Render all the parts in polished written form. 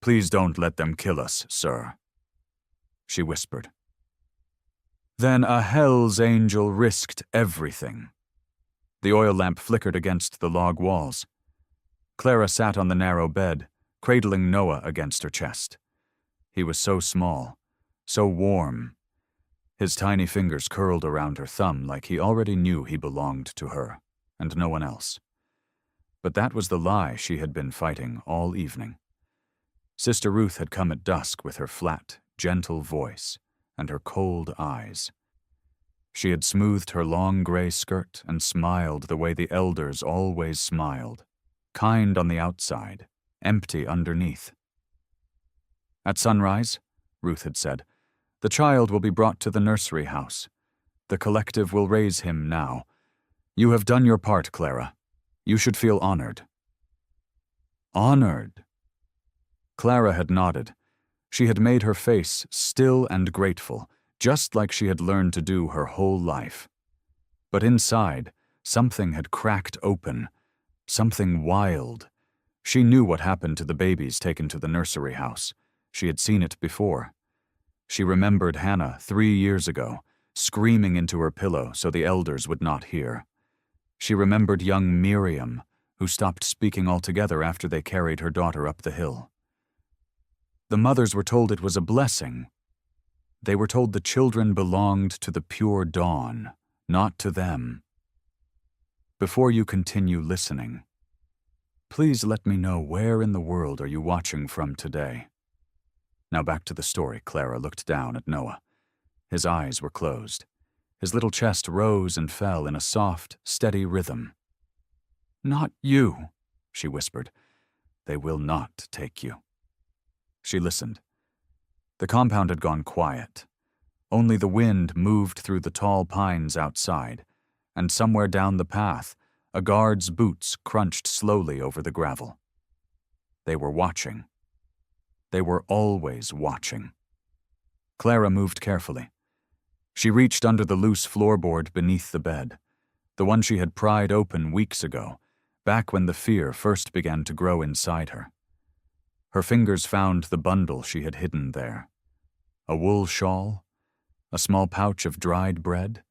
Please don't let them kill us, sir, she whispered. Then a Hell's Angel risked everything. The oil lamp flickered against the log walls. Clara sat on the narrow bed, cradling Noah against her chest. He was so small, so warm. His tiny fingers curled around her thumb like he already knew he belonged to her, and no one else. But that was the lie she had been fighting all evening. Sister Ruth had come at dusk with her flat, gentle voice and her cold eyes. She had smoothed her long gray skirt and smiled the way the elders always smiled, kind on the outside, empty underneath. At sunrise, Ruth had said, the child will be brought to the nursery house. The collective will raise him now. You have done your part, Clara. You should feel honored. Honored? Clara had nodded. She had made her face still and grateful, just like she had learned to do her whole life. But inside, something had cracked open, something wild. She knew what happened to the babies taken to the nursery house. She had seen it before. She remembered Hannah 3 years ago, screaming into her pillow so the elders would not hear. She remembered young Miriam, who stopped speaking altogether after they carried her daughter up the hill. The mothers were told it was a blessing. They were told the children belonged to the pure dawn, not to them. Before you continue listening, please let me know where in the world are you watching from today. Now back to the story. Clara looked down at Noah. His eyes were closed. His little chest rose and fell in a soft, steady rhythm. Not you, she whispered. They will not take you. She listened. The compound had gone quiet. Only the wind moved through the tall pines outside, and somewhere down the path, a guard's boots crunched slowly over the gravel. They were watching. They were always watching. Clara moved carefully. She reached under the loose floorboard beneath the bed, the one she had pried open weeks ago, back when the fear first began to grow inside her. Her fingers found the bundle she had hidden there. A wool shawl, a small pouch of dried bread,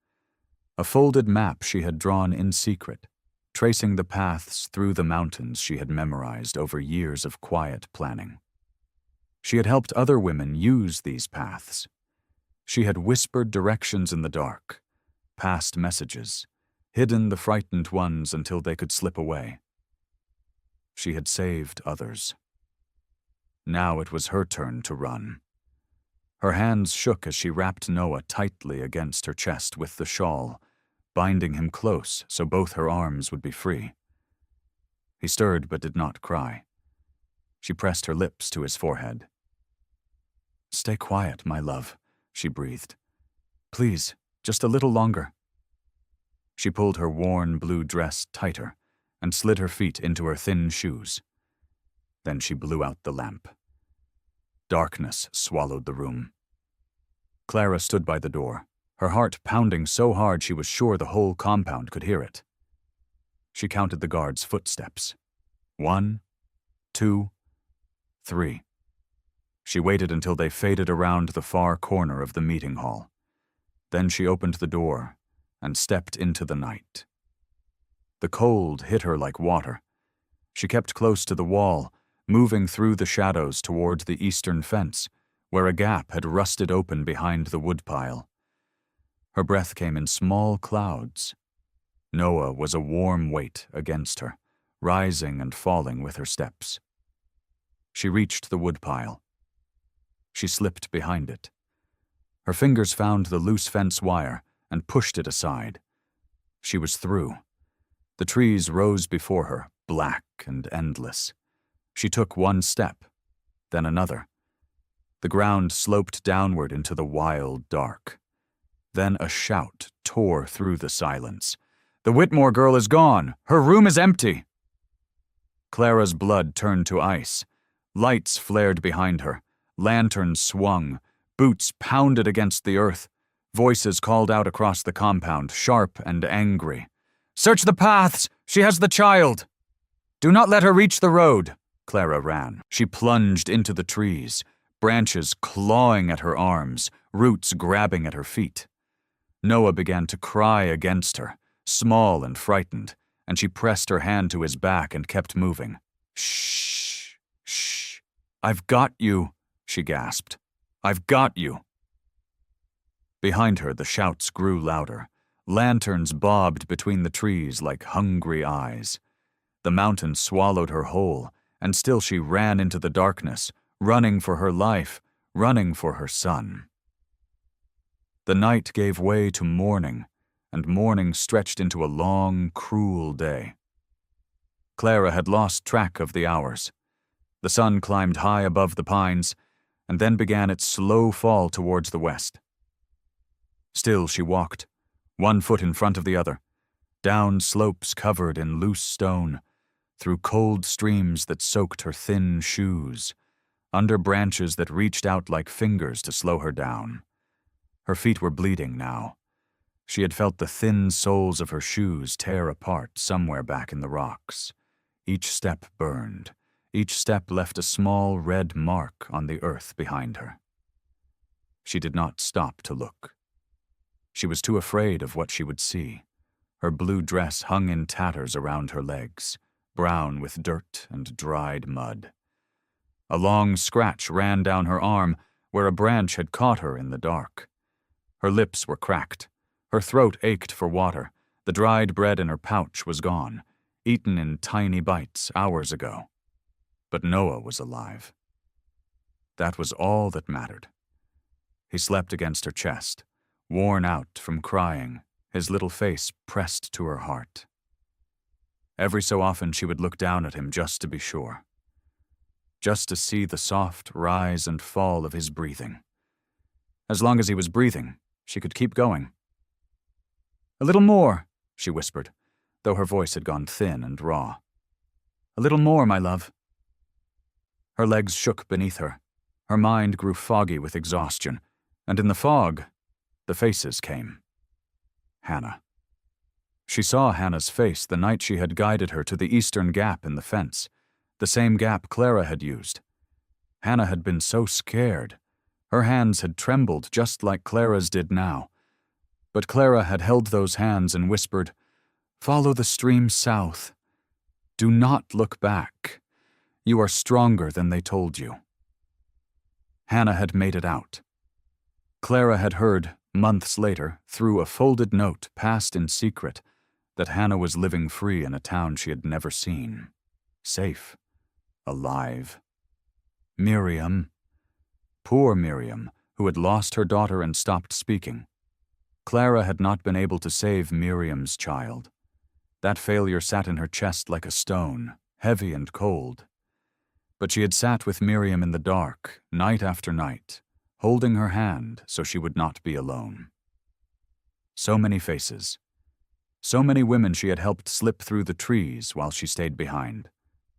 a folded map she had drawn in secret, tracing the paths through the mountains she had memorized over years of quiet planning. She had helped other women use these paths. She had whispered directions in the dark, passed messages, hidden the frightened ones until they could slip away. She had saved others. Now it was her turn to run. Her hands shook as she wrapped Noah tightly against her chest with the shawl, binding him close so both her arms would be free. He stirred but did not cry. She pressed her lips to his forehead. Stay quiet, my love, she breathed. Please, just a little longer. She pulled her worn blue dress tighter and slid her feet into her thin shoes. Then she blew out the lamp. Darkness swallowed the room. Clara stood by the door, her heart pounding so hard she was sure the whole compound could hear it. She counted the guards' footsteps. 1, 2, 3. She waited until they faded around the far corner of the meeting hall. Then she opened the door and stepped into the night. The cold hit her like water. She kept close to the wall, moving through the shadows toward the eastern fence, where a gap had rusted open behind the woodpile. Her breath came in small clouds. Noah was a warm weight against her, rising and falling with her steps. She reached the woodpile. She slipped behind it. Her fingers found the loose fence wire and pushed it aside. She was through. The trees rose before her, black and endless. She took one step, then another. The ground sloped downward into the wild dark. Then a shout tore through the silence. The Whitmore girl is gone! Her room is empty! Clara's blood turned to ice. Lights flared behind her. Lanterns swung. Boots pounded against the earth. Voices called out across the compound, sharp and angry. Search the paths! She has the child! Do not let her reach the road! Clara ran. She plunged into the trees, branches clawing at her arms, roots grabbing at her feet. Noah began to cry against her, small and frightened, and she pressed her hand to his back and kept moving. "Shh, shh. I've got you," she gasped. "I've got you." Behind her, the shouts grew louder. Lanterns bobbed between the trees like hungry eyes. The mountain swallowed her whole, and still she ran into the darkness, running for her life, running for her son. The night gave way to morning, and morning stretched into a long, cruel day. Clara had lost track of the hours. The sun climbed high above the pines, and then began its slow fall towards the west. Still she walked, one foot in front of the other, down slopes covered in loose stone, through cold streams that soaked her thin shoes, under branches that reached out like fingers to slow her down. Her feet were bleeding now. She had felt the thin soles of her shoes tear apart somewhere back in the rocks. Each step burned. Each step left a small red mark on the earth behind her. She did not stop to look. She was too afraid of what she would see. Her blue dress hung in tatters around her legs, brown with dirt and dried mud. A long scratch ran down her arm where a branch had caught her in the dark. Her lips were cracked. Her throat ached for water. The dried bread in her pouch was gone, eaten in tiny bites hours ago. But Noah was alive. That was all that mattered. He slept against her chest, worn out from crying, his little face pressed to her heart. Every so often she would look down at him just to be sure, just to see the soft rise and fall of his breathing. As long as he was breathing, she could keep going. "A little more," she whispered, though her voice had gone thin and raw. "A little more, my love." Her legs shook beneath her. Her mind grew foggy with exhaustion, and in the fog, the faces came. Hannah. She saw Hannah's face the night she had guided her to the eastern gap in the fence, the same gap Clara had used. Hannah had been so scared. Her hands had trembled just like Clara's did now. But Clara had held those hands and whispered, "Follow the stream south. Do not look back. You are stronger than they told you." Hannah had made it out. Clara had heard, months later, through a folded note passed in secret, that Hannah was living free in a town she had never seen. Safe. Alive. Miriam. Poor Miriam, who had lost her daughter and stopped speaking. Clara had not been able to save Miriam's child. That failure sat in her chest like a stone, heavy and cold. But she had sat with Miriam in the dark, night after night, holding her hand so she would not be alone. So many faces. So many women she had helped slip through the trees while she stayed behind,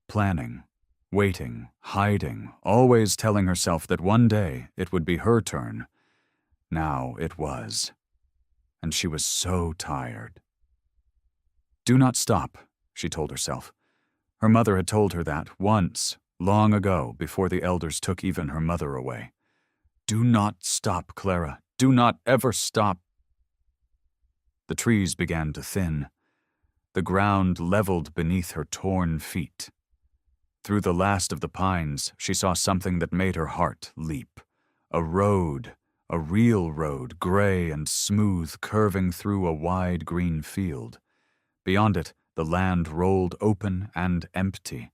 planning, waiting, hiding, always telling herself that one day it would be her turn. Now it was. And she was so tired. "Do not stop," she told herself. Her mother had told her that once, long ago, before the elders took even her mother away. "Do not stop, Clara. Do not ever stop." The trees began to thin. The ground leveled beneath her torn feet. Through the last of the pines, she saw something that made her heart leap. A road, a real road, gray and smooth, curving through a wide green field. Beyond it, the land rolled open and empty,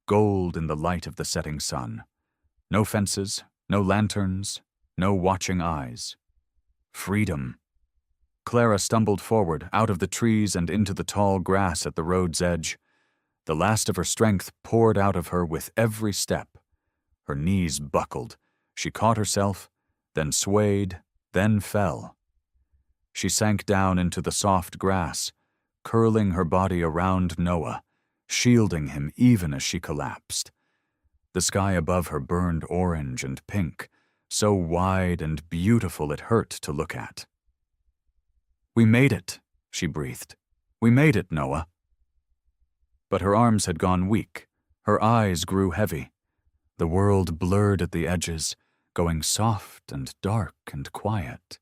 gold in the light of the setting sun. No fences, no lanterns, no watching eyes. Freedom. Clara stumbled forward, out of the trees and into the tall grass at the road's edge. The last of her strength poured out of her with every step. Her knees buckled. She caught herself, then swayed, then fell. She sank down into the soft grass, curling her body around Noah, shielding him even as she collapsed. The sky above her burned orange and pink, so wide and beautiful it hurt to look at. "We made it," she breathed. "We made it, Noah." But her arms had gone weak. Her eyes grew heavy. The world blurred at the edges, going soft and dark and quiet.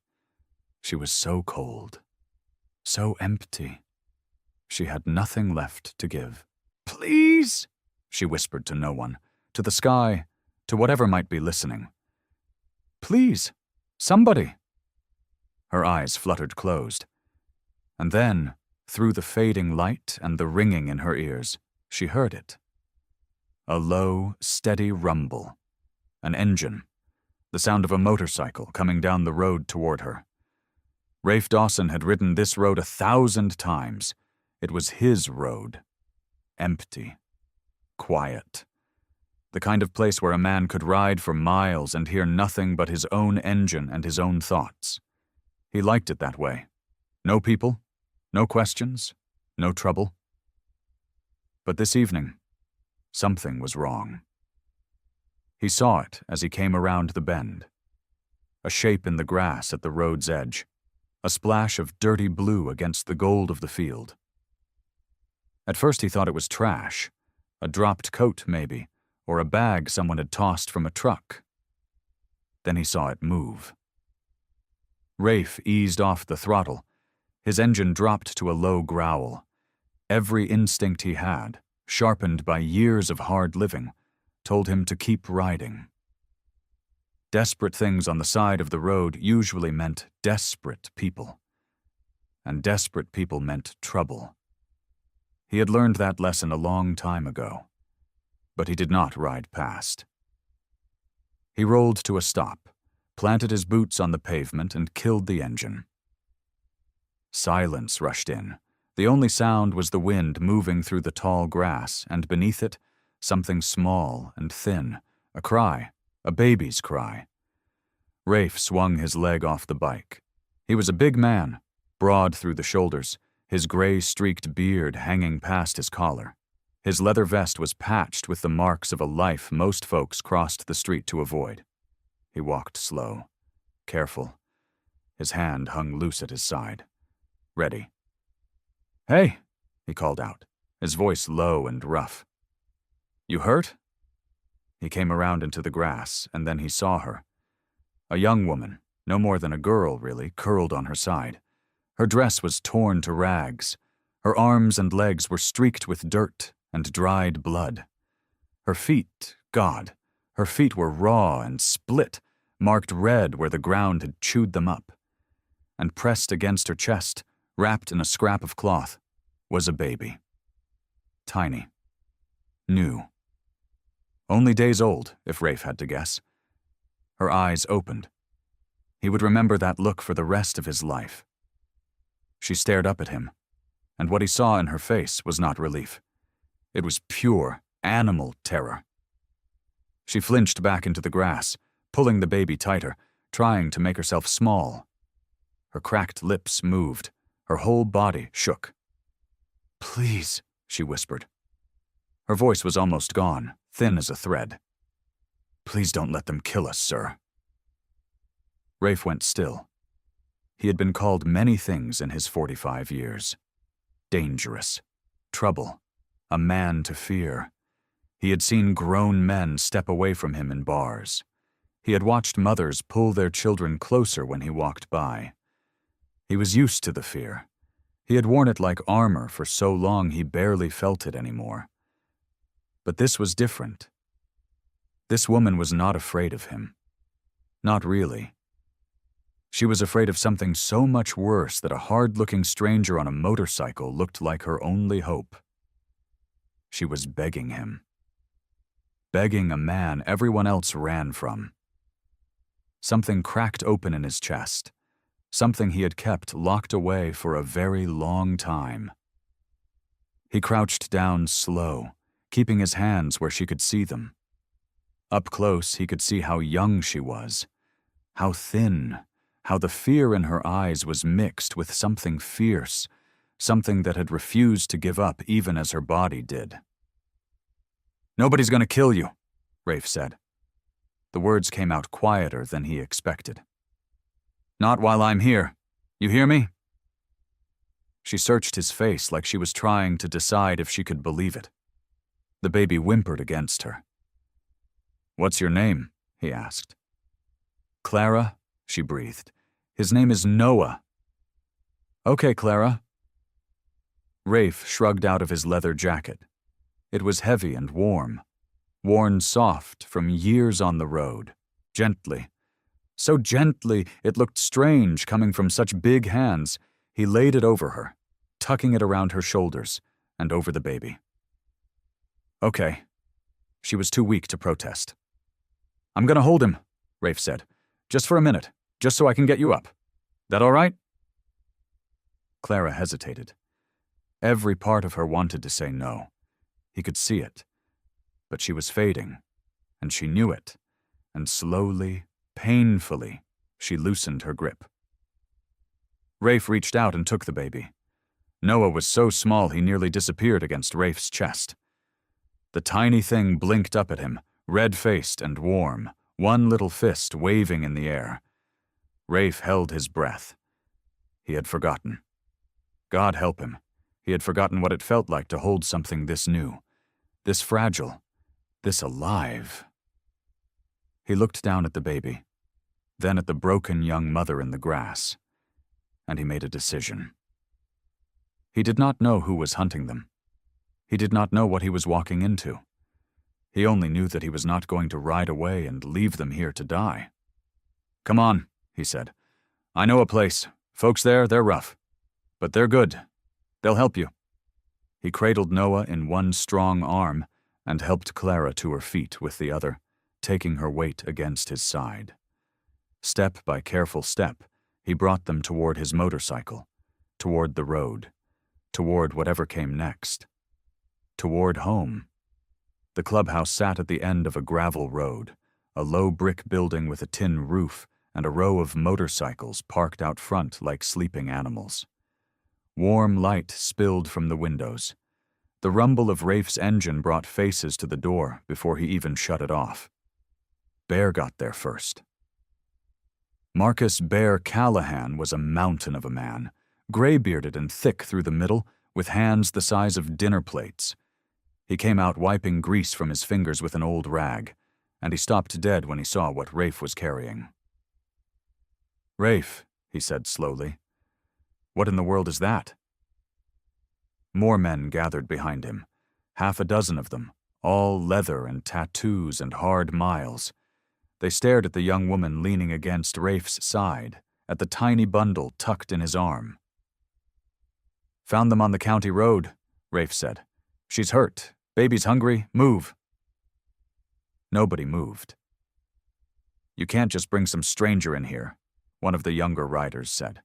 She was so cold, so empty. She had nothing left to give. "Please," she whispered to no one, to the sky, to whatever might be listening. "Please, somebody." Her eyes fluttered closed. And then, through the fading light and the ringing in her ears, she heard it. A low, steady rumble. An engine. The sound of a motorcycle coming down the road toward her. Rafe Dawson had ridden this road 1,000 times. It was his road. Empty. Quiet. The kind of place where a man could ride for miles and hear nothing but his own engine and his own thoughts. He liked it that way. No people, no questions, no trouble. But this evening, something was wrong. He saw it as he came around the bend. A shape in the grass at the road's edge. A splash of dirty blue against the gold of the field. At first he thought it was trash. A dropped coat, maybe, or a bag someone had tossed from a truck. Then he saw it move. Rafe eased off the throttle. His engine dropped to a low growl. Every instinct he had, sharpened by years of hard living, told him to keep riding. Desperate things on the side of the road usually meant desperate people. And desperate people meant trouble. He had learned that lesson a long time ago. But he did not ride past. He rolled to a stop, planted his boots on the pavement, and killed the engine. Silence rushed in. The only sound was the wind moving through the tall grass, and beneath it, something small and thin, a cry, a baby's cry. Rafe swung his leg off the bike. He was a big man, broad through the shoulders, his gray-streaked beard hanging past his collar. His leather vest was patched with the marks of a life most folks crossed the street to avoid. He walked slow, careful. His hand hung loose at his side. Ready. "Hey," he called out, his voice low and rough. "You hurt?" He came around into the grass, and then he saw her. A young woman, no more than a girl, really, curled on her side. Her dress was torn to rags. Her arms and legs were streaked with dirt and dried blood. Her feet, God, her feet were raw and split, marked red where the ground had chewed them up. And pressed against her chest, wrapped in a scrap of cloth, was a baby. Tiny. New. Only days old, if Rafe had to guess. Her eyes opened. He would remember that look for the rest of his life. She stared up at him, and what he saw in her face was not relief. It was pure, animal terror. She flinched back into the grass, pulling the baby tighter, trying to make herself small. Her cracked lips moved. Her whole body shook. "Please," she whispered. Her voice was almost gone, thin as a thread. "Please don't let them kill us, sir." Rafe went still. He had been called many things in his 45 years. Dangerous. Trouble. A man to fear. He had seen grown men step away from him in bars. He had watched mothers pull their children closer when he walked by. He was used to the fear. He had worn it like armor for so long he barely felt it anymore. But this was different. This woman was not afraid of him. Not really. She was afraid of something so much worse that a hard-looking stranger on a motorcycle looked like her only hope. She was begging him. Begging a man everyone else ran from. Something cracked open in his chest. Something he had kept locked away for a very long time. He crouched down slow, keeping his hands where she could see them. Up close, he could see how young she was, how thin, how the fear in her eyes was mixed with something fierce, something that had refused to give up even as her body did. "Nobody's going to kill you," Rafe said. The words came out quieter than he expected. "Not while I'm here. You hear me?" She searched his face like she was trying to decide if she could believe it. The baby whimpered against her. "What's your name?" he asked. "Clara," she breathed. "His name is Noah." "Okay, Clara." Rafe shrugged out of his leather jacket. It was heavy and warm, worn soft from years on the road, gently. So gently it looked strange coming from such big hands. He laid it over her, tucking it around her shoulders and over the baby. "Okay." She was too weak to protest. "I'm gonna hold him," Rafe said. "Just for a minute, just so I can get you up. That all right?" Clara hesitated. Every part of her wanted to say no. He could see it. But she was fading, and she knew it, and slowly, painfully, she loosened her grip. Rafe reached out and took the baby. Noah was so small he nearly disappeared against Rafe's chest. The tiny thing blinked up at him, red-faced and warm, one little fist waving in the air. Rafe held his breath. He had forgotten. God help him. He had forgotten what it felt like to hold something this new, this fragile, this alive. He looked down at the baby, then at the broken young mother in the grass, and he made a decision. He did not know who was hunting them. He did not know what he was walking into. He only knew that he was not going to ride away and leave them here to die. "Come on," he said. "I know a place. Folks there, they're rough. But they're good. They'll help you." He cradled Noah in one strong arm and helped Clara to her feet with the other, taking her weight against his side. Step by careful step, he brought them toward his motorcycle, toward the road, toward whatever came next, toward home. The clubhouse sat at the end of a gravel road, a low brick building with a tin roof and a row of motorcycles parked out front like sleeping animals. Warm light spilled from the windows. The rumble of Rafe's engine brought faces to the door before he even shut it off. Bear got there first. Marcus Bear Callahan was a mountain of a man, gray-bearded and thick through the middle, with hands the size of dinner plates. He came out wiping grease from his fingers with an old rag, and he stopped dead when he saw what Rafe was carrying. "Rafe," he said slowly. "What in the world is that?" More men gathered behind him, 6 of them, all leather and tattoos and hard miles. They stared at the young woman leaning against Rafe's side, at the tiny bundle tucked in his arm. "Found them on the county road," Rafe said. "She's hurt. Baby's hungry. Move." Nobody moved. "You can't just bring some stranger in here," one of the younger riders said.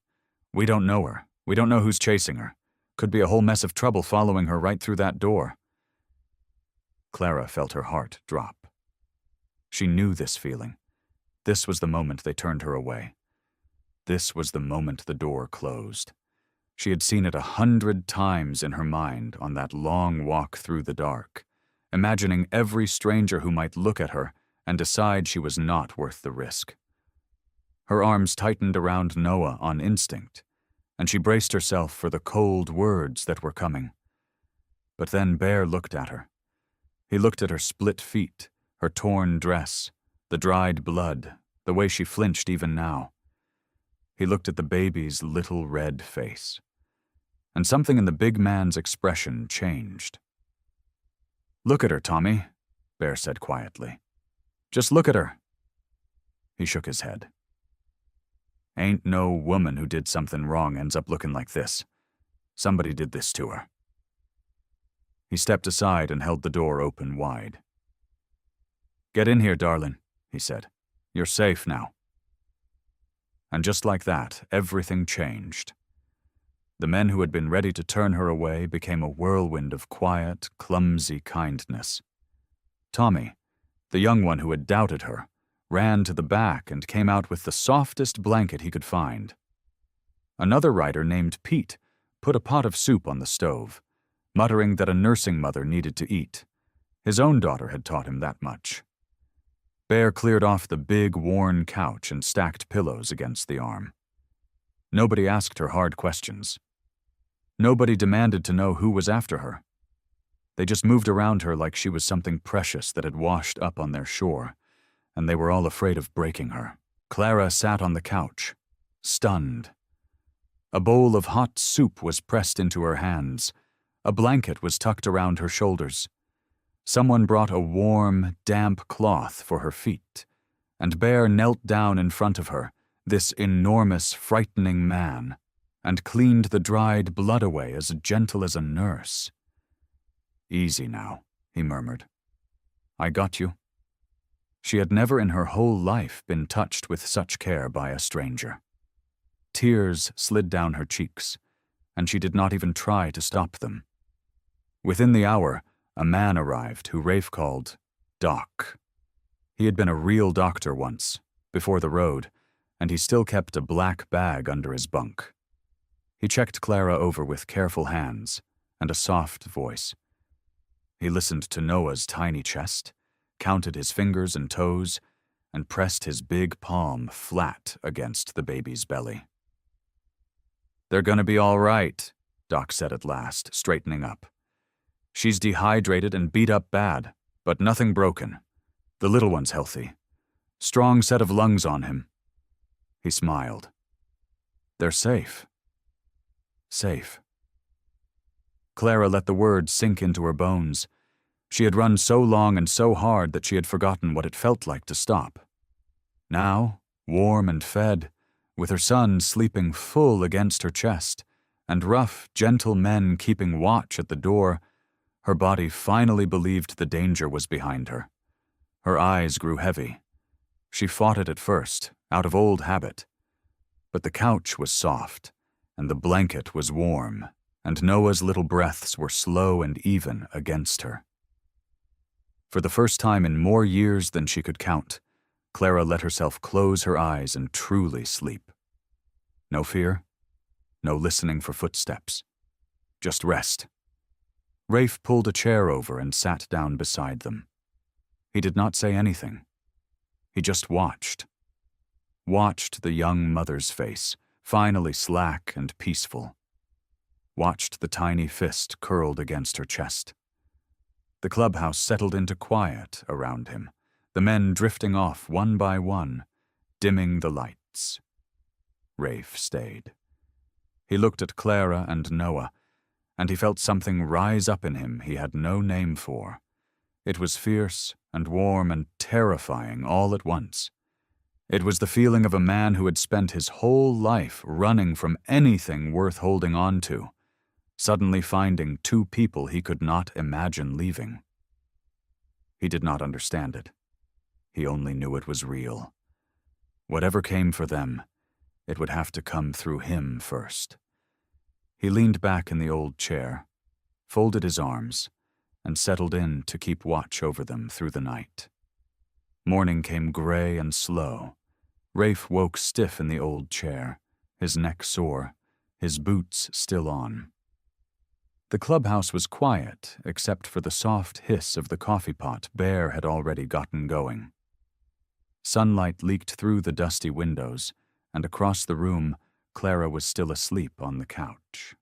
"We don't know her. We don't know who's chasing her. Could be a whole mess of trouble following her right through that door." Clara felt her heart drop. She knew this feeling. This was the moment they turned her away. This was the moment the door closed. She had seen it 100 times in her mind on that long walk through the dark, imagining every stranger who might look at her and decide she was not worth the risk. Her arms tightened around Noah on instinct, and she braced herself for the cold words that were coming. But then Bear looked at her. He looked at her split feet, her torn dress, the dried blood, the way she flinched even now. He looked at the baby's little red face. And something in the big man's expression changed. "Look at her, Tommy," Bear said quietly. "Just look at her." He shook his head. "Ain't no woman who did something wrong ends up looking like this. Somebody did this to her." He stepped aside and held the door open wide. "Get in here, darling," he said. "You're safe now." And just like that, everything changed. The men who had been ready to turn her away became a whirlwind of quiet, clumsy kindness. Tommy, the young one who had doubted her, ran to the back and came out with the softest blanket he could find. Another rider named Pete put a pot of soup on the stove, muttering that a nursing mother needed to eat. His own daughter had taught him that much. Bear cleared off the big, worn couch and stacked pillows against the arm. Nobody asked her hard questions. Nobody demanded to know who was after her. They just moved around her like she was something precious that had washed up on their shore, and they were all afraid of breaking her. Clara sat on the couch, stunned. A bowl of hot soup was pressed into her hands. A blanket was tucked around her shoulders. Someone brought a warm, damp cloth for her feet, and Bear knelt down in front of her, this enormous, frightening man, and cleaned the dried blood away as gentle as a nurse. "Easy now," he murmured. "I got you." She had never in her whole life been touched with such care by a stranger. Tears slid down her cheeks, and she did not even try to stop them. Within the hour, a man arrived who Rafe called Doc. He had been a real doctor once, before the road, and he still kept a black bag under his bunk. He checked Clara over with careful hands and a soft voice. He listened to Noah's tiny chest, counted his fingers and toes, and pressed his big palm flat against the baby's belly. "They're gonna be all right," Doc said at last, straightening up. "She's dehydrated and beat up bad, but nothing broken. The little one's healthy. Strong set of lungs on him." He smiled. "They're safe." Safe. Clara let the words sink into her bones. She had run so long and so hard that she had forgotten what it felt like to stop. Now, warm and fed, with her son sleeping full against her chest, and rough, gentle men keeping watch at the door, her body finally believed the danger was behind her. Her eyes grew heavy. She fought it at first, out of old habit. But the couch was soft, and the blanket was warm, and Noah's little breaths were slow and even against her. For the first time in more years than she could count, Clara let herself close her eyes and truly sleep. No fear, no listening for footsteps, just rest. Rafe pulled a chair over and sat down beside them. He did not say anything. He just watched. Watched the young mother's face, finally slack and peaceful. Watched the tiny fist curled against her chest. The clubhouse settled into quiet around him, the men drifting off one by one, dimming the lights. Rafe stayed. He looked at Clara and Noah, and he felt something rise up in him he had no name for. It was fierce and warm and terrifying all at once. It was the feeling of a man who had spent his whole life running from anything worth holding on to, suddenly finding two people he could not imagine leaving. He did not understand it. He only knew it was real. Whatever came for them, it would have to come through him first. He leaned back in the old chair, folded his arms, and settled in to keep watch over them through the night. Morning came gray and slow. Rafe woke stiff in the old chair, his neck sore, his boots still on. The clubhouse was quiet, except for the soft hiss of the coffee pot Bear had already gotten going. Sunlight leaked through the dusty windows, and across the room, Clara was still asleep on the couch.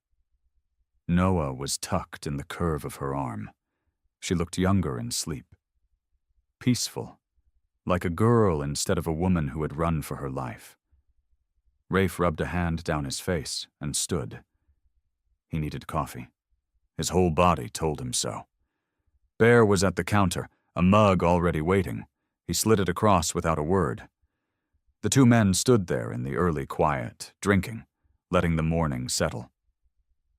Noah was tucked in the curve of her arm. She looked younger in sleep. Peaceful, like a girl instead of a woman who had run for her life. Rafe rubbed a hand down his face and stood. He needed coffee. His whole body told him so. Bear was at the counter, a mug already waiting. He slid it across without a word. The two men stood there in the early quiet, drinking, letting the morning settle.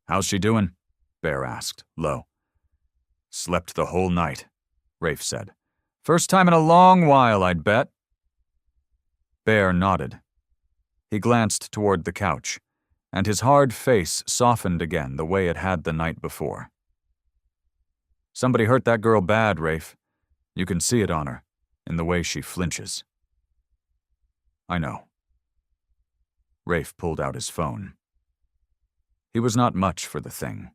"How's she doing?" Bear asked, low. "Slept the whole night," Rafe said. "First time in a long while, I'd bet." Bear nodded. He glanced toward the couch, and his hard face softened again the way it had the night before. "Somebody hurt that girl bad, Rafe. You can see it on her, in the way she flinches." "I know." Rafe pulled out his phone. He was not much for the thing.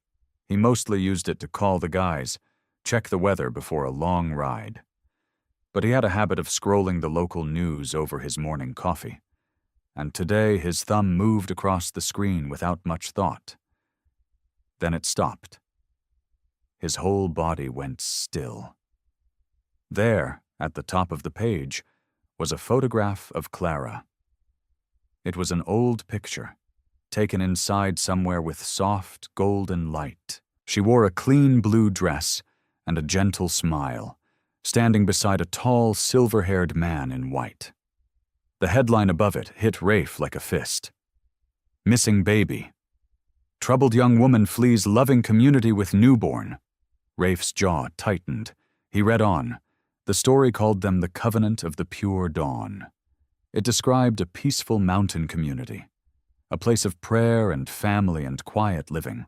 He mostly used it to call the guys, check the weather before a long ride. But he had a habit of scrolling the local news over his morning coffee, and today his thumb moved across the screen without much thought. Then it stopped. His whole body went still. There, at the top of the page, was a photograph of Clara. It was an old picture, taken inside somewhere with soft, golden light. She wore a clean blue dress and a gentle smile, standing beside a tall, silver-haired man in white. The headline above it hit Rafe like a fist. Missing baby. Troubled young woman flees loving community with newborn. Rafe's jaw tightened. He read on. The story called them the Covenant of the Pure Dawn. It described a peaceful mountain community, a place of prayer and family and quiet living.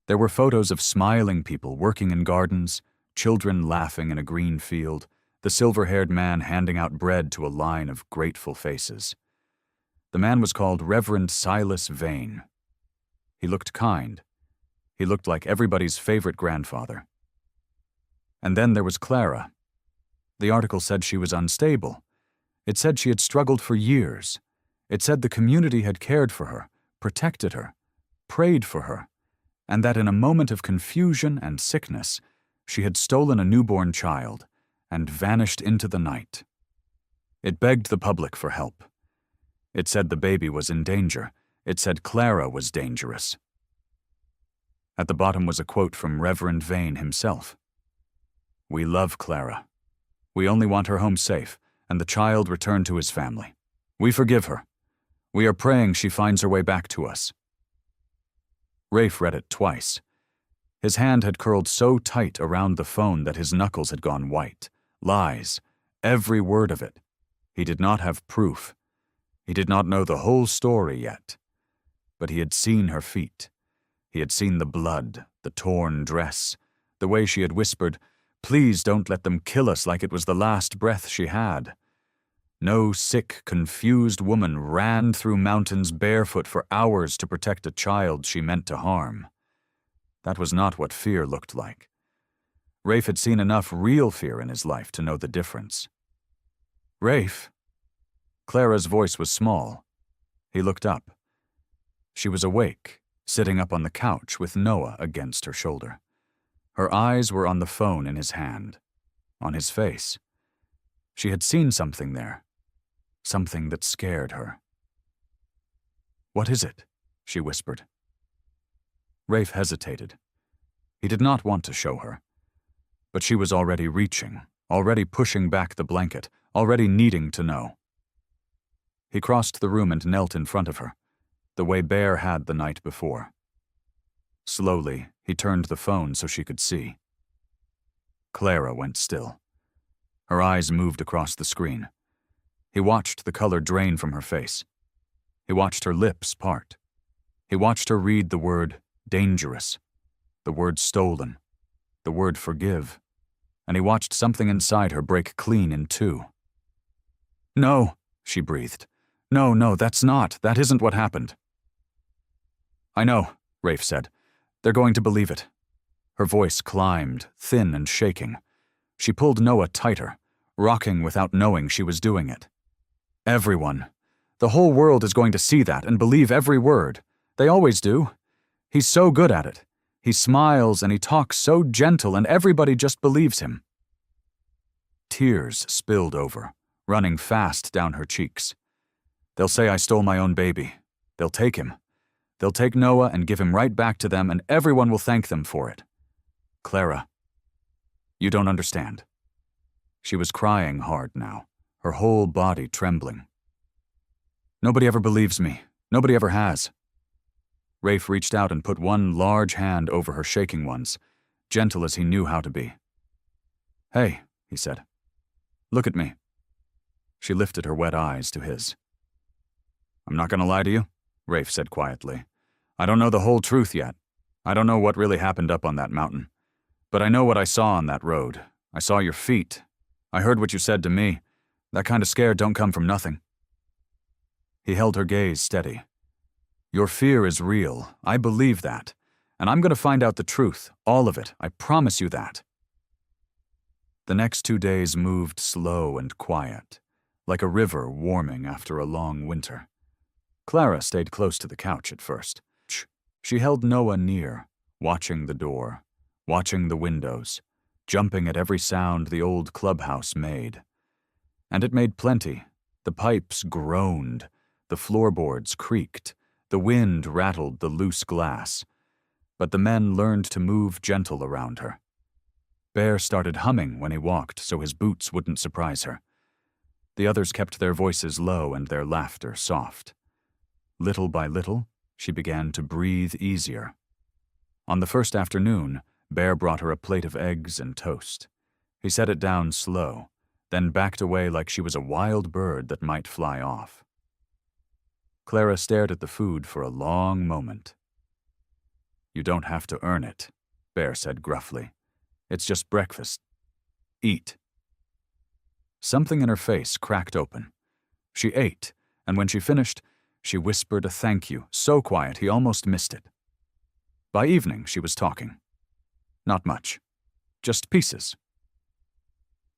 There were photos of smiling people working in gardens, children laughing in a green field, the silver-haired man handing out bread to a line of grateful faces. The man was called Reverend Silas Vane. He looked kind. He looked like everybody's favorite grandfather. And then there was Clara. The article said she was unstable. It said she had struggled for years. It said the community had cared for her, protected her, prayed for her, and that in a moment of confusion and sickness, she had stolen a newborn child and vanished into the night. It begged the public for help. It said the baby was in danger. It said Clara was dangerous. At the bottom was a quote from Reverend Vane himself. "We love Clara. We only want her home safe and the child returned to his family. We forgive her. We are praying she finds her way back to us." Rafe read it twice. His hand had curled so tight around the phone that his knuckles had gone white. Lies. Every word of it. He did not have proof. He did not know the whole story yet. But he had seen her feet. He had seen the blood, the torn dress, the way she had whispered, "Please don't let them kill us," like it was the last breath she had. No sick, confused woman ran through mountains barefoot for hours to protect a child she meant to harm. That was not what fear looked like. Rafe had seen enough real fear in his life to know the difference. "Rafe?" Clara's voice was small. He looked up. She was awake, sitting up on the couch with Noah against her shoulder. Her eyes were on the phone in his hand, on his face. She had seen something there, something that scared her. "What is it?" she whispered. Rafe hesitated. He did not want to show her. But she was already reaching, already pushing back the blanket, already needing to know. He crossed the room and knelt in front of her, the way Bear had the night before. Slowly, he turned the phone so she could see. Clara went still. Her eyes moved across the screen. He watched the color drain from her face. He watched her lips part. He watched her read the word dangerous, the word stolen, the word forgive, and he watched something inside her break clean in two. "No," she breathed. No, that isn't what happened." "I know," Rafe said. "They're going to believe it." Her voice climbed, thin and shaking. She pulled Noah tighter, rocking without knowing she was doing it. "Everyone. The whole world is going to see that and believe every word. They always do. He's so good at it. He smiles and he talks so gentle and everybody just believes him." Tears spilled over, running fast down her cheeks. "They'll say I stole my own baby. They'll take him. They'll take Noah and give him right back to them and everyone will thank them for it. Clara, you don't understand." She was crying hard now, her whole body trembling. "Nobody ever believes me. Nobody ever has." Rafe reached out and put one large hand over her shaking ones, gentle as he knew how to be. "Hey," he said. "Look at me." She lifted her wet eyes to his. "I'm not going to lie to you," Rafe said quietly. "I don't know the whole truth yet. I don't know what really happened up on that mountain. But I know what I saw on that road. I saw your feet. I heard what you said to me. That kind of scare don't come from nothing." He held her gaze steady. "Your fear is real. I believe that. And I'm going to find out the truth, all of it. I promise you that." The next 2 days moved slow and quiet, like a river warming after a long winter. Clara stayed close to the couch at first. She held Noah near, watching the door, watching the windows, jumping at every sound the old clubhouse made. And it made plenty. The pipes groaned, the floorboards creaked, the wind rattled the loose glass. But the men learned to move gentle around her. Bear started humming when he walked so his boots wouldn't surprise her. The others kept their voices low and their laughter soft. Little by little, she began to breathe easier. On the first afternoon, Bear brought her a plate of eggs and toast. He set it down slow, then backed away like she was a wild bird that might fly off. Clara stared at the food for a long moment. "You don't have to earn it," Bear said gruffly. "It's just breakfast. Eat." Something in her face cracked open. She ate, and when she finished, she whispered a thank you, so quiet he almost missed it. By evening, she was talking. Not much. Just pieces.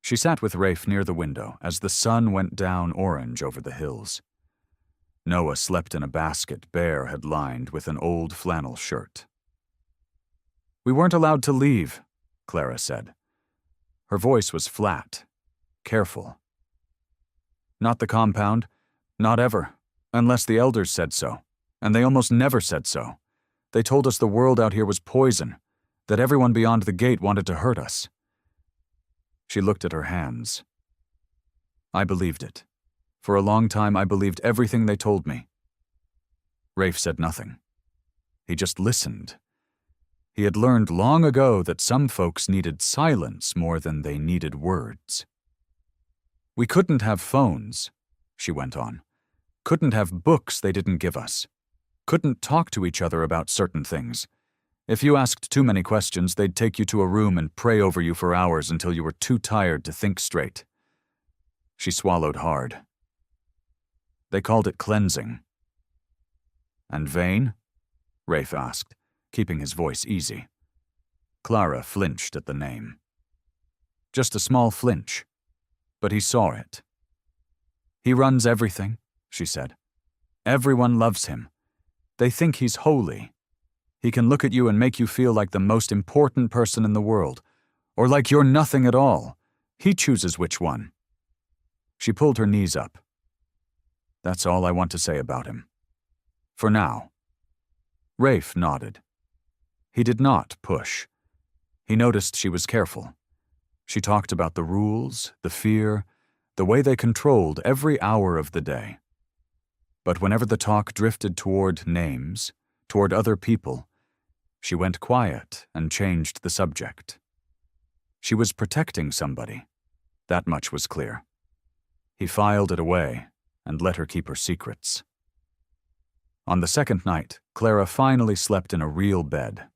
She sat with Rafe near the window as the sun went down orange over the hills. Noah slept in a basket Bear had lined with an old flannel shirt. "We weren't allowed to leave," Clara said. Her voice was flat, careful. "Not the compound, not ever, unless the elders said so, and they almost never said so. They told us the world out here was poison, that everyone beyond the gate wanted to hurt us." She looked at her hands. "I believed it. For a long time I believed everything they told me." Rafe said nothing. He just listened. He had learned long ago that some folks needed silence more than they needed words. "We couldn't have phones," she went on. "Couldn't have books they didn't give us. Couldn't talk to each other about certain things. If you asked too many questions, they'd take you to a room and pray over you for hours until you were too tired to think straight." She swallowed hard. "They called it cleansing." "And Vane?" Rafe asked, keeping his voice easy. Clara flinched at the name. Just a small flinch, but he saw it. "He runs everything," she said. "Everyone loves him. They think he's holy. He can look at you and make you feel like the most important person in the world, or like you're nothing at all. He chooses which one." She pulled her knees up. "That's all I want to say about him. For now." Rafe nodded. He did not push. He noticed she was careful. She talked about the rules, the fear, the way they controlled every hour of the day. But whenever the talk drifted toward names, toward other people, she went quiet and changed the subject. She was protecting somebody. That much was clear. He filed it away and let her keep her secrets. On the second night, Clara finally slept in a real bed.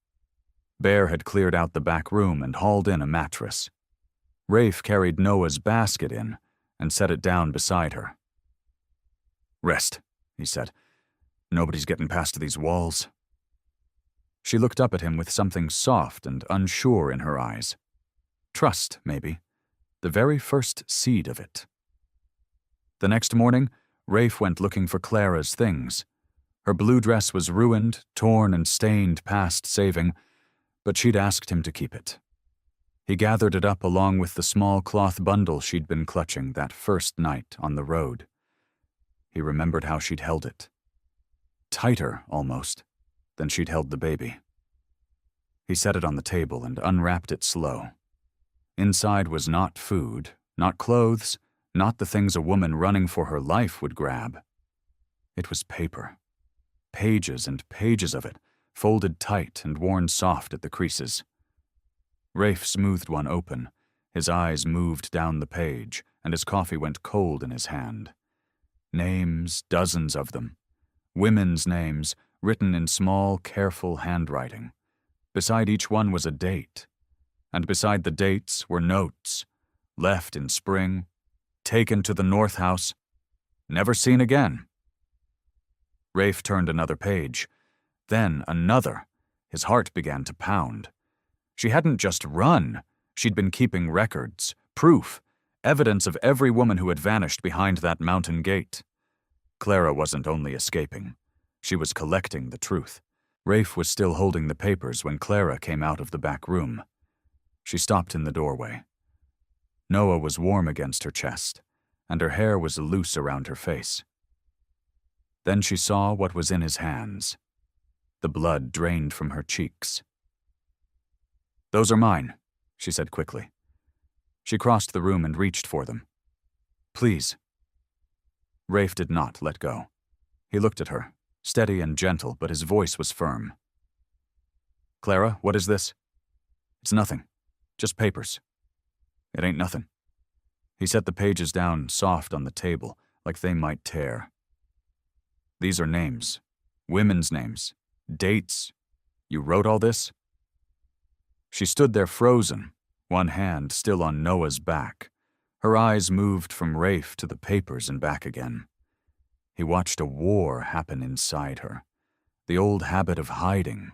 Bear had cleared out the back room and hauled in a mattress. Rafe carried Noah's basket in and set it down beside her. "Rest," he said. "Nobody's getting past these walls." She looked up at him with something soft and unsure in her eyes. Trust, maybe. The very first seed of it. The next morning, Rafe went looking for Clara's things. Her blue dress was ruined, torn, and stained past saving, but she'd asked him to keep it. He gathered it up along with the small cloth bundle she'd been clutching that first night on the road. He remembered how she'd held it. Tighter, almost, than she'd held the baby. He set it on the table and unwrapped it slow. Inside was not food, not clothes, not the things a woman running for her life would grab. It was paper. Pages and pages of it, folded tight and worn soft at the creases. Rafe smoothed one open. His eyes moved down the page, and his coffee went cold in his hand. Names, dozens of them. Women's names, written in small, careful handwriting. Beside each one was a date. And beside the dates were notes. Left in spring. Taken to the North House. Never seen again. Rafe turned another page. Then another. His heart began to pound. She hadn't just run. She'd been keeping records, proof, evidence of every woman who had vanished behind that mountain gate. Clara wasn't only escaping. She was collecting the truth. Rafe was still holding the papers when Clara came out of the back room. She stopped in the doorway. Noah was warm against her chest, and her hair was loose around her face. Then she saw what was in his hands. The blood drained from her cheeks. "Those are mine," she said quickly. She crossed the room and reached for them. "Please." Rafe did not let go. He looked at her, steady and gentle, but his voice was firm. "Clara, what is this?" "It's nothing. Just papers." "It ain't nothing." He set the pages down soft on the table, like they might tear. "These are names. Women's names. Dates. You wrote all this?" She stood there frozen, one hand still on Noah's back. Her eyes moved from Rafe to the papers and back again. He watched a war happen inside her. The old habit of hiding.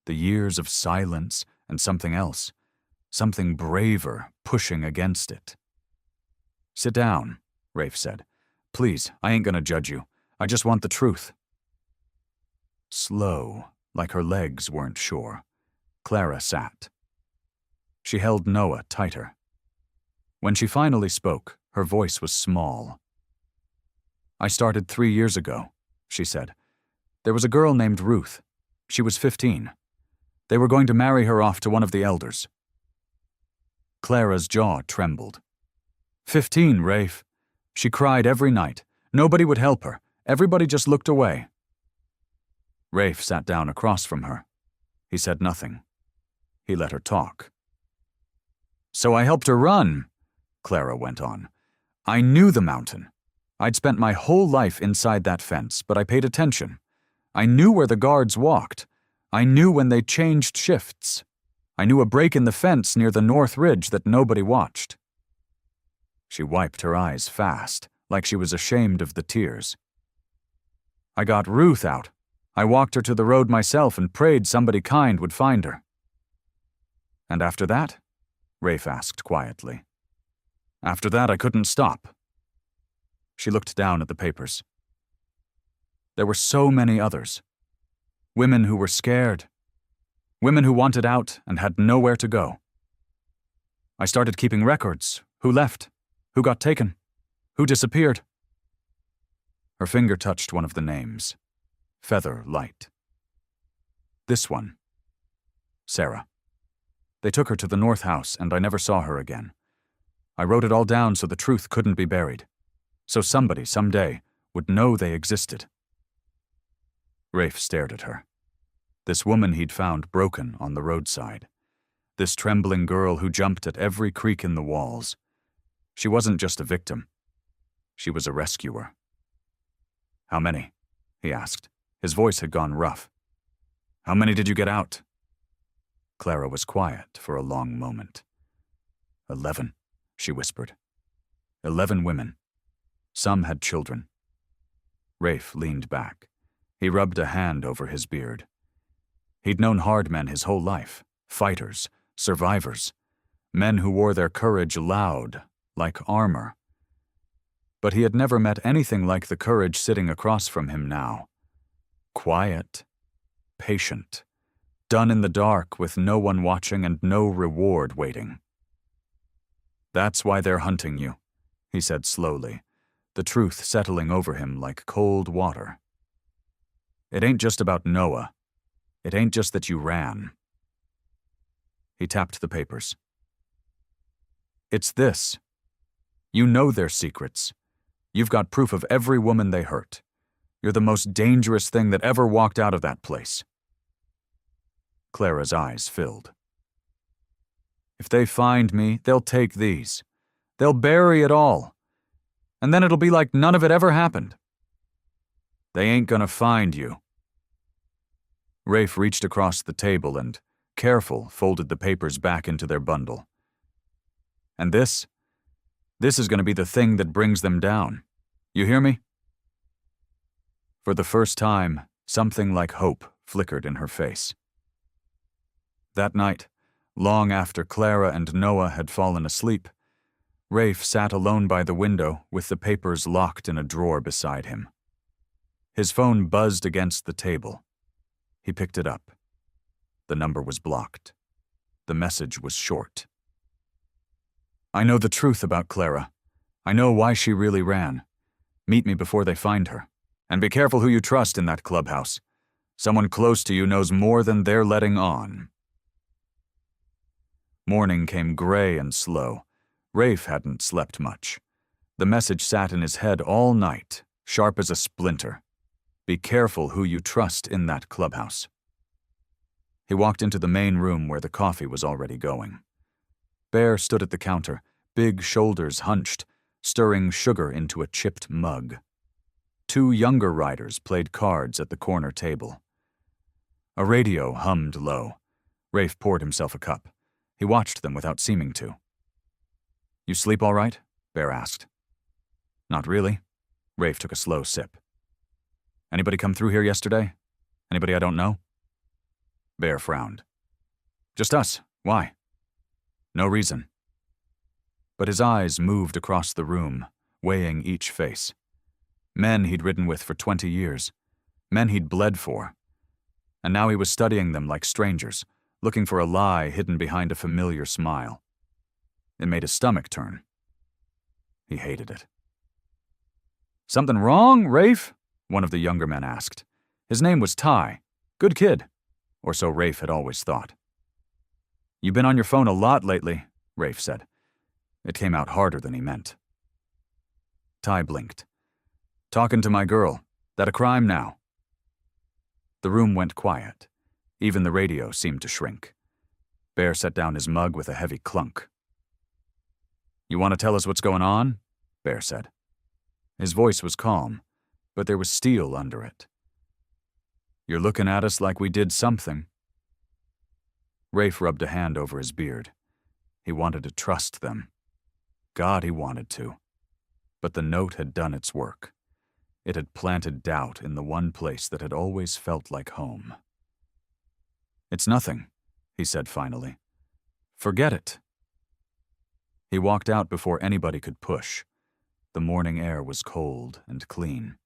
The years of silence and something else. Something braver pushing against it. "Sit down," Rafe said. "Please, I ain't gonna judge you. I just want the truth." Slow, like her legs weren't sure, Clara sat. She held Noah tighter. When she finally spoke, her voice was small. "I started 3 years ago," she said. "There was a girl named Ruth. She was 15. They were going to marry her off to one of the elders." Clara's jaw trembled. 15, Rafe. She cried every night. Nobody would help her. Everybody just looked away. Rafe sat down across from her. He said nothing. He let her talk. "So I helped her run," Clara went on. "I knew the mountain. I'd spent my whole life inside that fence, but I paid attention. I knew where the guards walked. I knew when they changed shifts. I knew a break in the fence near the north ridge that nobody watched." She wiped her eyes fast, like she was ashamed of the tears. "I got Ruth out. I walked her to the road myself and prayed somebody kind would find her." "And after that?" Rafe asked quietly. "After that, I couldn't stop." She looked down at the papers. There were so many others. Women who were scared. Women who wanted out and had nowhere to go. I started keeping records. Who left? Who got taken? Who disappeared? Her finger touched one of the names. Feather Light. This one. Sarah. They took her to the North House, and I never saw her again. I wrote it all down so the truth couldn't be buried. So somebody, someday, would know they existed. Rafe stared at her. This woman he'd found broken on the roadside. This trembling girl who jumped at every creak in the walls. She wasn't just a victim. She was a rescuer. "How many?" he asked. His voice had gone rough. "How many did you get out?" Clara was quiet for a long moment. 11, she whispered. 11 women. Some had children. Rafe leaned back. He rubbed a hand over his beard. He'd known hard men his whole life, fighters, survivors, men who wore their courage loud, like armor. But he had never met anything like the courage sitting across from him now. Quiet, patient, done in the dark with no one watching and no reward waiting. "That's why they're hunting you," he said slowly, the truth settling over him like cold water. "It ain't just about Noah. It ain't just that you ran." He tapped the papers. "It's this. You know their secrets. You've got proof of every woman they hurt. You're the most dangerous thing that ever walked out of that place." Clara's eyes filled. "If they find me, they'll take these. They'll bury it all. And then it'll be like none of it ever happened." "They ain't gonna find you." Rafe reached across the table and, careful, folded the papers back into their bundle. "And this is gonna be the thing that brings them down. You hear me?" For the first time, something like hope flickered in her face. That night, long after Clara and Noah had fallen asleep, Rafe sat alone by the window with the papers locked in a drawer beside him. His phone buzzed against the table. He picked it up. The number was blocked. The message was short. I know the truth about Clara. I know why she really ran. Meet me before they find her. And be careful who you trust in that clubhouse. Someone close to you knows more than they're letting on. Morning came gray and slow. Rafe hadn't slept much. The message sat in his head all night, sharp as a splinter. Be careful who you trust in that clubhouse. He walked into the main room where the coffee was already going. Bear stood at the counter, big shoulders hunched, stirring sugar into a chipped mug. 2 younger riders played cards at the corner table. A radio hummed low. Rafe poured himself a cup. He watched them without seeming to. You sleep all right? Bear asked. Not really. Rafe took a slow sip. Anybody come through here yesterday? Anybody I don't know? Bear frowned. Just us. Why? No reason. But his eyes moved across the room, weighing each face. Men he'd ridden with for 20 years. Men he'd bled for. And now he was studying them like strangers, looking for a lie hidden behind a familiar smile. It made his stomach turn. He hated it. Something wrong, Rafe? One of the younger men asked. His name was Ty. Good kid. Or so Rafe had always thought. You've been on your phone a lot lately, Rafe said. It came out harder than he meant. Ty blinked. Talking to my girl. That a crime now? The room went quiet. Even the radio seemed to shrink. Bear set down his mug with a heavy clunk. You want to tell us what's going on? Bear said. His voice was calm, but there was steel under it. You're looking at us like we did something. Rafe rubbed a hand over his beard. He wanted to trust them. God, he wanted to. But the note had done its work. It had planted doubt in the one place that had always felt like home. It's nothing, he said finally. Forget it. He walked out before anybody could push. The morning air was cold and clean.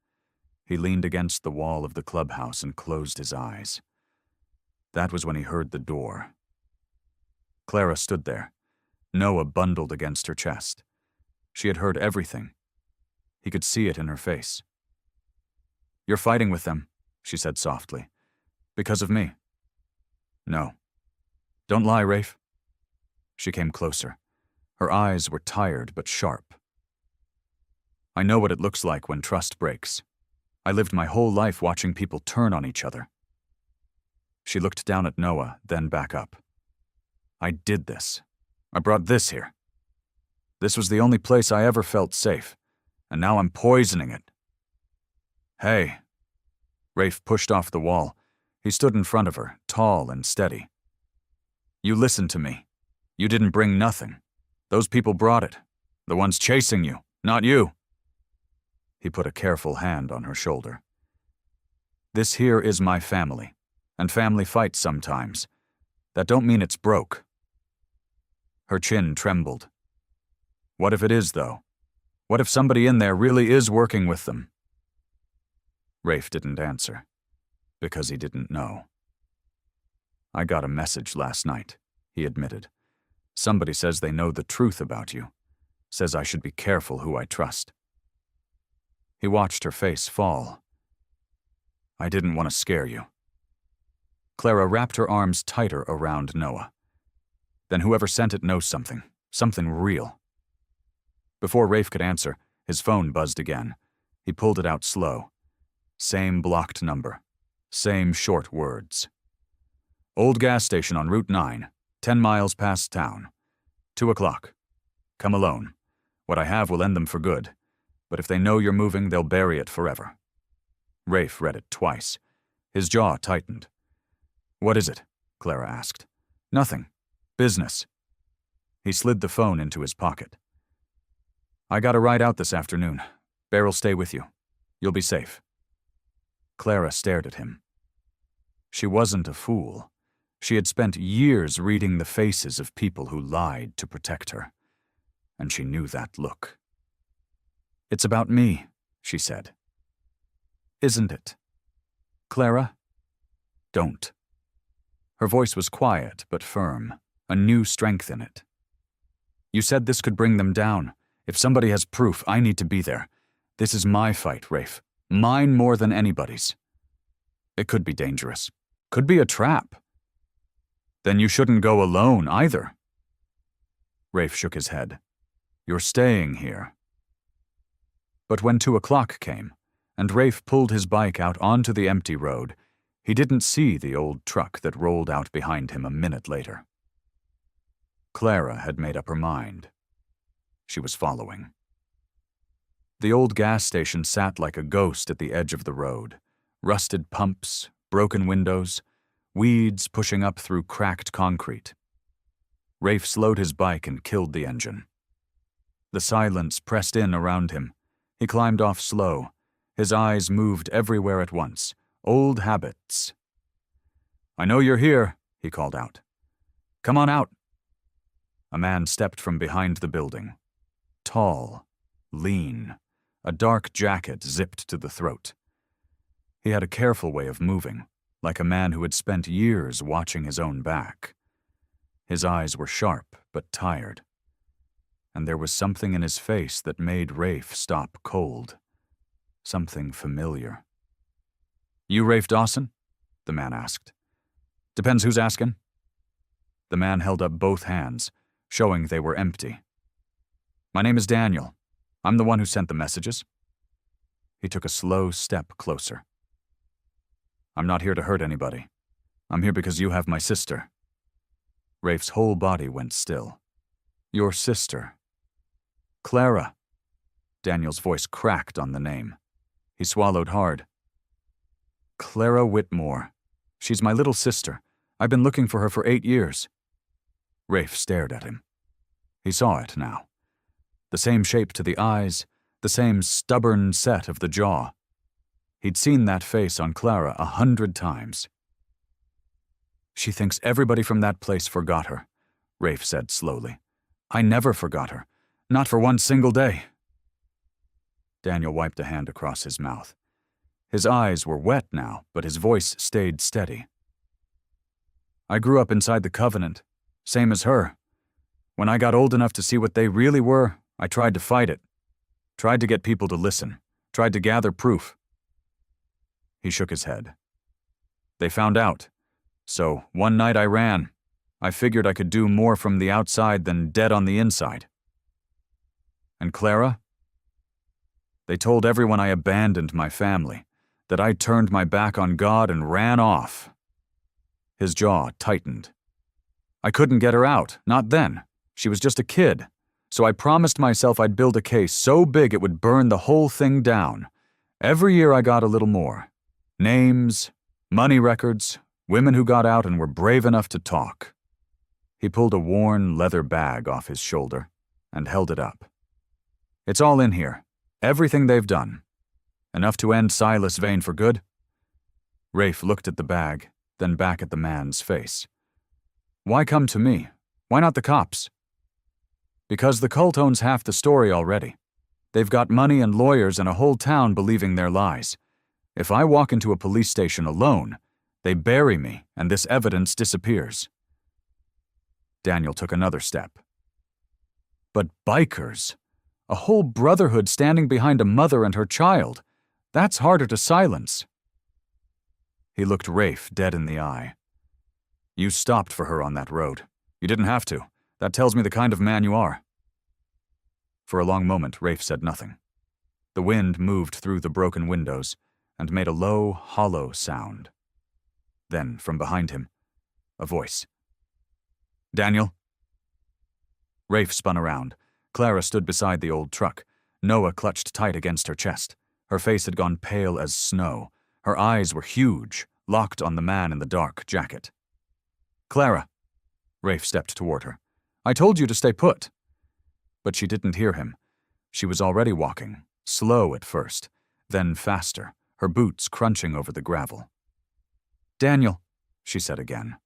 He leaned against the wall of the clubhouse and closed his eyes. That was when he heard the door. Clara stood there, Noah bundled against her chest. She had heard everything. He could see it in her face. You're fighting with them, she said softly. Because of me. No. Don't lie, Rafe. She came closer. Her eyes were tired but sharp. I know what it looks like when trust breaks. I lived my whole life watching people turn on each other. She looked down at Noah, then back up. I did this. I brought this here. This was the only place I ever felt safe, and now I'm poisoning it. Hey. Rafe pushed off the wall. He stood in front of her, tall and steady. You listened to me. You didn't bring nothing. Those people brought it. The ones chasing you, not you. He put a careful hand on her shoulder. This here is my family, and family fights sometimes. That don't mean it's broke. Her chin trembled. What if it is, though? What if somebody in there really is working with them? Rafe didn't answer, because he didn't know. I got a message last night, he admitted. Somebody says they know the truth about you. Says I should be careful who I trust. He watched her face fall. I didn't want to scare you. Clara wrapped her arms tighter around Noah. Then whoever sent it knows something real. Before Rafe could answer, his phone buzzed again. He pulled it out slow. Same blocked number. Same short words. Old gas station on Route 9, 10 miles past town. 2 o'clock. Come alone. What I have will end them for good. But if they know you're moving, they'll bury it forever. Rafe read it twice. His jaw tightened. What is it? Clara asked. Nothing. Business. He slid the phone into his pocket. I got a ride out this afternoon. Bear'll stay with you. You'll be safe. Clara stared at him. She wasn't a fool. She had spent years reading the faces of people who lied to protect her. And she knew that look. It's about me, she said. Isn't it? Clara? Don't." Her voice was quiet but firm, a new strength in it. "You said this could bring them down. If somebody has proof, I need to be there. This is my fight, Rafe. Mine more than anybody's. It could be dangerous. Could be a trap." "Then you shouldn't go alone, either." Rafe shook his head. "You're staying here." But when 2 o'clock came, and Rafe pulled his bike out onto the empty road, he didn't see the old truck that rolled out behind him a minute later. Clara had made up her mind. She was following. The old gas station sat like a ghost at the edge of the road. Rusted pumps, broken windows, weeds pushing up through cracked concrete. Rafe slowed his bike and killed the engine. The silence pressed in around him. He climbed off slow. His eyes moved everywhere at once. Old habits. "I know you're here," he called out. "Come on out." A man stepped from behind the building. Tall, lean, a dark jacket zipped to the throat. He had a careful way of moving, like a man who had spent years watching his own back. His eyes were sharp but tired, and there was something in his face that made Rafe stop cold. Something familiar. "You Rafe Dawson?" the man asked. "Depends who's asking." The man held up both hands, showing they were empty. "My name is Daniel. I'm the one who sent the messages." He took a slow step closer. "I'm not here to hurt anybody. I'm here because you have my sister." Rafe's whole body went still. "Your sister." "Clara." Daniel's voice cracked on the name. He swallowed hard. "Clara Whitmore. She's my little sister. I've been looking for her for 8 years. Rafe stared at him. He saw it now. The same shape to the eyes, the same stubborn set of the jaw. He'd seen that face on Clara 100 times. "She thinks everybody from that place forgot her," Rafe said slowly. "I never forgot her. Not for one single day." Daniel wiped a hand across his mouth. His eyes were wet now, but his voice stayed steady. "I grew up inside the Covenant, same as her. When I got old enough to see what they really were, I tried to fight it. Tried to get people to listen. Tried to gather proof." He shook his head. "They found out. So one night I ran. I figured I could do more from the outside than dead on the inside." "And Clara?" "They told everyone I abandoned my family, that I turned my back on God and ran off." His jaw tightened. "I couldn't get her out, not then. She was just a kid. So I promised myself I'd build a case so big it would burn the whole thing down. Every year I got a little more. Names, money records, women who got out and were brave enough to talk." He pulled a worn leather bag off his shoulder and held it up. "It's all in here. Everything they've done. Enough to end Silas Vane for good?" Rafe looked at the bag, then back at the man's face. "Why come to me? Why not the cops?" "Because the cult owns half the story already. They've got money and lawyers and a whole town believing their lies. If I walk into a police station alone, they bury me and this evidence disappears." Daniel took another step. "But bikers, a whole brotherhood standing behind a mother and her child, that's harder to silence." He looked Rafe dead in the eye. "You stopped for her on that road. You didn't have to. That tells me the kind of man you are." For a long moment, Rafe said nothing. The wind moved through the broken windows and made a low, hollow sound. Then, from behind him, a voice. "Daniel?" Rafe spun around. Clara stood beside the old truck. Noah clutched tight against her chest. Her face had gone pale as snow. Her eyes were huge, locked on the man in the dark jacket. "Clara." Rafe stepped toward her. "I told you to stay put." But she didn't hear him. She was already walking, slow at first, then faster, her boots crunching over the gravel. "Daniel," she said again.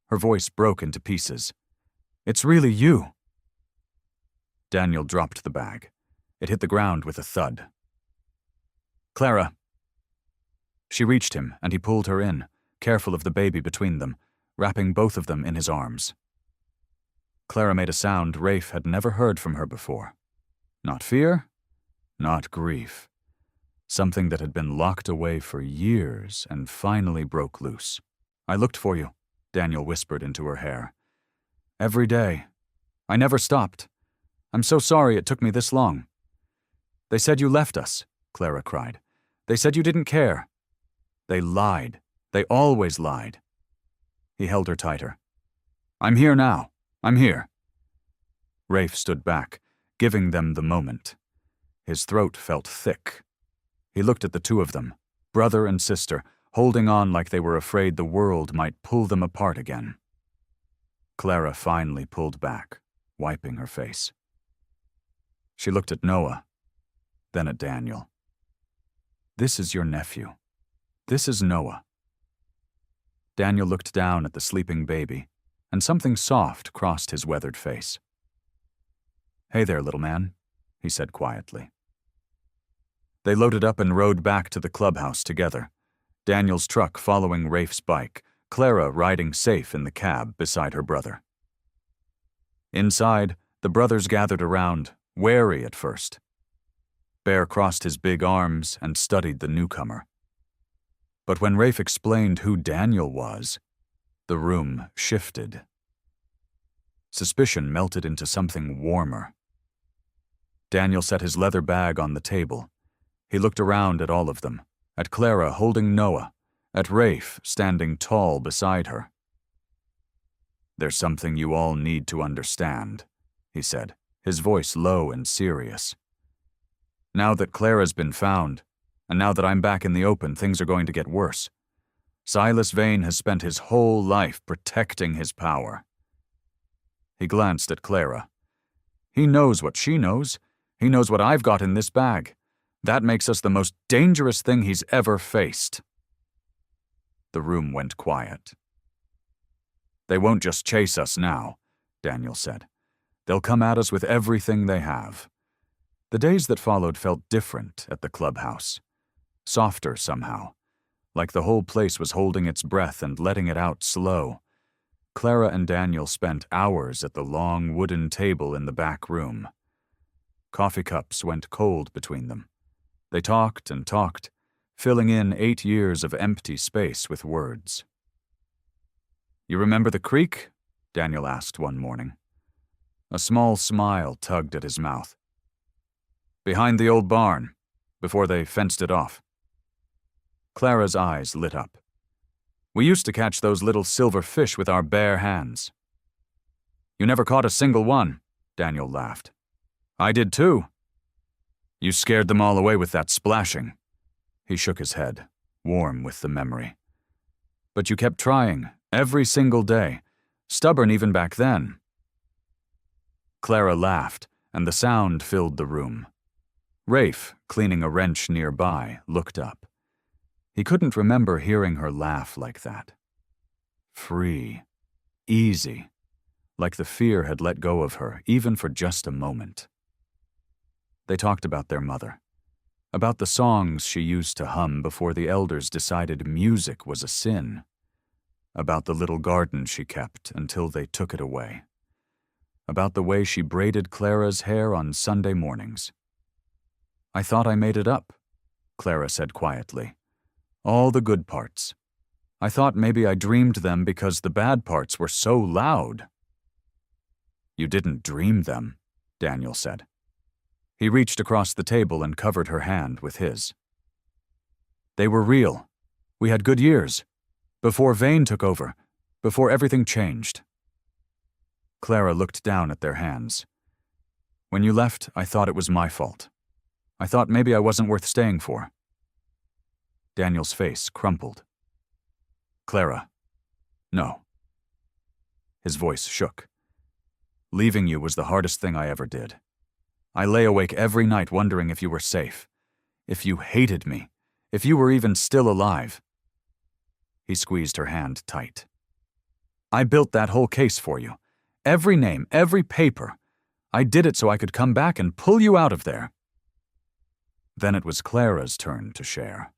Her voice broke into pieces. "It's really you." Daniel dropped the bag. It hit the ground with a thud. "Clara." She reached him, and he pulled her in, careful of the baby between them, wrapping both of them in his arms. Clara made a sound Rafe had never heard from her before. Not fear, not grief. Something that had been locked away for years and finally broke loose. "I looked for you," Daniel whispered into her hair. "Every day. I never stopped. I'm so sorry it took me this long." "They said you left us," Clara cried. "They said you didn't care." "They lied. They always lied." He held her tighter. "I'm here now. I'm here." Rafe stood back, giving them the moment. His throat felt thick. He looked at the two of them, brother and sister, holding on like they were afraid the world might pull them apart again. Clara finally pulled back, wiping her face. She looked at Noah, then at Daniel. "This is your nephew. This is Noah." Daniel looked down at the sleeping baby, and something soft crossed his weathered face. "Hey there, little man," he said quietly. They loaded up and rode back to the clubhouse together, Daniel's truck following Rafe's bike, Clara riding safe in the cab beside her brother. Inside, the brothers gathered around, wary at first. Bear crossed his big arms and studied the newcomer. But when Rafe explained who Daniel was, the room shifted. Suspicion melted into something warmer. Daniel set his leather bag on the table. He looked around at all of them, at Clara holding Noah, at Rafe standing tall beside her. "There's something you all need to understand," he said, his voice low and serious. "Now that Clara's been found, and now that I'm back in the open, things are going to get worse. Silas Vane has spent his whole life protecting his power." He glanced at Clara. "He knows what she knows. He knows what I've got in this bag. That makes us the most dangerous thing he's ever faced." The room went quiet. "They won't just chase us now," Daniel said. "They'll come at us with everything they have." The days that followed felt different at the clubhouse. Softer somehow, like the whole place was holding its breath and letting it out slow. Clara and Daniel spent hours at the long wooden table in the back room. Coffee cups went cold between them. They talked and talked, filling in 8 years of empty space with words. "You remember the creek?" Daniel asked one morning. A small smile tugged at his mouth. "Behind the old barn, before they fenced it off." Clara's eyes lit up. "We used to catch those little silver fish with our bare hands." "You never caught a single one," Daniel laughed. "I did too." "You scared them all away with that splashing." He shook his head, warm with the memory. "But you kept trying, every single day, stubborn even back then." Clara laughed, and the sound filled the room. Rafe, cleaning a wrench nearby, looked up. He couldn't remember hearing her laugh like that. Free, easy, like the fear had let go of her, even for just a moment. They talked about their mother, about the songs she used to hum before the elders decided music was a sin, about the little garden she kept until they took it away, about the way she braided Clara's hair on Sunday mornings. "I thought I made it up," Clara said quietly. "All the good parts. I thought maybe I dreamed them because the bad parts were so loud." "You didn't dream them," Daniel said. He reached across the table and covered her hand with his. "They were real. We had good years. Before Vane took over. Before everything changed." Clara looked down at their hands. "When you left, I thought it was my fault. I thought maybe I wasn't worth staying for." Daniel's face crumpled. "Clara, no." His voice shook. "Leaving you was the hardest thing I ever did. I lay awake every night wondering if you were safe, if you hated me, if you were even still alive." He squeezed her hand tight. "I built that whole case for you. Every name, every paper. I did it so I could come back and pull you out of there." Then it was Clara's turn to share.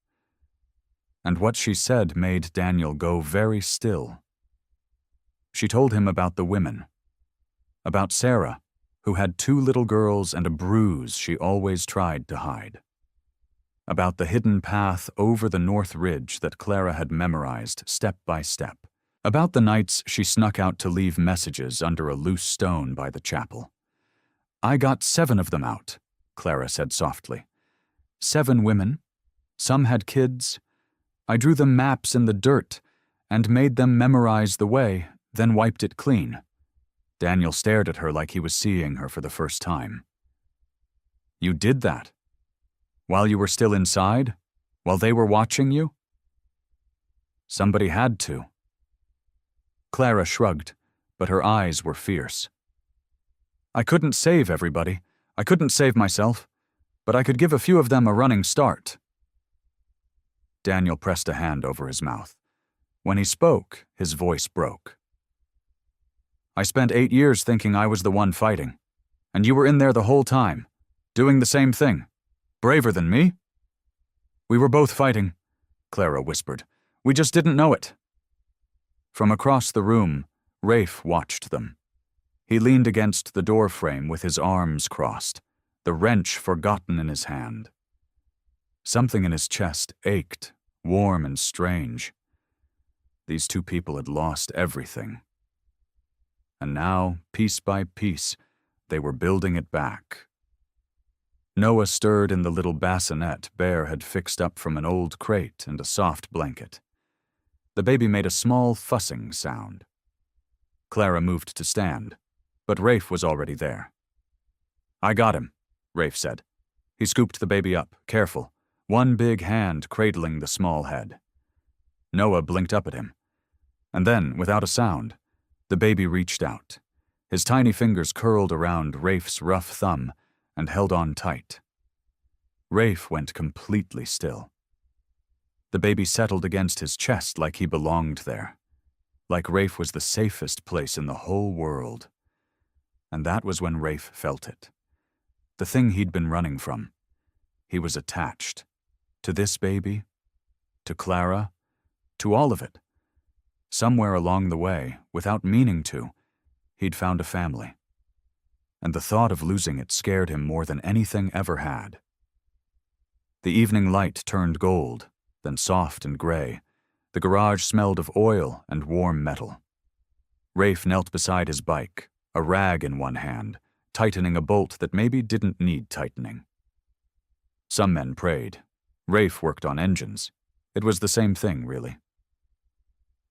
and what she said made Daniel go very still. She told him about the women, about Sarah, who had 2 little girls and a bruise she always tried to hide, about the hidden path over the North Ridge that Clara had memorized step by step, about the nights she snuck out to leave messages under a loose stone by the chapel. "I got 7 of them out," Clara said softly. 7 women. Some had kids. I drew them maps in the dirt and made them memorize the way, then wiped it clean. Daniel stared at her like he was seeing her for the first time. "You did that? While you were still inside? While they were watching you?" "Somebody had to." Clara shrugged, but her eyes were fierce. "I couldn't save everybody. I couldn't save myself, but I could give a few of them a running start." Daniel pressed a hand over his mouth. When he spoke, his voice broke. "I spent 8 years thinking I was the one fighting, and you were in there the whole time, doing the same thing. Braver than me?" "We were both fighting," Clara whispered. "We just didn't know it." From across the room, Rafe watched them. He leaned against the door frame with his arms crossed, the wrench forgotten in his hand. Something in his chest ached, warm and strange. These 2 people had lost everything. And now, piece by piece, they were building it back. Noah stirred in the little bassinet Bear had fixed up from an old crate and a soft blanket. The baby made a small fussing sound. Clara moved to stand, but Rafe was already there. "I got him," Rafe said. He scooped the baby up, careful, one big hand cradling the small head. Noah blinked up at him. And then, without a sound, the baby reached out. His tiny fingers curled around Rafe's rough thumb and held on tight. Rafe went completely still. The baby settled against his chest like he belonged there, like Rafe was the safest place in the whole world. And that was when Rafe felt it. The thing he'd been running from. He was attached. To this baby, to Clara, to all of it. Somewhere along the way, without meaning to, he'd found a family. And the thought of losing it scared him more than anything ever had. The evening light turned gold, then soft and gray. The garage smelled of oil and warm metal. Rafe knelt beside his bike, a rag in one hand, tightening a bolt that maybe didn't need tightening. Some men prayed. Rafe worked on engines. It was the same thing, really.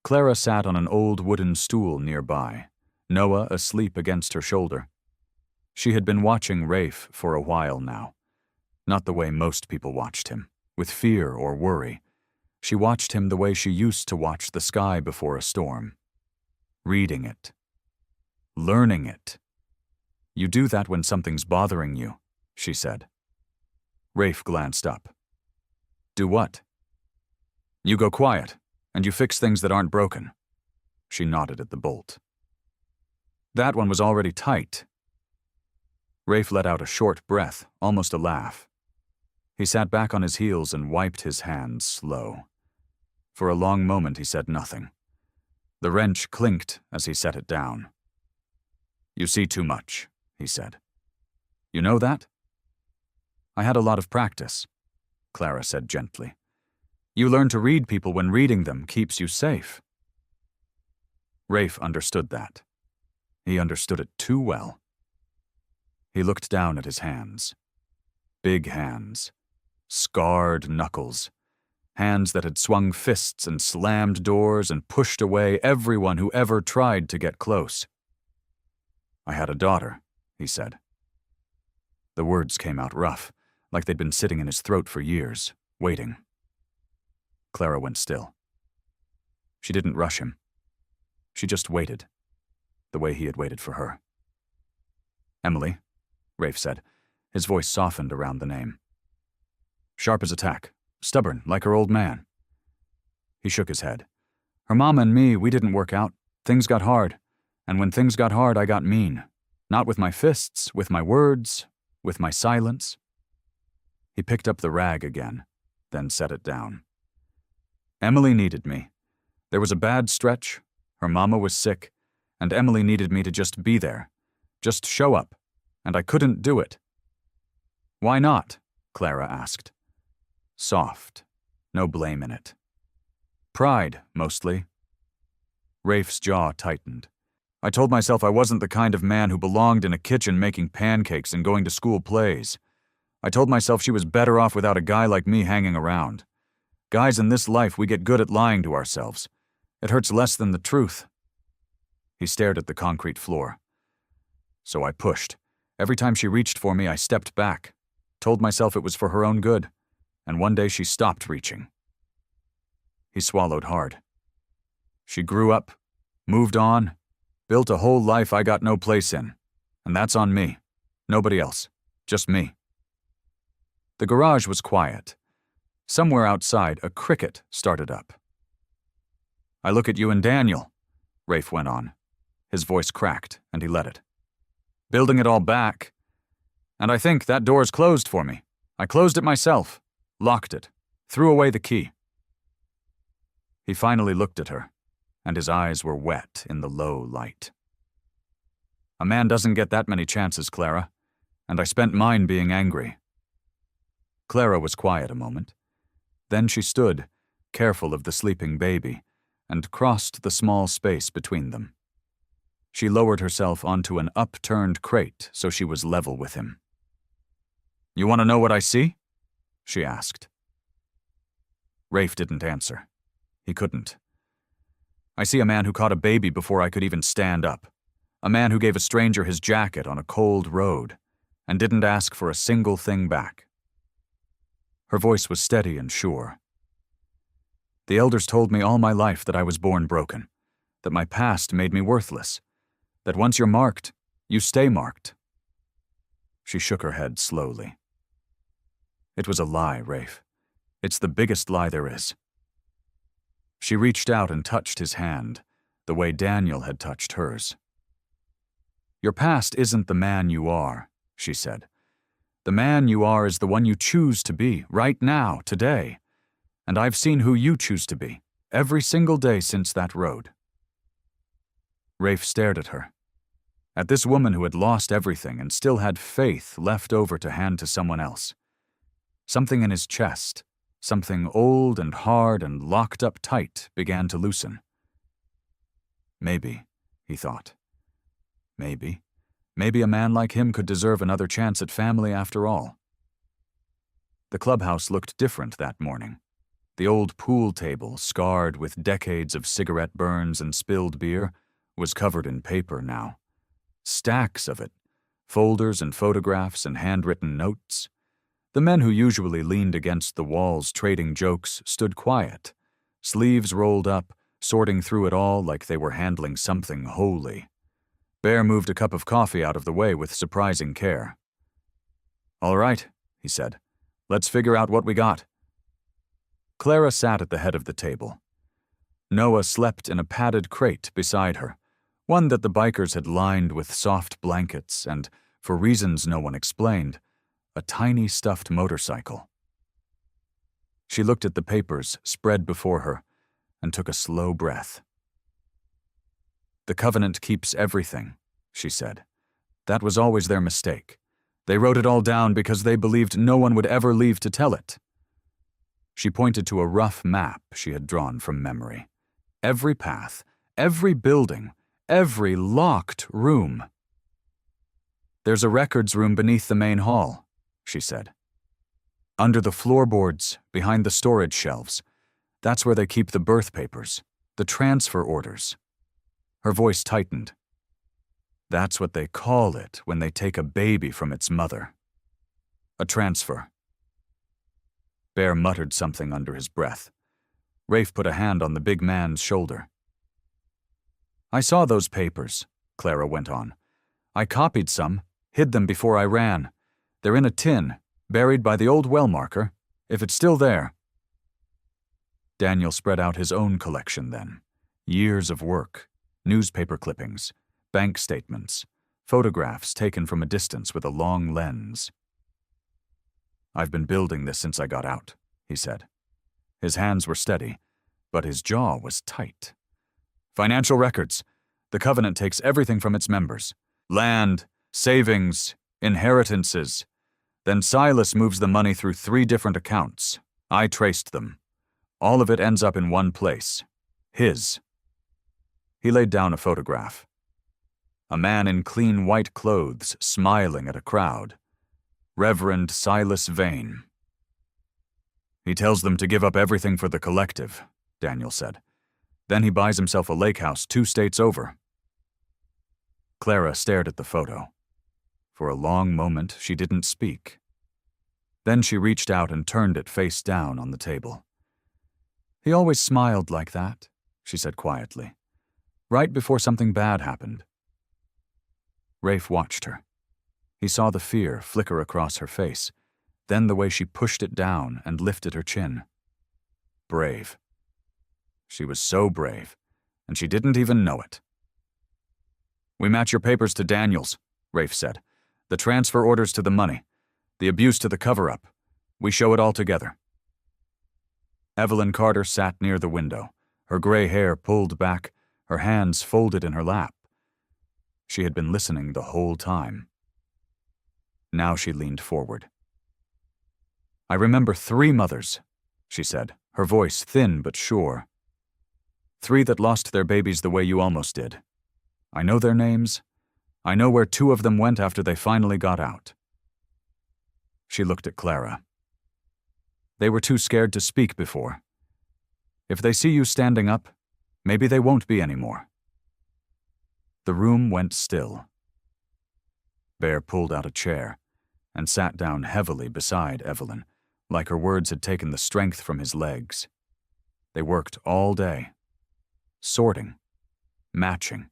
Clara sat on an old wooden stool nearby, Noah asleep against her shoulder. She had been watching Rafe for a while now. Not the way most people watched him, with fear or worry. She watched him the way she used to watch the sky before a storm. Reading it. Learning it. "You do that when something's bothering you," she said. Rafe glanced up. "Do what?" "You go quiet, and you fix things that aren't broken." She nodded at the bolt. "That one was already tight." Rafe let out a short breath, almost a laugh. He sat back on his heels and wiped his hands slow. For a long moment he said nothing. The wrench clinked as he set it down. "You see too much," he said. "You know that?" "I had a lot of practice," Clara said gently. "You learn to read people when reading them keeps you safe." Rafe understood that. He understood it too well. He looked down at his hands. Big hands. Scarred knuckles. Hands that had swung fists and slammed doors and pushed away everyone who ever tried to get close. "I had a daughter," he said. The words came out rough, like they'd been sitting in his throat for years, waiting. Clara went still. She didn't rush him. She just waited, the way he had waited for her. "Emily," Rafe said. His voice softened around the name. "Sharp as a tack, stubborn like her old man." He shook his head. "Her mama and me, we didn't work out. Things got hard. And when things got hard, I got mean. Not with my fists, with my words, with my silence." He picked up the rag again, then set it down. Emily needed me. There was a bad stretch, her mama was sick, and Emily needed me to just be there. Just show up, and I couldn't do it. Why not? Clara asked. Soft, no blame in it. Pride, mostly. Rafe's jaw tightened. I told myself I wasn't the kind of man who belonged in a kitchen making pancakes and going to school plays. I told myself she was better off without a guy like me hanging around. Guys in this life, we get good at lying to ourselves. It hurts less than the truth. He stared at the concrete floor. So I pushed. Every time she reached for me, I stepped back, told myself it was for her own good, and one day she stopped reaching. He swallowed hard. She grew up, moved on, built a whole life I got no place in, and that's on me. Nobody else. Just me. The garage was quiet. Somewhere outside, a cricket started up. I look at you and Daniel, Rafe went on. His voice cracked, and he let it. Building it all back. And I think that door's closed for me. I closed it myself, locked it, threw away the key. He finally looked at her, and his eyes were wet in the low light. A man doesn't get that many chances, Clara, and I spent mine being angry. Clara was quiet a moment. Then she stood, careful of the sleeping baby, and crossed the small space between them. She lowered herself onto an upturned crate so she was level with him. You want to know what I see? She asked. Rafe didn't answer. He couldn't. I see a man who caught a baby before I could even stand up. A man who gave a stranger his jacket on a cold road and didn't ask for a single thing back. Her voice was steady and sure. The elders told me all my life that I was born broken, that my past made me worthless, that once you're marked, you stay marked. She shook her head slowly. It was a lie, Rafe. It's the biggest lie there is. She reached out and touched his hand, the way Daniel had touched hers. Your past isn't the man you are, she said. The man you are is the one you choose to be, right now, today. And I've seen who you choose to be, every single day since that road. Rafe stared at her. At this woman who had lost everything and still had faith left over to hand to someone else. Something in his chest, something old and hard and locked up tight, began to loosen. Maybe, he thought. Maybe a man like him could deserve another chance at family after all. The clubhouse looked different that morning. The old pool table, scarred with decades of cigarette burns and spilled beer, was covered in paper now. Stacks of it, folders and photographs and handwritten notes. The men who usually leaned against the walls trading jokes stood quiet, sleeves rolled up, sorting through it all like they were handling something holy. Bear moved a cup of coffee out of the way with surprising care. All right, he said. Let's figure out what we got. Clara sat at the head of the table. Noah slept in a padded crate beside her, one that the bikers had lined with soft blankets and, for reasons no one explained, a tiny stuffed motorcycle. She looked at the papers spread before her and took a slow breath. The covenant keeps everything, she said. That was always their mistake. They wrote it all down because they believed no one would ever leave to tell it. She pointed to a rough map she had drawn from memory. Every path, every building, every locked room. There's a records room beneath the main hall, she said. Under the floorboards, behind the storage shelves. That's where they keep the birth papers, the transfer orders. Her voice tightened. That's what they call it when they take a baby from its mother. A transfer. Bear muttered something under his breath. Rafe put a hand on the big man's shoulder. I saw those papers, Clara went on. I copied some, hid them before I ran. They're in a tin, buried by the old well marker, if it's still there. Daniel spread out his own collection then. Years of work, newspaper clippings, bank statements, photographs taken from a distance with a long lens. I've been building this since I got out, he said. His hands were steady, but his jaw was tight. Financial records. The Covenant takes everything from its members. Land, savings, inheritances. Then Silas moves the money through 3 different accounts. I traced them. All of it ends up in one place. His. He laid down a photograph. A man in clean white clothes smiling at a crowd. Reverend Silas Vane. He tells them to give up everything for the collective, Daniel said. Then he buys himself a lake house 2 states over. Clara stared at the photo. For a long moment, she didn't speak. Then she reached out and turned it face down on the table. He always smiled like that, she said quietly, right before something bad happened. Rafe watched her. He saw the fear flicker across her face, then the way she pushed it down and lifted her chin. Brave. She was so brave, and she didn't even know it. We match your papers to Daniel's, Rafe said. The transfer orders to the money, the abuse to the cover-up. We show it all together. Evelyn Carter sat near the window, her gray hair pulled back, her hands folded in her lap. She had been listening the whole time. Now she leaned forward. I remember 3 mothers, she said, her voice thin but sure. 3 that lost their babies the way you almost did. I know their names. I know where 2 of them went after they finally got out. She looked at Clara. They were too scared to speak before. If they see you standing up, maybe they won't be anymore. The room went still. Bear pulled out a chair and sat down heavily beside Evelyn, like her words had taken the strength from his legs. They worked all day, sorting, matching,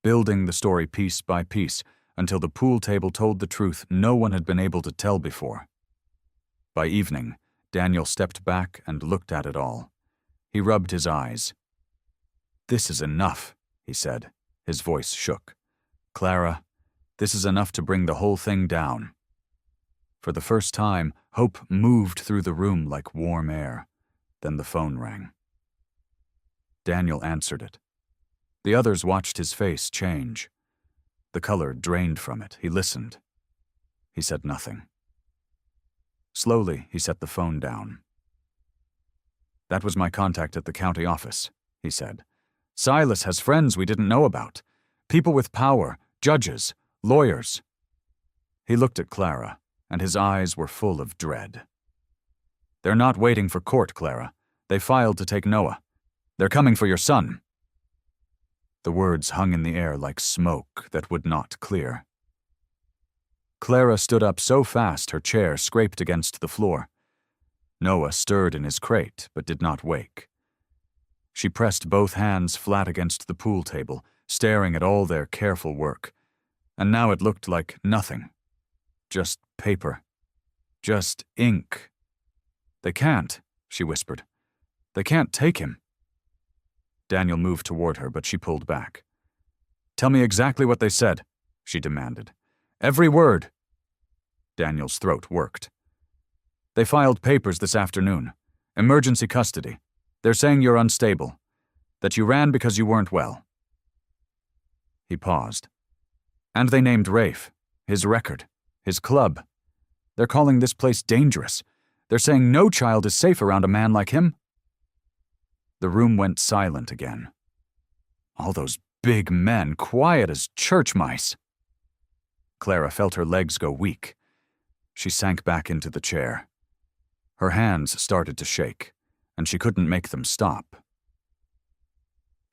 building the story piece by piece until the pool table told the truth no one had been able to tell before. By evening, Daniel stepped back and looked at it all. He rubbed his eyes. This is enough, he said. His voice shook. Clara, this is enough to bring the whole thing down. For the first time, hope moved through the room like warm air. Then the phone rang. Daniel answered it. The others watched his face change. The color drained from it. He listened. He said nothing. Slowly, he set the phone down. That was my contact at the county office, he said. Silas has friends we didn't know about. People with power, judges, lawyers. He looked at Clara, and his eyes were full of dread. They're not waiting for court, Clara. They filed to take Noah. They're coming for your son. The words hung in the air like smoke that would not clear. Clara stood up so fast her chair scraped against the floor. Noah stirred in his crate, but did not wake. She pressed both hands flat against the pool table, staring at all their careful work. And now it looked like nothing. Just paper. Just ink. They can't, she whispered. They can't take him. Daniel moved toward her, but she pulled back. Tell me exactly what they said, she demanded. Every word. Daniel's throat worked. They filed papers this afternoon. Emergency custody. They're saying you're unstable. That you ran because you weren't well. He paused. And they named Rafe, his record, his club. They're calling this place dangerous. They're saying no child is safe around a man like him. The room went silent again. All those big men, quiet as church mice. Clara felt her legs go weak. She sank back into the chair. Her hands started to shake, and she couldn't make them stop.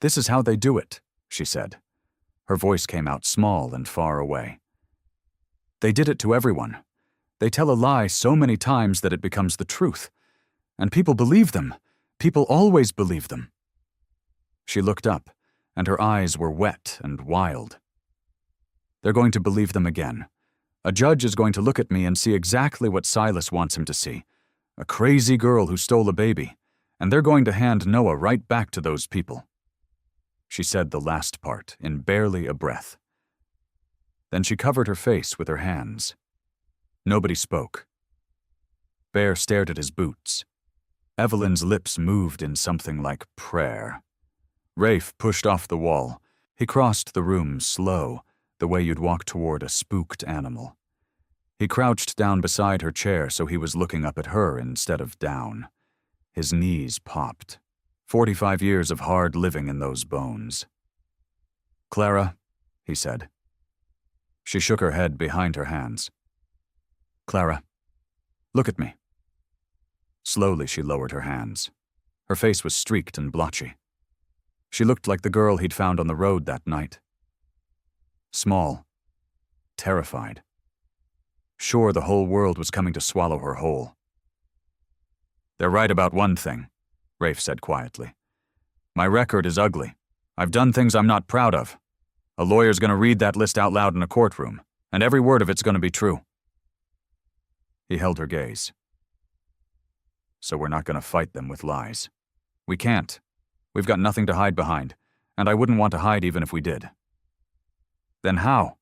This is how they do it, she said. Her voice came out small and far away. They did it to everyone. They tell a lie so many times that it becomes the truth. And people believe them. People always believe them. She looked up, and her eyes were wet and wild. They're going to believe them again. A judge is going to look at me and see exactly what Silas wants him to see. A crazy girl who stole a baby. And they're going to hand Noah right back to those people. She said the last part in barely a breath. Then she covered her face with her hands. Nobody spoke. Bear stared at his boots. Evelyn's lips moved in something like prayer. Rafe pushed off the wall. He crossed the room slow, the way you'd walk toward a spooked animal. He crouched down beside her chair so he was looking up at her instead of down. His knees popped. 45 years of hard living in those bones. "Clara," he said. She shook her head behind her hands. "Clara, look at me." Slowly she lowered her hands. Her face was streaked and blotchy. She looked like the girl he'd found on the road that night. Small. Terrified. Sure the whole world was coming to swallow her whole. "They're right about one thing," Rafe said quietly. "My record is ugly. I've done things I'm not proud of. A lawyer's going to read that list out loud in a courtroom, and every word of it's going to be true." He held her gaze. "So we're not going to fight them with lies. We can't. We've got nothing to hide behind, and I wouldn't want to hide even if we did." "Then how?"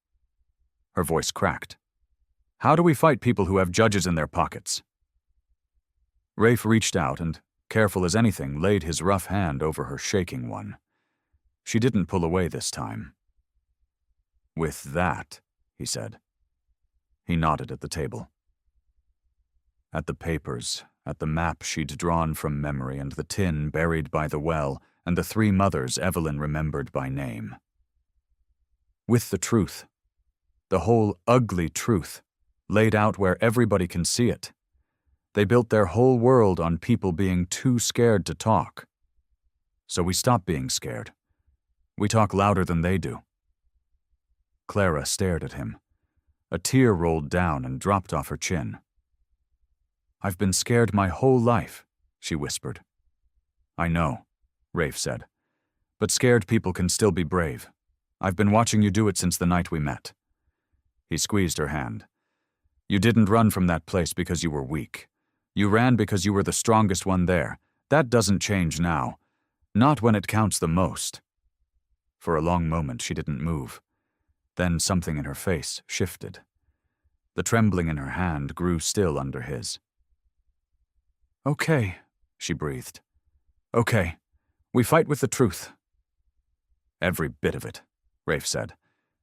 Her voice cracked. "How do we fight people who have judges in their pockets?" Rafe reached out and, careful as anything, laid his rough hand over her shaking one. She didn't pull away this time. "With that," he said. He nodded at the table. At the papers, at the map she'd drawn from memory and the tin buried by the well and the 3 mothers Evelyn remembered by name. With the truth. The whole ugly truth, laid out where everybody can see it. They built their whole world on people being too scared to talk. So we stop being scared. We talk louder than they do. Clara stared at him. A tear rolled down and dropped off her chin. "I've been scared my whole life," she whispered. "I know," Rafe said. "But scared people can still be brave. I've been watching you do it since the night we met." He squeezed her hand. "You didn't run from that place because you were weak. You ran because you were the strongest one there. That doesn't change now. Not when it counts the most." For a long moment she didn't move. Then something in her face shifted. The trembling in her hand grew still under his. "Okay," she breathed. "Okay. We fight with the truth." "Every bit of it," Rafe said.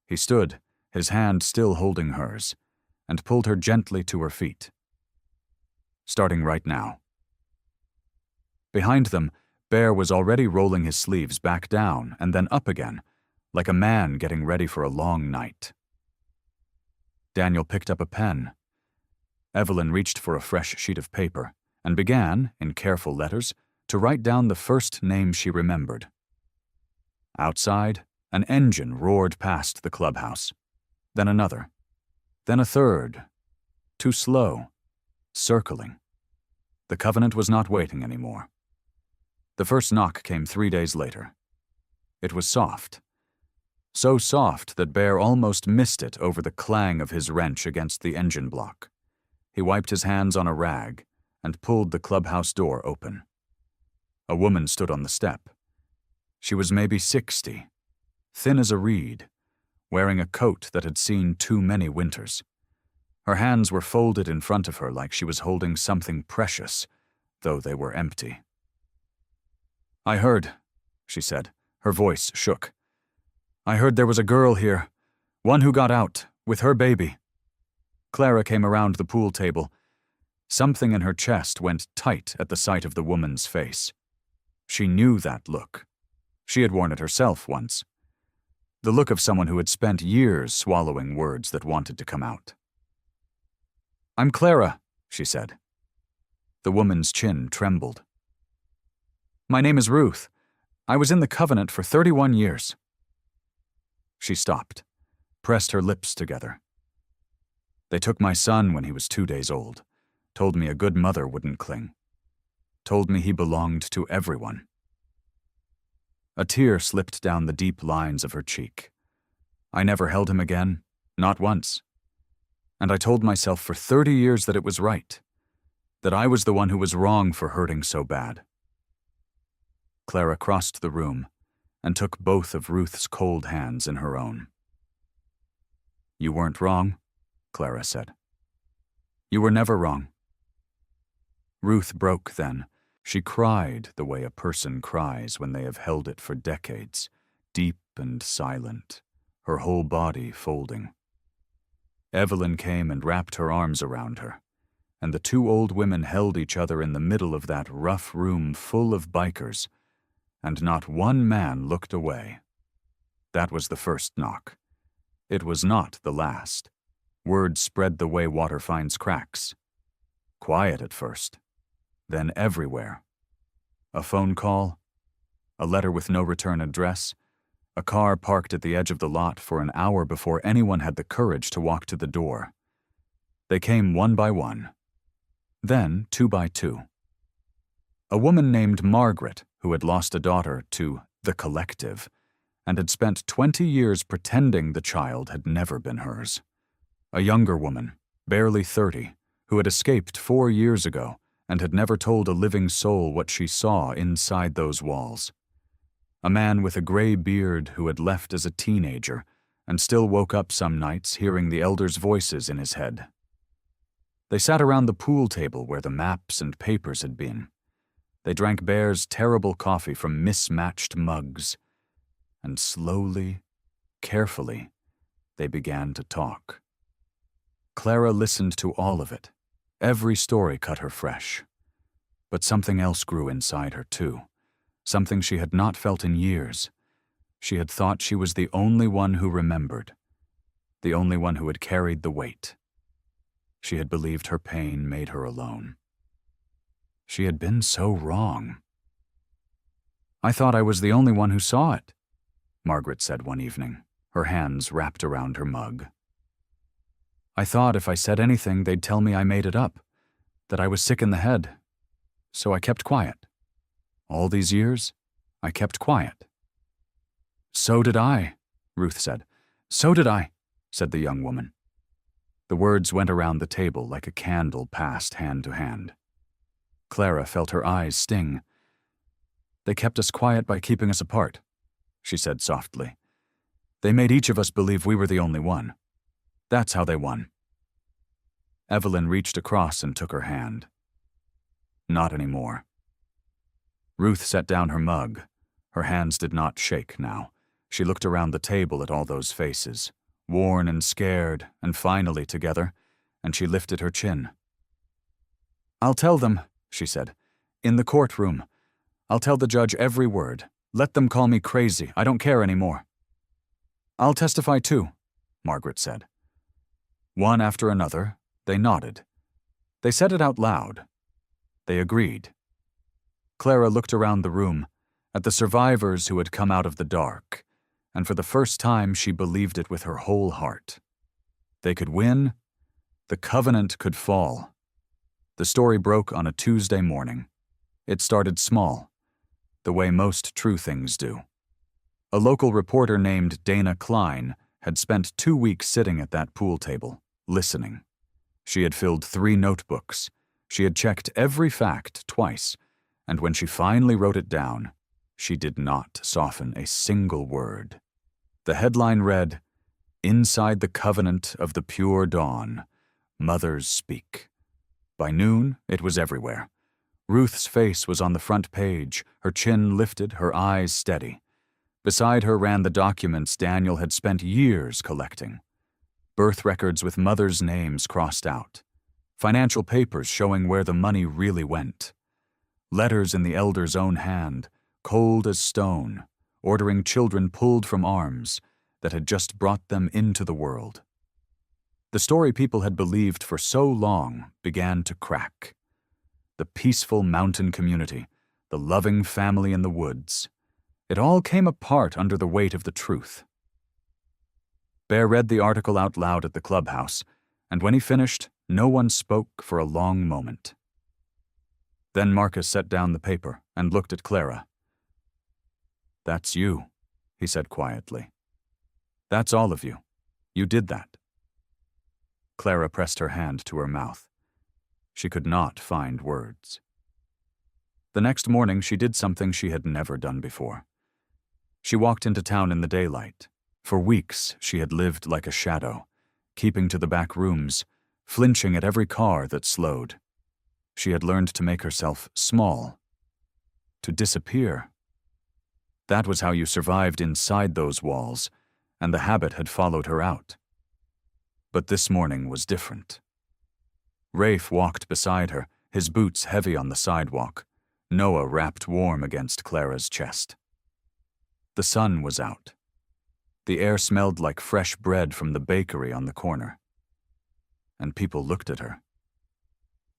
He stood, his hand still holding hers, and pulled her gently to her feet. "Starting right now." Behind them, Bear was already rolling his sleeves back down and then up again, like a man getting ready for a long night. Daniel picked up a pen. Evelyn reached for a fresh sheet of paper and began, in careful letters, to write down the first name she remembered. Outside, an engine roared past the clubhouse. Then another. Then a third. Too slow. Circling. The Covenant was not waiting anymore. The first knock came 3 days later. It was soft. So soft that Bear almost missed it over the clang of his wrench against the engine block. He wiped his hands on a rag and pulled the clubhouse door open. A woman stood on the step. She was maybe 60, thin as a reed, wearing a coat that had seen too many winters. Her hands were folded in front of her like she was holding something precious, though they were empty. "I heard," she said. Her voice shook. "I heard there was a girl here, one who got out, with her baby." Clara came around the pool table. Something in her chest went tight at the sight of the woman's face. She knew that look. She had worn it herself once. The look of someone who had spent years swallowing words that wanted to come out. "I'm Clara," she said. The woman's chin trembled. "My name is Ruth. I was in the Covenant for 31 years. She stopped, pressed her lips together. "They took my son when he was 2 days old, told me a good mother wouldn't cling, told me he belonged to everyone." A tear slipped down the deep lines of her cheek. "I never held him again, not once. And I told myself for 30 years that it was right, that I was the one who was wrong for hurting so bad." Clara crossed the room and took both of Ruth's cold hands in her own. "You weren't wrong," Clara said. "You were never wrong." Ruth broke then. She cried the way a person cries when they have held it for decades, deep and silent, her whole body folding. Evelyn came and wrapped her arms around her, and the two old women held each other in the middle of that rough room full of bikers, and not one man looked away. That was the first knock. It was not the last. Word spread the way water finds cracks. Quiet at first, then everywhere. A phone call, a letter with no return address, a car parked at the edge of the lot for an hour before anyone had the courage to walk to the door. They came one by one, then two by two. A woman named Margaret, who had lost a daughter to the collective, and had spent 20 years pretending the child had never been hers. A younger woman, barely 30, who had escaped 4 years ago and had never told a living soul what she saw inside those walls. A man with a gray beard who had left as a teenager and still woke up some nights hearing the elders' voices in his head. They sat around the pool table where the maps and papers had been. They drank Bear's terrible coffee from mismatched mugs. And slowly, carefully, they began to talk. Clara listened to all of it. Every story cut her fresh. But something else grew inside her, too. Something she had not felt in years. She had thought she was the only one who remembered. The only one who had carried the weight. She had believed her pain made her alone. She had been so wrong. "I thought I was the only one who saw it," Margaret said one evening, her hands wrapped around her mug. "I thought if I said anything, they'd tell me I made it up, that I was sick in the head. So I kept quiet. All these years, I kept quiet." "So did I," Ruth said. "So did I," said the young woman. The words went around the table like a candle passed hand to hand. Clara felt her eyes sting. "They kept us quiet by keeping us apart," she said softly. "They made each of us believe we were the only one. That's how they won." Evelyn reached across and took her hand. "Not anymore." Ruth set down her mug. Her hands did not shake now. She looked around the table at all those faces, worn and scared, and finally together, and she lifted her chin. "I'll tell them," she said, "in the courtroom. I'll tell the judge every word. Let them call me crazy. I don't care anymore." "I'll testify too," Margaret said. One after another, they nodded. They said it out loud. They agreed. Clara looked around the room, at the survivors who had come out of the dark, and for the first time she believed it with her whole heart. They could win. The covenant could fall. The story broke on a Tuesday morning. It started small, the way most true things do. A local reporter named Dana Klein had spent 2 weeks sitting at that pool table, listening. She had filled 3 notebooks. She had checked every fact twice, and when she finally wrote it down, she did not soften a single word. The headline read, "Inside the Covenant of the Pure Dawn, Mothers Speak." By noon, it was everywhere. Ruth's face was on the front page, her chin lifted, her eyes steady. Beside her ran the documents Daniel had spent years collecting. Birth records with mothers' names crossed out. Financial papers showing where the money really went. Letters in the elder's own hand, cold as stone, ordering children pulled from arms that had just brought them into the world. The story people had believed for so long began to crack. The peaceful mountain community, the loving family in the woods. It all came apart under the weight of the truth. Bear read the article out loud at the clubhouse, and when he finished, no one spoke for a long moment. Then Marcus set down the paper and looked at Clara. "That's you," he said quietly. "That's all of you. You did that." Clara pressed her hand to her mouth. She could not find words. The next morning she did something she had never done before. She walked into town in the daylight. For weeks she had lived like a shadow, keeping to the back rooms, flinching at every car that slowed. She had learned to make herself small to disappear. That was how you survived inside those walls, and the habit had followed her out. But this morning was different. Rafe walked beside her, his boots heavy on the sidewalk, Noah wrapped warm against Clara's chest. The sun was out. The air smelled like fresh bread from the bakery on the corner. And people looked at her.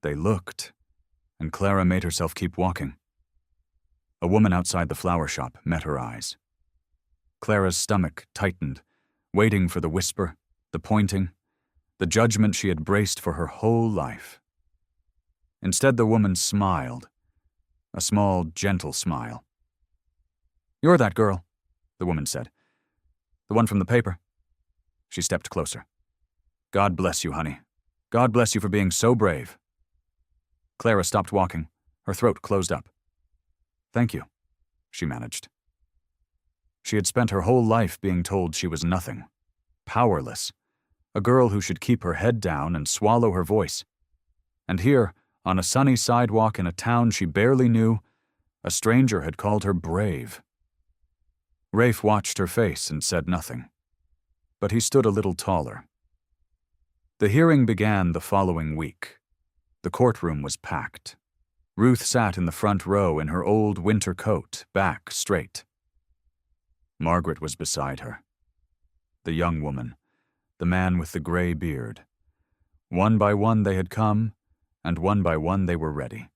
They looked, and Clara made herself keep walking. A woman outside the flower shop met her eyes. Clara's stomach tightened, waiting for the whisper, the pointing, the judgment she had braced for her whole life. Instead, the woman smiled, a small, gentle smile. "You're that girl," the woman said. "The one from the paper." She stepped closer. "God bless you, honey. God bless you for being so brave." Clara stopped walking, her throat closed up. "Thank you," she managed. She had spent her whole life being told she was nothing, powerless, a girl who should keep her head down and swallow her voice. And here, on a sunny sidewalk in a town she barely knew, a stranger had called her brave. Rafe watched her face and said nothing, but he stood a little taller. The hearing began the following week. The courtroom was packed. Ruth sat in the front row in her old winter coat, back straight. Margaret was beside her. The young woman, the man with the gray beard. One by one they had come, and one by one they were ready.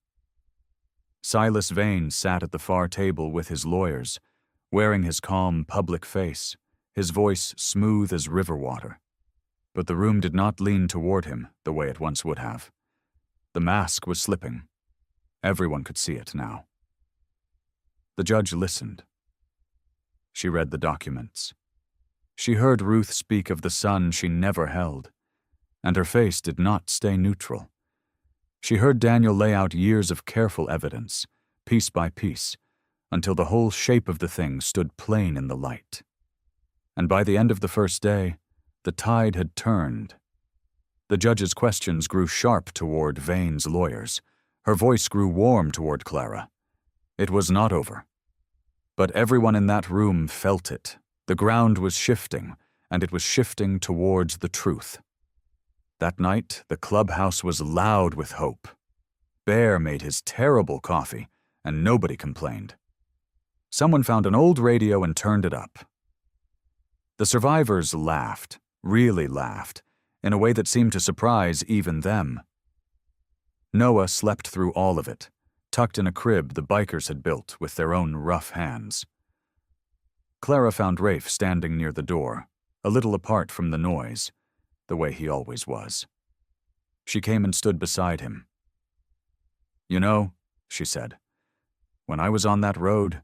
Silas Vane sat at the far table with his lawyers, wearing his calm public face, his voice smooth as river water. But the room did not lean toward him the way it once would have. The mask was slipping. Everyone could see it now. The judge listened. She read the documents. She heard Ruth speak of the son she never held, and her face did not stay neutral. She heard Daniel lay out years of careful evidence, piece by piece, until the whole shape of the thing stood plain in the light. And by the end of the first day, the tide had turned. The judge's questions grew sharp toward Vane's lawyers. Her voice grew warm toward Clara. It was not over. But everyone in that room felt it. The ground was shifting, and it was shifting towards the truth. That night, the clubhouse was loud with hope. Bear made his terrible coffee, and nobody complained. Someone found an old radio and turned it up. The survivors laughed, really laughed, in a way that seemed to surprise even them. Noah slept through all of it, tucked in a crib the bikers had built with their own rough hands. Clara found Rafe standing near the door, a little apart from the noise, the way he always was. She came and stood beside him. "You know," she said, "when I was on that road,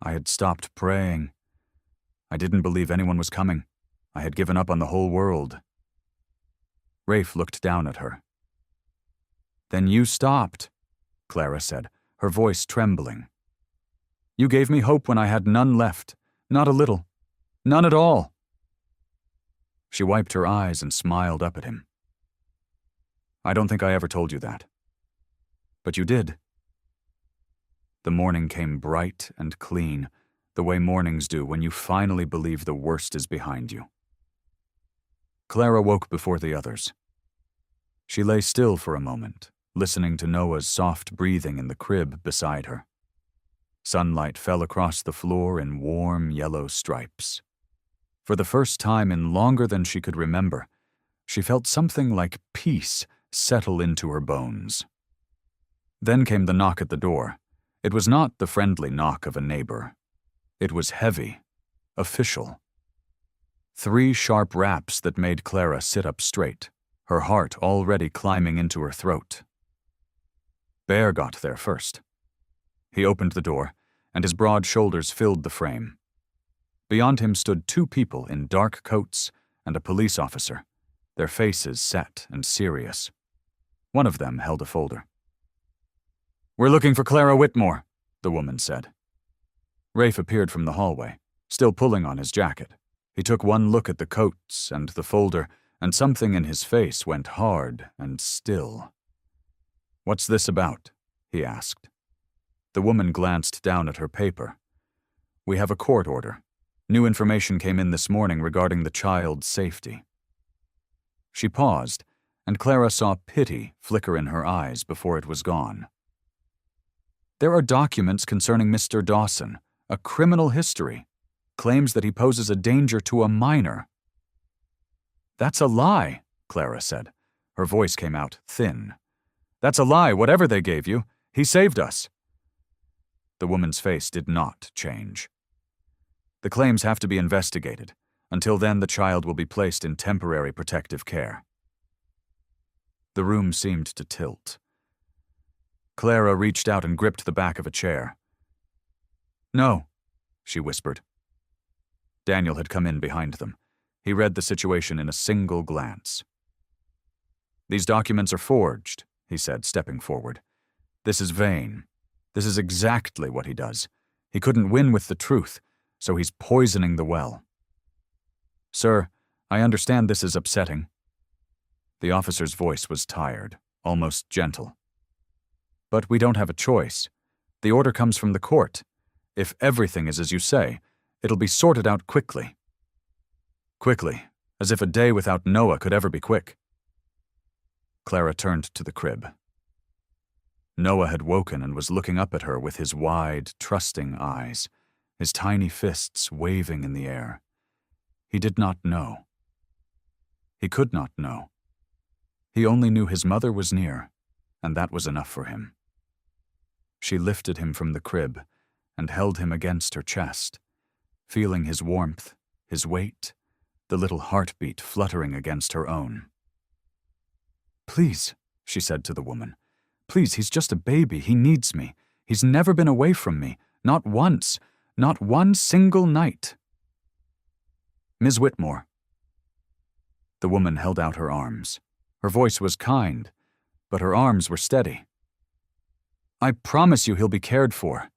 I had stopped praying. I didn't believe anyone was coming. I had given up on the whole world." Rafe looked down at her. "Then you stopped," Clara said, her voice trembling. "You gave me hope when I had none left, not a little, none at all." She wiped her eyes and smiled up at him. "I don't think I ever told you that. But you did." The morning came bright and clean, the way mornings do when you finally believe the worst is behind you. Clara woke before the others. She lay still for a moment, listening to Noah's soft breathing in the crib beside her. Sunlight fell across the floor in warm yellow stripes. For the first time in longer than she could remember, she felt something like peace settle into her bones. Then came the knock at the door. It was not the friendly knock of a neighbor. It was heavy, official. 3 sharp raps that made Clara sit up straight, her heart already climbing into her throat. Bear got there first. He opened the door, and his broad shoulders filled the frame. Beyond him stood 2 people in dark coats and a police officer, their faces set and serious. One of them held a folder. "We're looking for Clara Whitmore," the woman said. Rafe appeared from the hallway, still pulling on his jacket. He took one look at the coats and the folder, and something in his face went hard and still. "What's this about?" he asked. The woman glanced down at her paper. "We have a court order. New information came in this morning regarding the child's safety." She paused, and Clara saw pity flicker in her eyes before it was gone. "There are documents concerning Mr. Dawson, a criminal history, claims that he poses a danger to a minor." "That's a lie," Clara said. Her voice came out thin. "That's a lie, whatever they gave you. He saved us." The woman's face did not change. "The claims have to be investigated. Until then, the child will be placed in temporary protective care." The room seemed to tilt. Clara reached out and gripped the back of a chair. "No," she whispered. Daniel had come in behind them. He read the situation in a single glance. "These documents are forged," he said, stepping forward. "This is Vane. This is exactly what he does. He couldn't win with the truth, so he's poisoning the well." "Sir, I understand this is upsetting." The officer's voice was tired, almost gentle. "But we don't have a choice. The order comes from the court. If everything is as you say, it'll be sorted out quickly." Quickly, as if a day without Noah could ever be quick. Clara turned to the crib. Noah had woken and was looking up at her with his wide, trusting eyes, his tiny fists waving in the air. He did not know. He could not know. He only knew his mother was near, and that was enough for him. She lifted him from the crib and held him against her chest, feeling his warmth, his weight, the little heartbeat fluttering against her own. "Please," she said to the woman. "Please, he's just a baby. He needs me. He's never been away from me. Not once. Not one single night." "Ms. Whitmore." The woman held out her arms. Her voice was kind, but her arms were steady. "I promise you he'll be cared for.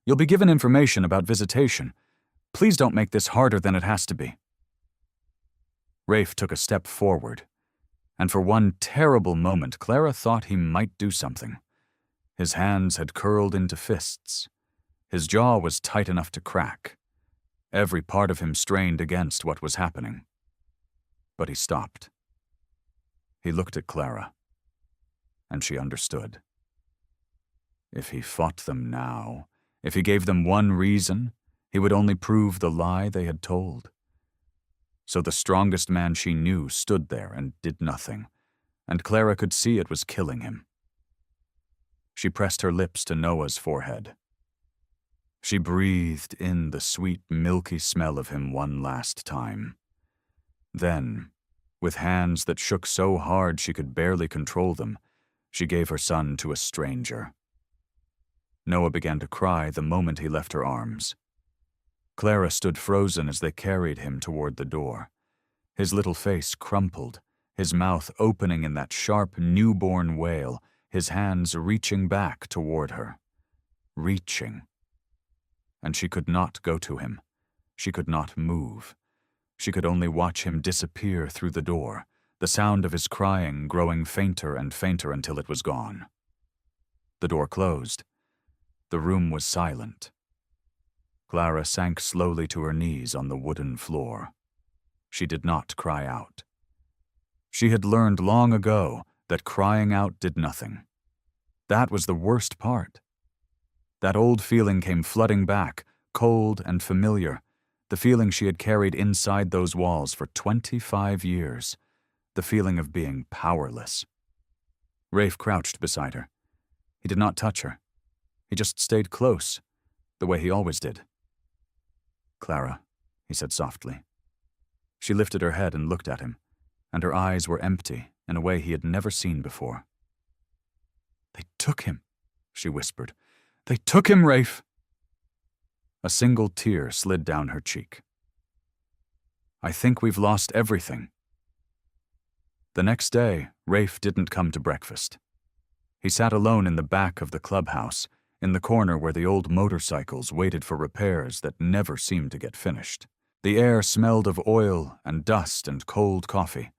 You'll be given information about visitation. Please don't make this harder than it has to be." Rafe took a step forward, and for one terrible moment Clara thought he might do something. His hands had curled into fists. His jaw was tight enough to crack. Every part of him strained against what was happening. But he stopped. He looked at Clara, and she understood. If he fought them now, if he gave them one reason, he would only prove the lie they had told. So the strongest man she knew stood there and did nothing, and Clara could see it was killing him. She pressed her lips to Noah's forehead. She breathed in the sweet, milky smell of him one last time. Then, with hands that shook so hard she could barely control them, she gave her son to a stranger. Noah began to cry the moment he left her arms. Clara stood frozen as they carried him toward the door. His little face crumpled, his mouth opening in that sharp, newborn wail, his hands reaching back toward her. Reaching. And she could not go to him. She could not move. She could only watch him disappear through the door, the sound of his crying growing fainter and fainter until it was gone. The door closed. The room was silent. Clara sank slowly to her knees on the wooden floor. She did not cry out. She had learned long ago that crying out did nothing. That was the worst part. That old feeling came flooding back, cold and familiar, the feeling she had carried inside those walls for 25 years, the feeling of being powerless. Rafe crouched beside her. He did not touch her. He just stayed close, the way he always did. "Clara," he said softly. She lifted her head and looked at him, and her eyes were empty in a way he had never seen before. "They took him," she whispered. "They took him, Rafe." A single tear slid down her cheek. "I think we've lost everything." The next day, Rafe didn't come to breakfast. He sat alone in the back of the clubhouse, in the corner where the old motorcycles waited for repairs that never seemed to get finished. The air smelled of oil and dust and cold coffee.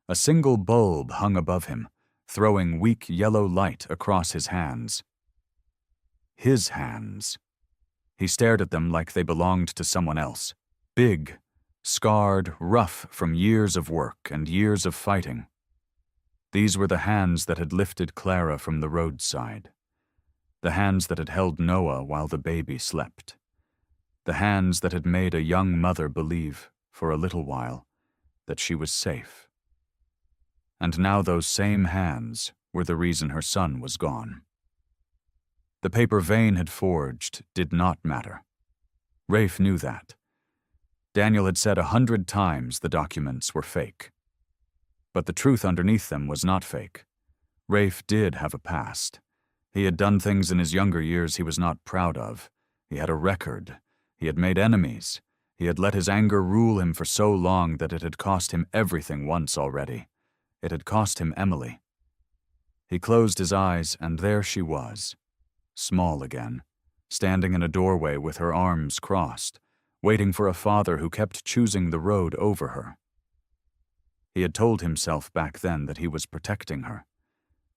A single bulb hung above him, throwing weak yellow light across his hands. his hands. He stared at them like they belonged to someone else. Big, scarred, rough from years of work and years of fighting. These were the hands that had lifted Clara from the roadside. The hands that had held Noah while the baby slept. The hands that had made a young mother believe, for a little while, that she was safe. And now those same hands were the reason her son was gone. The paper Vane had forged did not matter. Rafe knew that. Daniel had said 100 times the documents were fake. But the truth underneath them was not fake. Rafe did have a past. He had done things in his younger years he was not proud of. He had a record. He had made enemies. He had let his anger rule him for so long that it had cost him everything once already. It had cost him Emily. He closed his eyes, and there she was, small again, standing in a doorway with her arms crossed, waiting for a father who kept choosing the road over her. He had told himself back then that he was protecting her,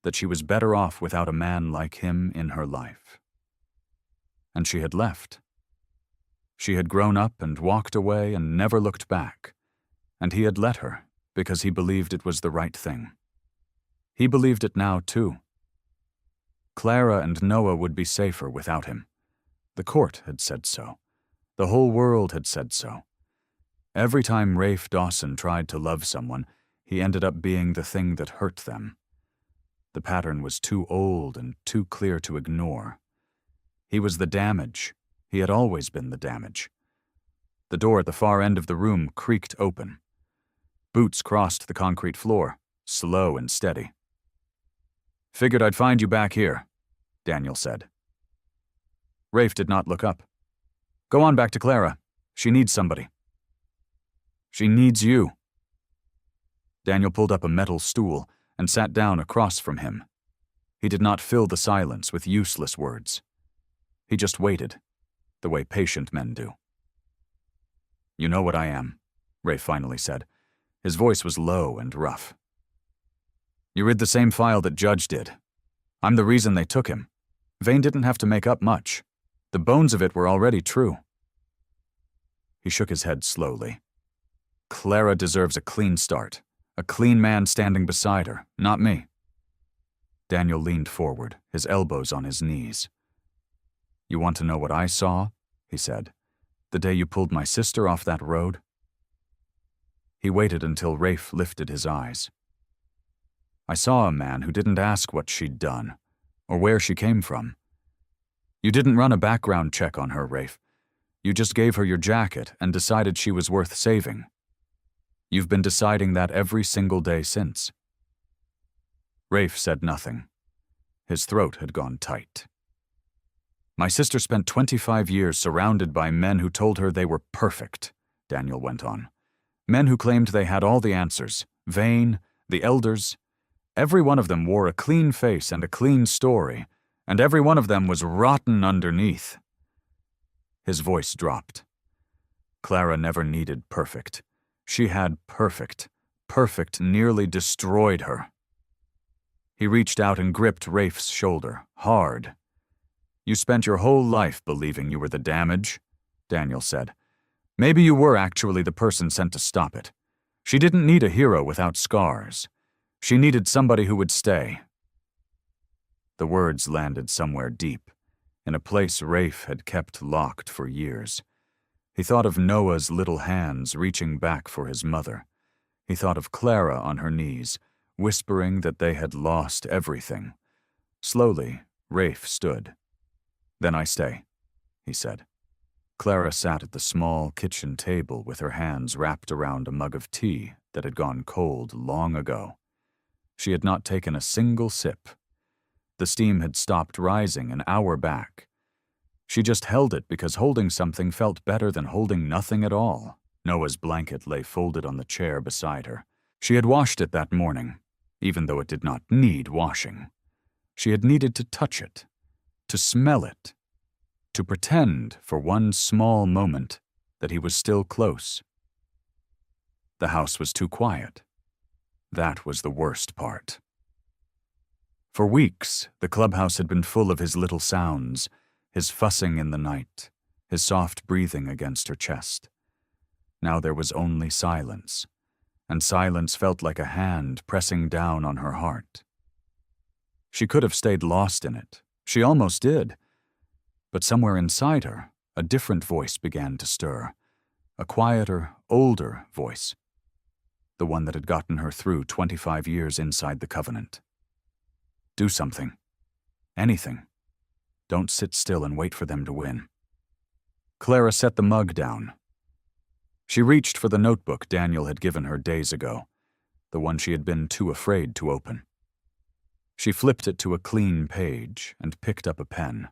that she was better off without a man like him in her life. And she had left. She had grown up and walked away and never looked back, and he had let her because he believed it was the right thing. He believed it now, too. Clara and Noah would be safer without him. The court had said so. The whole world had said so. Every time Rafe Dawson tried to love someone, he ended up being the thing that hurt them. The pattern was too old and too clear to ignore. He was the damage. He had always been the damage. The door at the far end of the room creaked open. Boots crossed the concrete floor, slow and steady. "Figured I'd find you back here," Daniel said. Rafe did not look up. "Go on back to Clara. She needs somebody." "She needs you." Daniel pulled up a metal stool and sat down across from him. He did not fill the silence with useless words. He just waited, the way patient men do. "You know what I am," Rafe finally said. His voice was low and rough. "You read the same file that Judge did. I'm the reason they took him. Vane didn't have to make up much. The bones of it were already true." He shook his head slowly. "Clara deserves a clean start. A clean man standing beside her, not me." Daniel leaned forward, his elbows on his knees. "You want to know what I saw?" he said. "The day you pulled my sister off that road?" He waited until Rafe lifted his eyes. "I saw a man who didn't ask what she'd done, or where she came from. You didn't run a background check on her, Rafe. You just gave her your jacket and decided she was worth saving. You've been deciding that every single day since." Rafe said nothing. His throat had gone tight. "My sister spent 25 years surrounded by men who told her they were perfect," Daniel went on. "Men who claimed they had all the answers. Vane, the elders. Every one of them wore a clean face and a clean story, and every one of them was rotten underneath." His voice dropped. Clara never needed perfect. She had perfect. Perfect nearly destroyed her. He reached out and gripped Rafe's shoulder, hard. "You spent your whole life believing you were the damage," Daniel said. "Maybe you were actually the person sent to stop it. She didn't need a hero without scars. She needed somebody who would stay." The words landed somewhere deep, in a place Rafe had kept locked for years. He thought of Noah's little hands reaching back for his mother. He thought of Clara on her knees, whispering that they had lost everything. Slowly, Rafe stood. "Then I stay," he said. Clara sat at the small kitchen table with her hands wrapped around a mug of tea that had gone cold long ago. She had not taken a single sip. The steam had stopped rising an hour back. She just held it because holding something felt better than holding nothing at all. Noah's blanket lay folded on the chair beside her. She had washed it that morning, even though it did not need washing. She had needed to touch it, to smell it, to pretend for one small moment that he was still close. The house was too quiet. That was the worst part. For weeks, the clubhouse had been full of his little sounds, his fussing in the night, his soft breathing against her chest. Now there was only silence, and silence felt like a hand pressing down on her heart. She could have stayed lost in it. She almost did. But somewhere inside her, a different voice began to stir. A quieter, older voice. The one that had gotten her through 25 years inside the Covenant. Do something. Anything. Don't sit still and wait for them to win. Clara set the mug down. She reached for the notebook Daniel had given her days ago, the one she had been too afraid to open. She flipped it to a clean page and picked up a pen.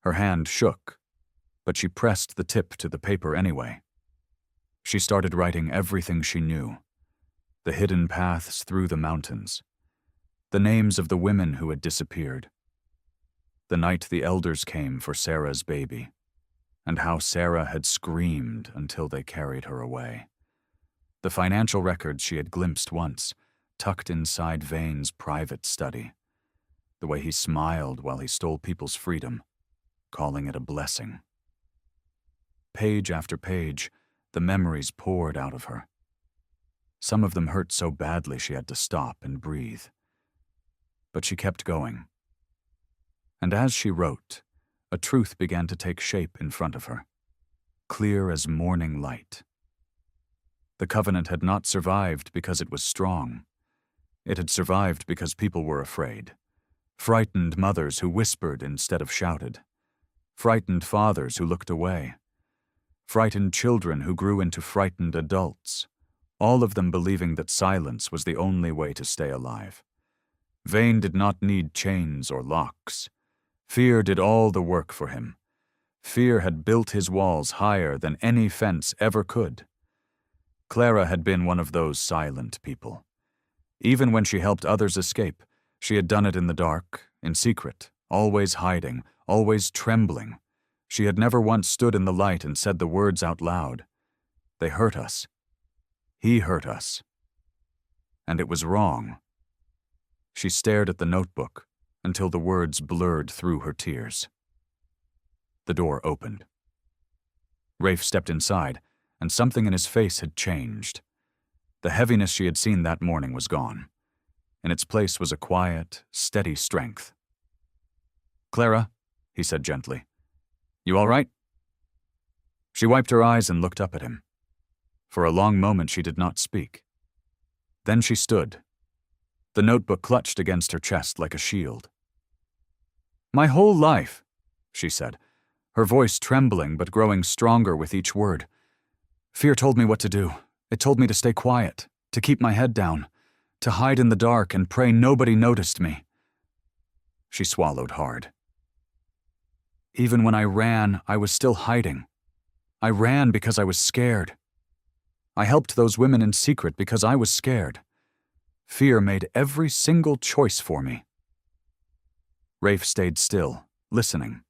Her hand shook, but she pressed the tip to the paper anyway. She started writing everything she knew. The hidden paths through the mountains. The names of the women who had disappeared. The night the elders came for Sarah's baby, and how Sarah had screamed until they carried her away. The financial records she had glimpsed once, tucked inside Vane's private study. The way he smiled while he stole people's freedom, calling it a blessing. Page after page, the memories poured out of her. Some of them hurt so badly she had to stop and breathe. But she kept going. And as she wrote, a truth began to take shape in front of her, clear as morning light. The Covenant had not survived because it was strong. It had survived because people were afraid. Frightened mothers who whispered instead of shouted. Frightened fathers who looked away. Frightened children who grew into frightened adults, all of them believing that silence was the only way to stay alive. Vane did not need chains or locks. Fear did all the work for him. Fear had built his walls higher than any fence ever could. Clara had been one of those silent people. Even when she helped others escape, she had done it in the dark, in secret, always hiding, always trembling. She had never once stood in the light and said the words out loud. They hurt us. He hurt us. And it was wrong. She stared at the notebook until the words blurred through her tears. The door opened. Rafe stepped inside, and something in his face had changed. The heaviness she had seen that morning was gone. In its place was a quiet, steady strength. "Clara," he said gently, "you all right?" She wiped her eyes and looked up at him. For a long moment she did not speak. Then she stood, the notebook clutched against her chest like a shield. "My whole life," she said, her voice trembling but growing stronger with each word. "Fear told me what to do. It told me to stay quiet, to keep my head down, to hide in the dark and pray nobody noticed me." She swallowed hard. "Even when I ran, I was still hiding. I ran because I was scared. I helped those women in secret because I was scared. Fear made every single choice for me." Rafe stayed still, listening.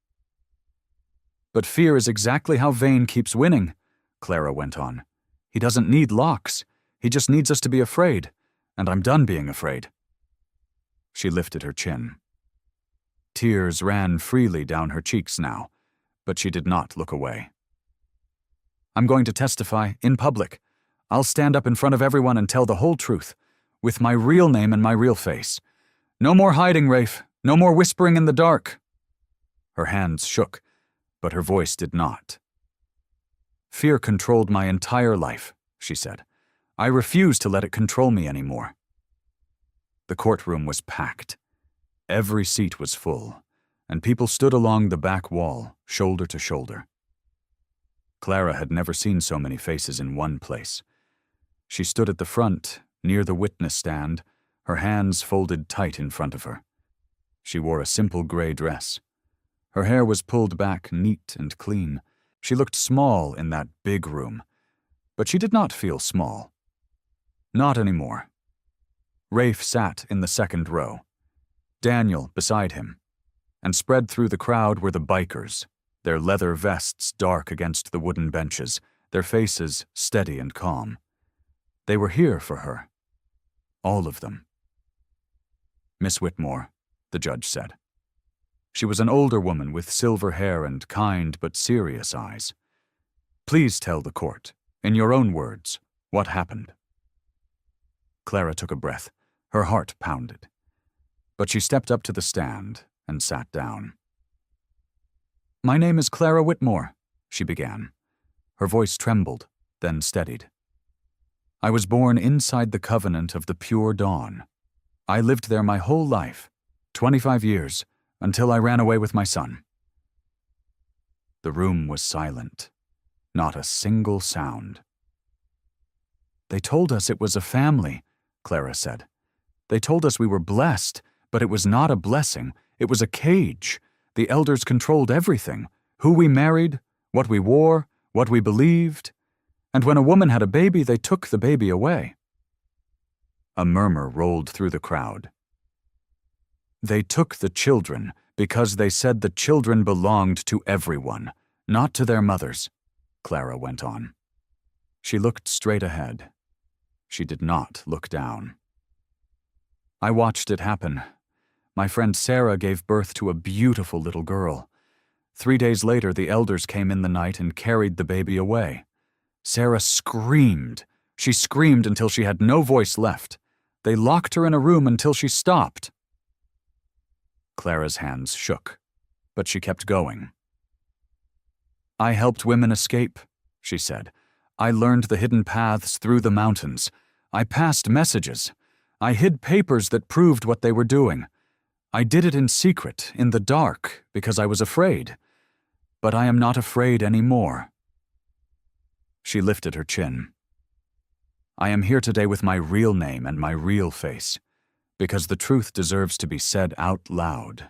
"But fear is exactly how Vane keeps winning," Clara went on. "He doesn't need locks. He just needs us to be afraid, and I'm done being afraid." She lifted her chin. Tears ran freely down her cheeks now, but she did not look away. "I'm going to testify in public. I'll stand up in front of everyone and tell the whole truth, with my real name and my real face. No more hiding, Rafe. No more whispering in the dark." Her hands shook, but her voice did not. "Fear controlled my entire life," she said. "I refuse to let it control me anymore." The courtroom was packed. Every seat was full, and people stood along the back wall, shoulder to shoulder. Clara had never seen so many faces in one place. She stood at the front, near the witness stand, her hands folded tight in front of her. She wore a simple gray dress. Her hair was pulled back neat and clean. She looked small in that big room, but she did not feel small. Not anymore. Rafe sat in the second row, Daniel beside him, and spread through the crowd were the bikers, their leather vests dark against the wooden benches, their faces steady and calm. They were here for her. All of them. "Miss Whitmore," the judge said. She was an older woman with silver hair and kind but serious eyes. "Please tell the court, in your own words, what happened." Clara took a breath. Her heart pounded. But she stepped up to the stand and sat down. "My name is Clara Whitmore," she began. Her voice trembled, then steadied. "I was born inside the covenant of the pure dawn. I lived there my whole life, 25 years, until I ran away with my son." The room was silent. Not a single sound. "They told us it was a family," Clara said. "They told us we were blessed, but it was not a blessing. It was a cage. The elders controlled everything. Who we married, what we wore, what we believed. And when a woman had a baby, they took the baby away." A murmur rolled through the crowd. "They took the children because they said the children belonged to everyone, not to their mothers," Clara went on. She looked straight ahead. She did not look down. "I watched it happen. My friend Sarah gave birth to a beautiful little girl. 3 days later, the elders came in the night and carried the baby away. Sarah screamed. She screamed until she had no voice left. They locked her in a room until she stopped." Clara's hands shook, but she kept going. "I helped women escape," she said. "I learned the hidden paths through the mountains. I passed messages. I hid papers that proved what they were doing. I did it in secret, in the dark, because I was afraid. But I am not afraid anymore." She lifted her chin. "I am here today with my real name and my real face, because the truth deserves to be said out loud."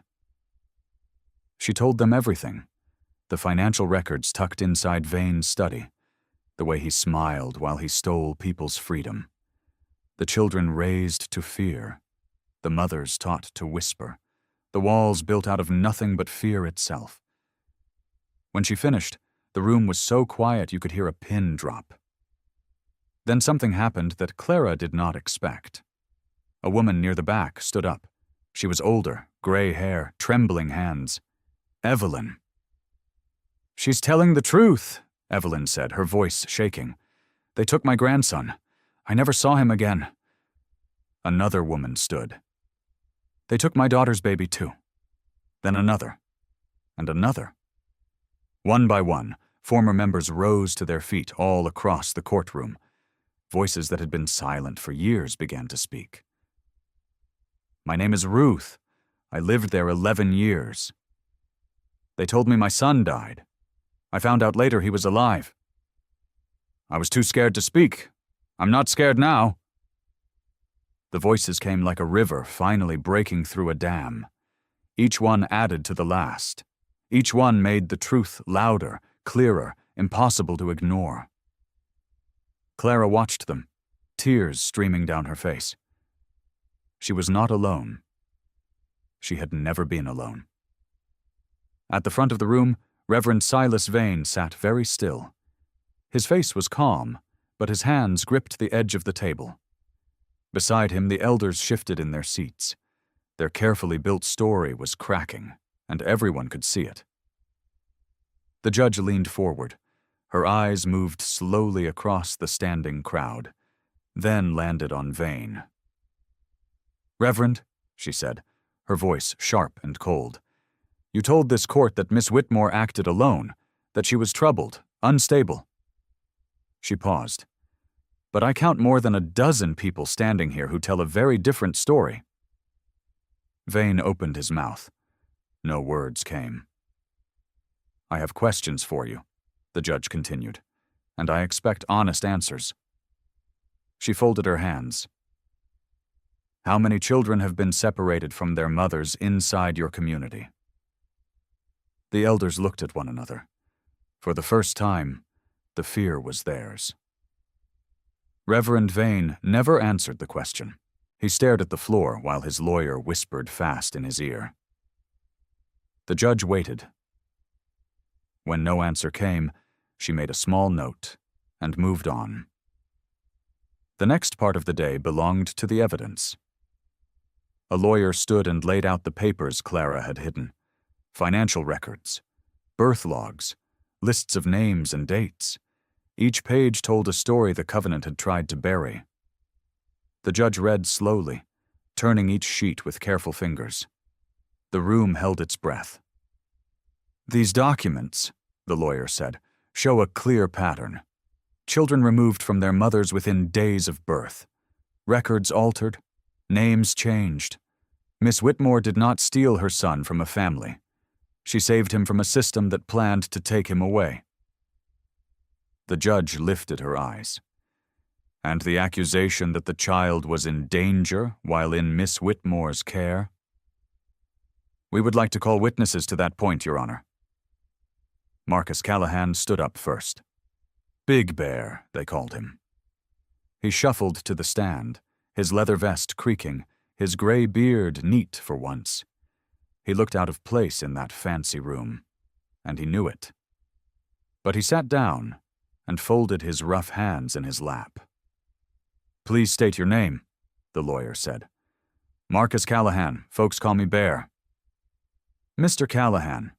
She told them everything. The financial records tucked inside Vane's study. The way he smiled while he stole people's freedom. The children raised to fear. The mothers taught to whisper. The walls built out of nothing but fear itself. When she finished, the room was so quiet you could hear a pin drop. Then something happened that Clara did not expect. A woman near the back stood up. She was older, gray hair, trembling hands. Evelyn. "She's telling the truth," Evelyn said, her voice shaking. "They took my grandson. I never saw him again." Another woman stood. "They took my daughter's baby too." Then another. And another. One by one, former members rose to their feet all across the courtroom. Voices that had been silent for years began to speak. "My name is Ruth. I lived there 11 years. They told me my son died. I found out later he was alive. I was too scared to speak. I'm not scared now." The voices came like a river finally breaking through a dam. Each one added to the last. Each one made the truth louder, clearer, impossible to ignore. Clara watched them, tears streaming down her face. She was not alone. She had never been alone. At the front of the room, Reverend Silas Vane sat very still. His face was calm, but his hands gripped the edge of the table. Beside him, the elders shifted in their seats. Their carefully built story was cracking, and everyone could see it. The judge leaned forward. Her eyes moved slowly across the standing crowd, then landed on Vane. "Reverend," she said, her voice sharp and cold, "you told this court that Miss Whitmore acted alone, that she was troubled, unstable." She paused. "But I count more than a dozen people standing here who tell a very different story." Vane opened his mouth. No words came. "I have questions for you," the judge continued, "and I expect honest answers." She folded her hands. "How many children have been separated from their mothers inside your community?" The elders looked at one another. For the first time, the fear was theirs. Reverend Vane never answered the question. He stared at the floor while his lawyer whispered fast in his ear. The judge waited. When no answer came, she made a small note and moved on. The next part of the day belonged to the evidence. A lawyer stood and laid out the papers Clara had hidden. financial records, birth logs, lists of names and dates. Each page told a story the Covenant had tried to bury. The judge read slowly, turning each sheet with careful fingers. The room held its breath. "These documents," the lawyer said, "show a clear pattern. Children removed from their mothers within days of birth. Records altered, names changed. Miss Whitmore did not steal her son from a family. She saved him from a system that planned to take him away." The judge lifted her eyes. "And the accusation that the child was in danger while in Miss Whitmore's care?" "We would like to call witnesses to that point, Your Honor." Marcus Callahan stood up first. Big Bear, they called him. He shuffled to the stand, his leather vest creaking, his gray beard neat for once. He looked out of place in that fancy room, and he knew it. But he sat down and folded his rough hands in his lap. "Please state your name," the lawyer said. "Marcus Callahan. Folks call me Bear." "Mr. Callahan,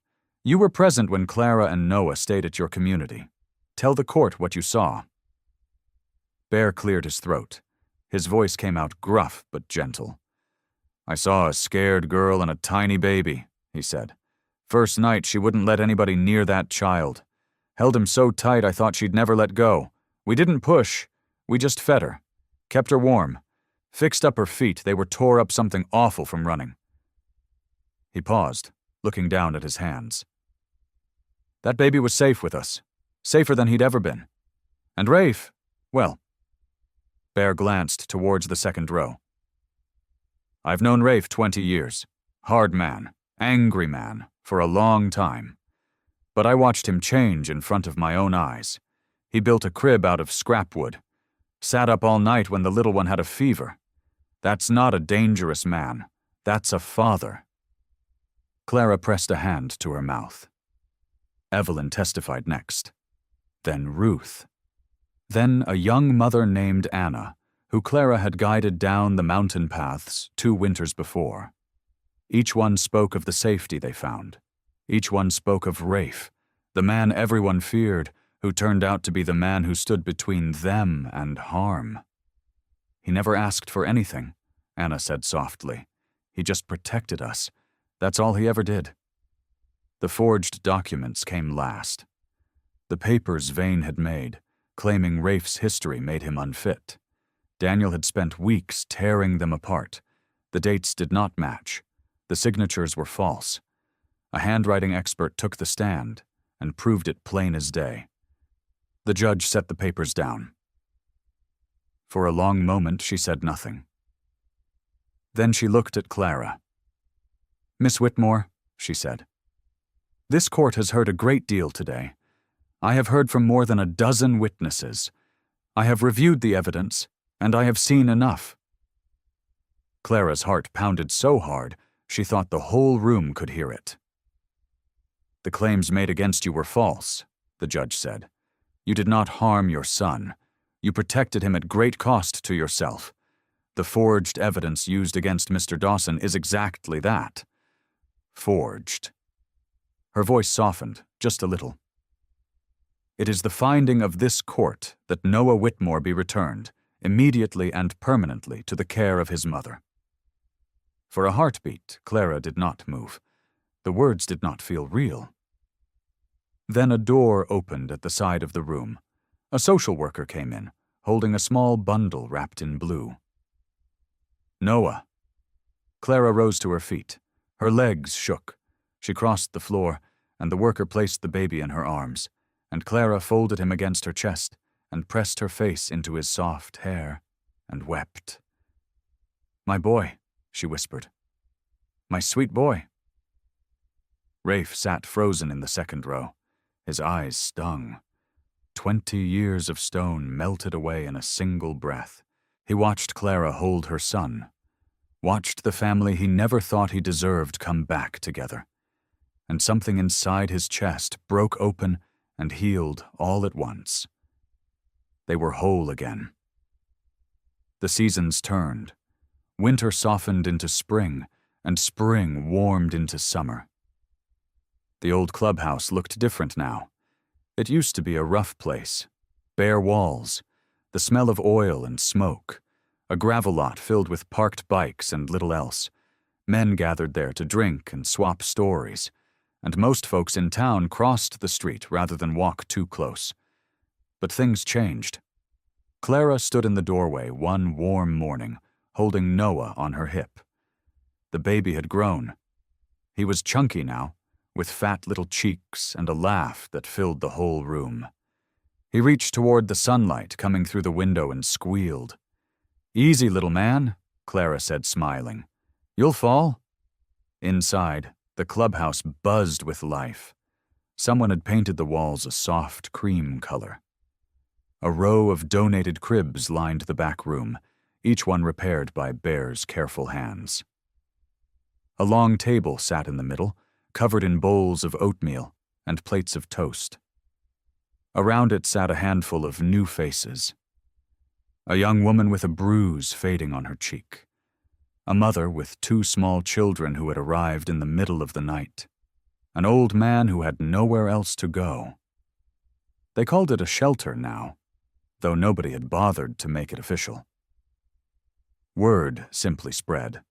you were present when Clara and Noah stayed at your community. Tell the court what you saw." Bear cleared his throat. His voice came out gruff but gentle. "I saw a scared girl and a tiny baby," he said. "First night, she wouldn't let anybody near that child. Held him so tight I thought she'd never let go. We didn't push. We just fed her. Kept her warm. Fixed up her feet. They were tore up something awful from running." He paused, looking down at his hands. "That baby was safe with us. Safer than he'd ever been. And Rafe, well..." Bear glanced towards the second row. "I've known Rafe 20 years. Hard man, angry man, for a long time. But I watched him change in front of my own eyes. He built a crib out of scrap wood. Sat up all night when the little one had a fever. That's not a dangerous man. That's a father." Clara pressed a hand to her mouth. Evelyn testified next. Then Ruth. Then a young mother named Anna, who Clara had guided down the mountain paths 2 winters before. Each one spoke of the safety they found. Each one spoke of Rafe, the man everyone feared, who turned out to be the man who stood between them and harm. "He never asked for anything," Anna said softly. "He just protected us. That's all he ever did." The forged documents came last. The papers Vane had made, claiming Rafe's history made him unfit. Daniel had spent weeks tearing them apart. The dates did not match. The signatures were false. A handwriting expert took the stand and proved it plain as day. The judge set the papers down. For a long moment she said nothing. Then she looked at Clara. "Miss Whitmore," she said, "this court has heard a great deal today. I have heard from more than a dozen witnesses. I have reviewed the evidence, and I have seen enough." Clara's heart pounded so hard she thought the whole room could hear it. "The claims made against you were false," the judge said. "You did not harm your son. You protected him at great cost to yourself. The forged evidence used against Mr. Dawson is exactly that. Forged." Her voice softened, just a little. "It is the finding of this court that Noah Whitmore be returned, immediately and permanently, to the care of his mother." For a heartbeat, Clara did not move. The words did not feel real. Then a door opened at the side of the room. A social worker came in, holding a small bundle wrapped in blue. "Noah." Clara rose to her feet. Her legs shook. She crossed the floor, and the worker placed the baby in her arms, and Clara folded him against her chest and pressed her face into his soft hair and wept. "My boy," she whispered. "My sweet boy." Rafe sat frozen in the second row. His eyes stung. 20 years of stone melted away in a single breath. He watched Clara hold her son, watched the family he never thought he deserved come back together. And something inside his chest broke open and healed all at once. They were whole again. The seasons turned. Winter softened into spring, and spring warmed into summer. The old clubhouse looked different now. It used to be a rough place. Bare walls, the smell of oil and smoke, a gravel lot filled with parked bikes and little else. Men gathered there to drink and swap stories, and most folks in town crossed the street rather than walk too close. But things changed. Clara stood in the doorway one warm morning, holding Noah on her hip. The baby had grown. He was chunky now, with fat little cheeks and a laugh that filled the whole room. He reached toward the sunlight coming through the window and squealed. "Easy, little man," Clara said, smiling. "You'll fall." Inside, the clubhouse buzzed with life. Someone had painted the walls a soft cream color. A row of donated cribs lined the back room, each one repaired by Bear's careful hands. A long table sat in the middle, covered in bowls of oatmeal and plates of toast. Around it sat a handful of new faces. A young woman with a bruise fading on her cheek. A mother with 2 small children who had arrived in the middle of the night. An old man who had nowhere else to go. They called it a shelter now, though nobody had bothered to make it official. Word simply spread.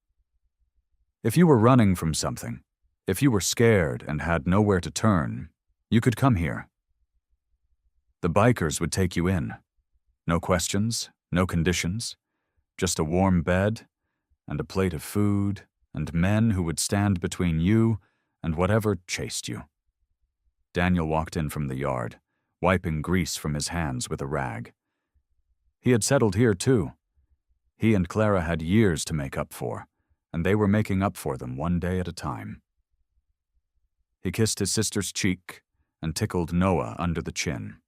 If you were running from something, if you were scared and had nowhere to turn, you could come here. The bikers would take you in. No questions, no conditions, just a warm bed and a plate of food and men who would stand between you and whatever chased you. Daniel walked in from the yard, wiping grease from his hands with a rag. He had settled here too. He and Clara had years to make up for, and they were making up for them one day at a time. He kissed his sister's cheek and tickled Noah under the chin.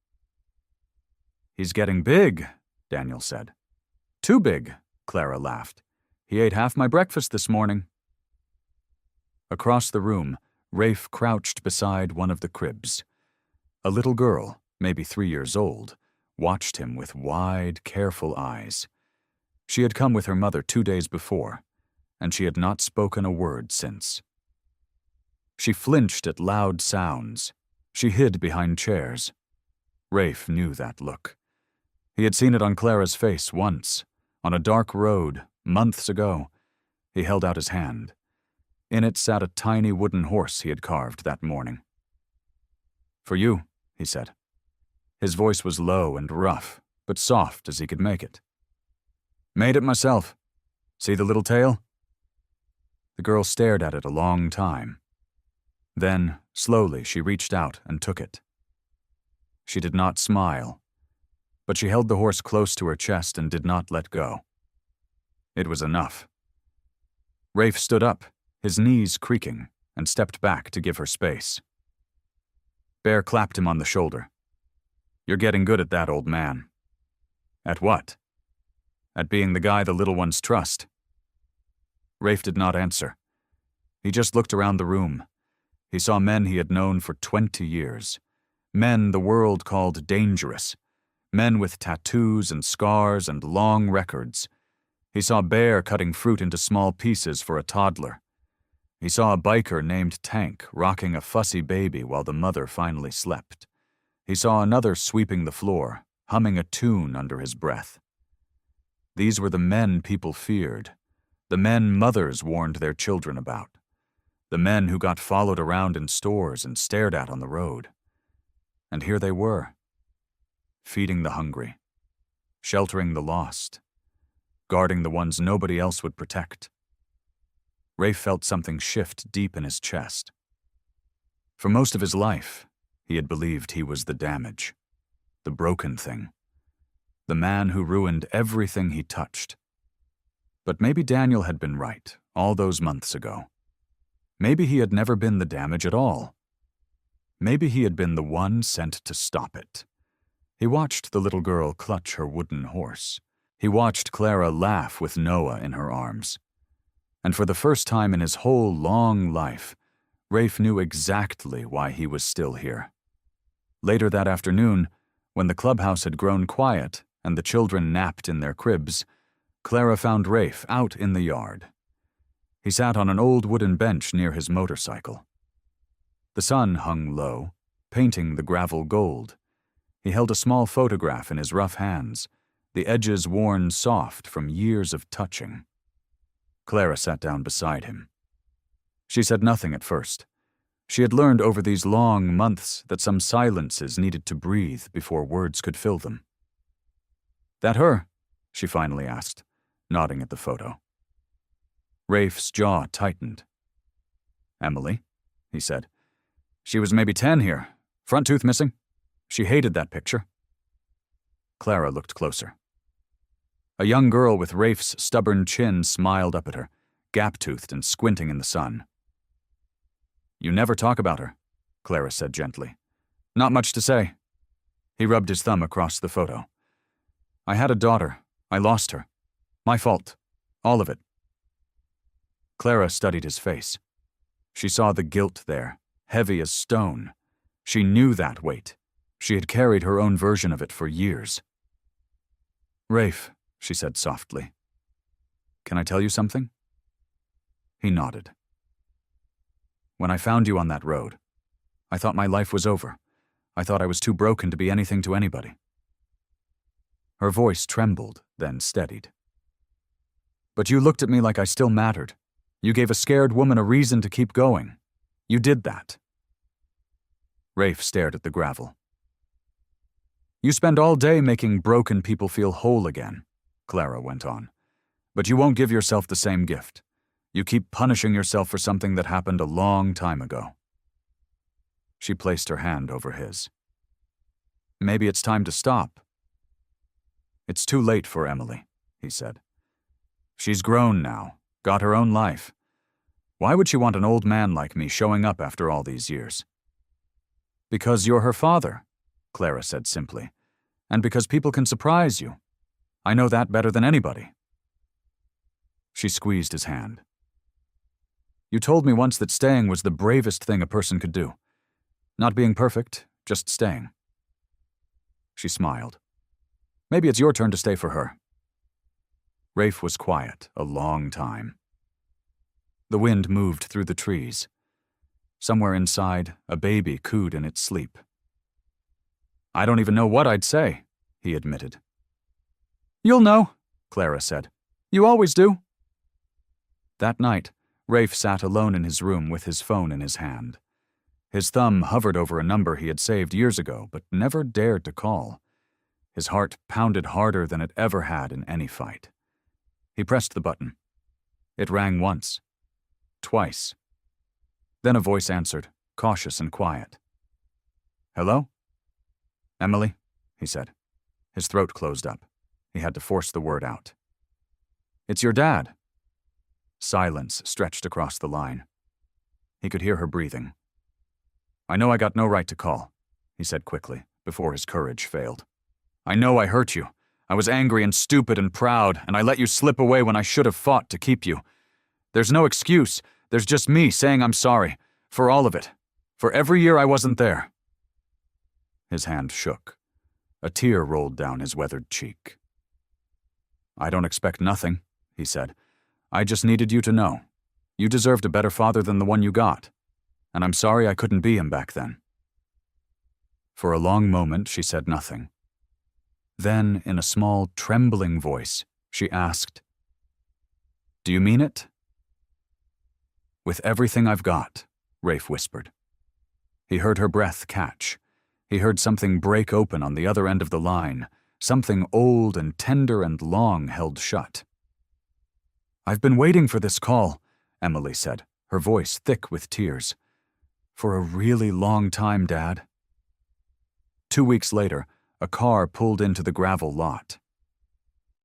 "He's getting big," Daniel said. "Too big," Clara laughed. "He ate half my breakfast this morning." Across the room, Rafe crouched beside one of the cribs. A little girl, maybe 3 years old, watched him with wide, careful eyes. She had come with her mother 2 days before, and she had not spoken a word since. She flinched at loud sounds. She hid behind chairs. Rafe knew that look. He had seen it on Clara's face once, on a dark road, months ago. He held out his hand. In it sat a tiny wooden horse he had carved that morning. "For you," he said. His voice was low and rough, but soft as he could make it. "Made it myself. See the little tail?" The girl stared at it a long time. Then, slowly, she reached out and took it. She did not smile, but she held the horse close to her chest and did not let go. It was enough. Rafe stood up, his knees creaking, and stepped back to give her space. Bear clapped him on the shoulder. "You're getting good at that, old man." "At what?" "At being the guy the little ones trust." Rafe did not answer. He just looked around the room. He saw men he had known for 20 years. Men the world called dangerous. Men with tattoos and scars and long records. He saw Bear cutting fruit into small pieces for a toddler. He saw a biker named Tank rocking a fussy baby while the mother finally slept. He saw another sweeping the floor, humming a tune under his breath. These were the men people feared, the men mothers warned their children about, the men who got followed around in stores and stared at on the road. And here they were, feeding the hungry, sheltering the lost, guarding the ones nobody else would protect. Rafe felt something shift deep in his chest. For most of his life, he had believed he was the damage, the broken thing, the man who ruined everything he touched. But maybe Daniel had been right all those months ago. Maybe he had never been the damage at all. Maybe he had been the one sent to stop it. He watched the little girl clutch her wooden horse. He watched Clara laugh with Noah in her arms. And for the first time in his whole long life, Rafe knew exactly why he was still here. Later that afternoon, when the clubhouse had grown quiet and the children napped in their cribs, Clara found Rafe out in the yard. He sat on an old wooden bench near his motorcycle. The sun hung low, painting the gravel gold. He held a small photograph in his rough hands, the edges worn soft from years of touching. Clara sat down beside him. She said nothing at first. She had learned over these long months that some silences needed to breathe before words could fill them. "That her?" she finally asked, nodding at the photo. Rafe's jaw tightened. "Emily," he said. "She was maybe 10 here. Front tooth missing. She hated that picture." Clara looked closer. A young girl with Rafe's stubborn chin smiled up at her, gap-toothed and squinting in the sun. "You never talk about her," Clara said gently. "Not much to say." He rubbed his thumb across the photo. "I had a daughter. I lost her. My fault. All of it." Clara studied his face. She saw the guilt there, heavy as stone. She knew that weight. She had carried her own version of it for years. "Rafe," she said softly, "can I tell you something?" He nodded. "When I found you on that road, I thought my life was over. I thought I was too broken to be anything to anybody." Her voice trembled, then steadied. "But you looked at me like I still mattered. You gave a scared woman a reason to keep going. You did that." Rafe stared at the gravel. "You spend all day making broken people feel whole again," Clara went on. "But you won't give yourself the same gift. You keep punishing yourself for something that happened a long time ago." She placed her hand over his. "Maybe it's time to stop." "It's too late for Emily," he said. "She's grown now, got her own life. Why would she want an old man like me showing up after all these years?" "Because you're her father," Clara said simply, "and because people can surprise you. I know that better than anybody." She squeezed his hand. "You told me once that staying was the bravest thing a person could do. Not being perfect, just staying." She smiled. "Maybe it's your turn to stay for her." Rafe was quiet a long time. The wind moved through the trees. Somewhere inside, a baby cooed in its sleep. "I don't even know what I'd say," he admitted. "You'll know," Clara said. "You always do." That night, Rafe sat alone in his room with his phone in his hand. His thumb hovered over a number he had saved years ago but never dared to call. His heart pounded harder than it ever had in any fight. He pressed the button. It rang once. Twice. Then a voice answered, cautious and quiet. "Hello?" "Emily," he said. His throat closed up. He had to force the word out. "It's your dad." Silence stretched across the line. He could hear her breathing. "I know I got no right to call," he said quickly, before his courage failed. "I know I hurt you. I was angry and stupid and proud, and I let you slip away when I should have fought to keep you. There's no excuse. There's just me saying I'm sorry. For all of it. For every year I wasn't there." His hand shook. A tear rolled down his weathered cheek. "I don't expect nothing," he said. "I just needed you to know. You deserved a better father than the one you got. And I'm sorry I couldn't be him back then." For a long moment she said nothing. Then, in a small, trembling voice, she asked, "Do you mean it?" "With everything I've got," Rafe whispered. He heard her breath catch. He heard something break open on the other end of the line, something old and tender and long held shut. "I've been waiting for this call," Emily said, her voice thick with tears. "For a really long time, Dad." 2 weeks later, a car pulled into the gravel lot.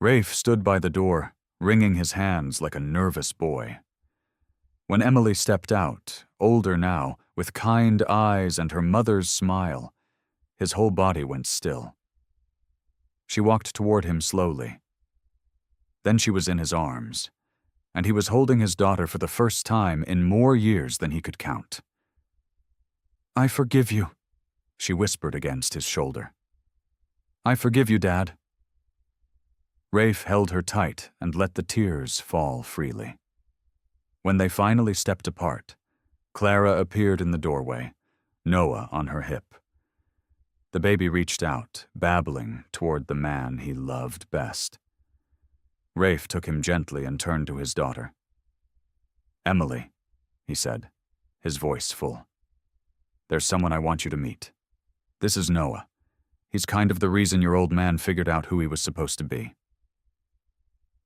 Rafe stood by the door, wringing his hands like a nervous boy. When Emily stepped out, older now, with kind eyes and her mother's smile, his whole body went still. She walked toward him slowly. Then she was in his arms, and he was holding his daughter for the first time in more years than he could count. "I forgive you," she whispered against his shoulder. "I forgive you, Dad." Rafe held her tight and let the tears fall freely. When they finally stepped apart, Clara appeared in the doorway, Noah on her hip. The baby reached out, babbling toward the man he loved best. Rafe took him gently and turned to his daughter. "Emily," he said, his voice full. "There's someone I want you to meet. This is Noah. He's kind of the reason your old man figured out who he was supposed to be."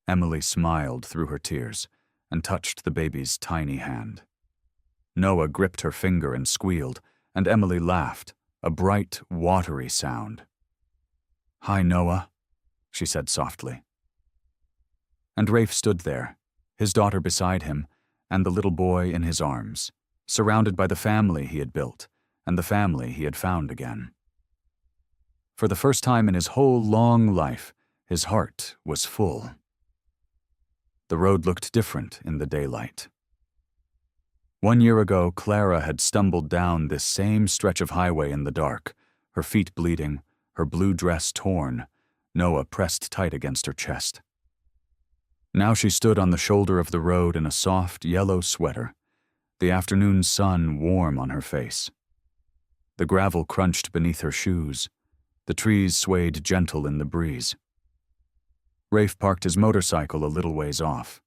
Emily smiled through her tears and touched the baby's tiny hand. Noah gripped her finger and squealed, and Emily laughed, a bright, watery sound. "Hi, Noah," she said softly. And Rafe stood there, his daughter beside him, and the little boy in his arms, surrounded by the family he had built and the family he had found again. For the first time in his whole long life, his heart was full. The road looked different in the daylight. 1 year ago, Clara had stumbled down this same stretch of highway in the dark, her feet bleeding, her blue dress torn, Noah pressed tight against her chest. Now she stood on the shoulder of the road in a soft, yellow sweater, the afternoon sun warm on her face. The gravel crunched beneath her shoes. The trees swayed gentle in the breeze. Rafe parked his motorcycle a little ways off.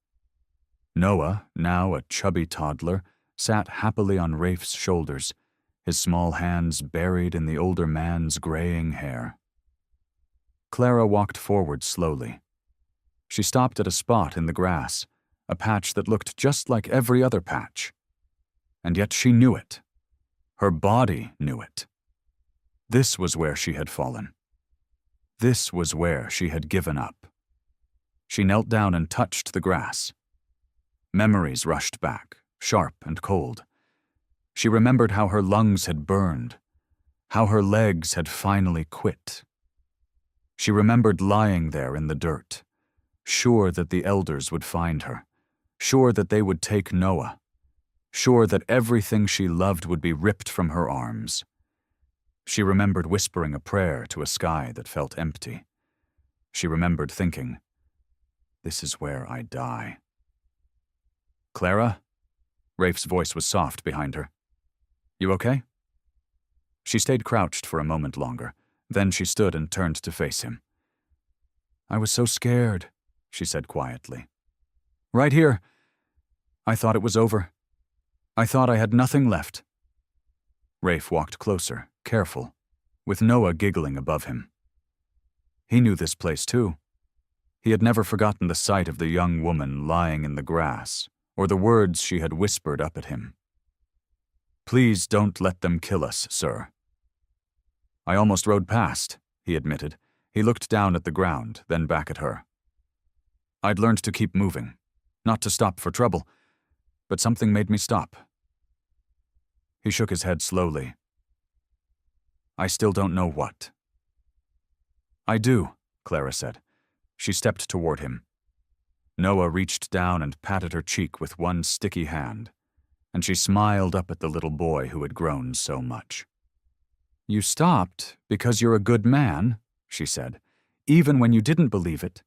Noah, now a chubby toddler, sat happily on Rafe's shoulders, his small hands buried in the older man's graying hair. Clara walked forward slowly. She stopped at a spot in the grass, a patch that looked just like every other patch. And yet she knew it. Her body knew it. This was where she had fallen. This was where she had given up. She knelt down and touched the grass. Memories rushed back, sharp and cold. She remembered how her lungs had burned, how her legs had finally quit. She remembered lying there in the dirt, sure that the elders would find her, sure that they would take Noah, sure that everything she loved would be ripped from her arms. She remembered whispering a prayer to a sky that felt empty. She remembered thinking, "This is where I die." "Clara?" Rafe's voice was soft behind her. "You okay?" She stayed crouched for a moment longer. Then she stood and turned to face him. "I was so scared," she said quietly. "Right here. I thought it was over. I thought I had nothing left." Rafe walked closer, careful, with Noah giggling above him. He knew this place too. He had never forgotten the sight of the young woman lying in the grass, or the words she had whispered up at him. "Please don't let them kill us, sir." "I almost rode past," he admitted. He looked down at the ground, then back at her. "I'd learned to keep moving, not to stop for trouble, but something made me stop." He shook his head slowly. "I still don't know what." "I do," Clara said. She stepped toward him. Noah reached down and patted her cheek with one sticky hand, and she smiled up at the little boy who had grown so much. "You stopped because you're a good man," she said, "even when you didn't believe it,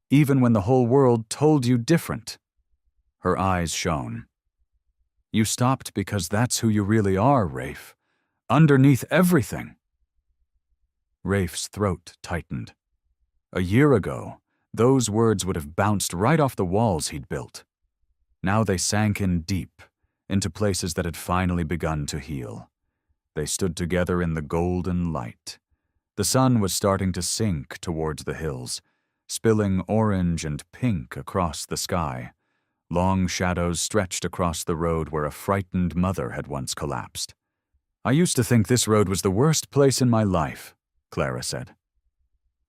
even when the whole world told you different." Her eyes shone. "You stopped because that's who you really are, Rafe. Underneath everything." Rafe's throat tightened. A year ago, those words would have bounced right off the walls he'd built. Now they sank in deep, into places that had finally begun to heal. They stood together in the golden light. The sun was starting to sink towards the hills, spilling orange and pink across the sky. Long shadows stretched across the road where a frightened mother had once collapsed. "I used to think this road was the worst place in my life," Clara said.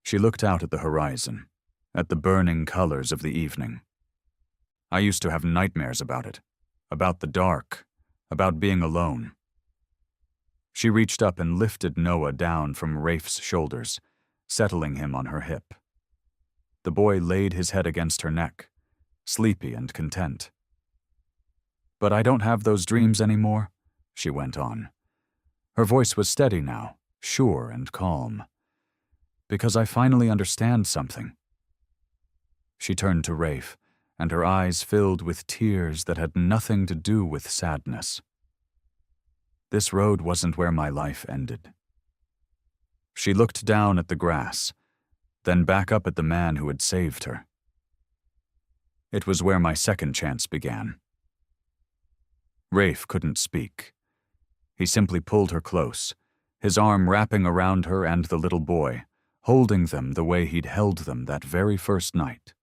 She looked out at the horizon, at the burning colors of the evening. "I used to have nightmares about it, about the dark, about being alone." She reached up and lifted Noah down from Rafe's shoulders, settling him on her hip. The boy laid his head against her neck, sleepy and content. "But I don't have those dreams anymore," she went on. Her voice was steady now, sure and calm. "Because I finally understand something." She turned to Rafe, and her eyes filled with tears that had nothing to do with sadness. This road wasn't where my life ended. She looked down at the grass, then back up at the man who had saved her. It was where my second chance began. Rafe couldn't speak. He simply pulled her close, his arm wrapping around her and the little boy, holding them the way he'd held them that very first night.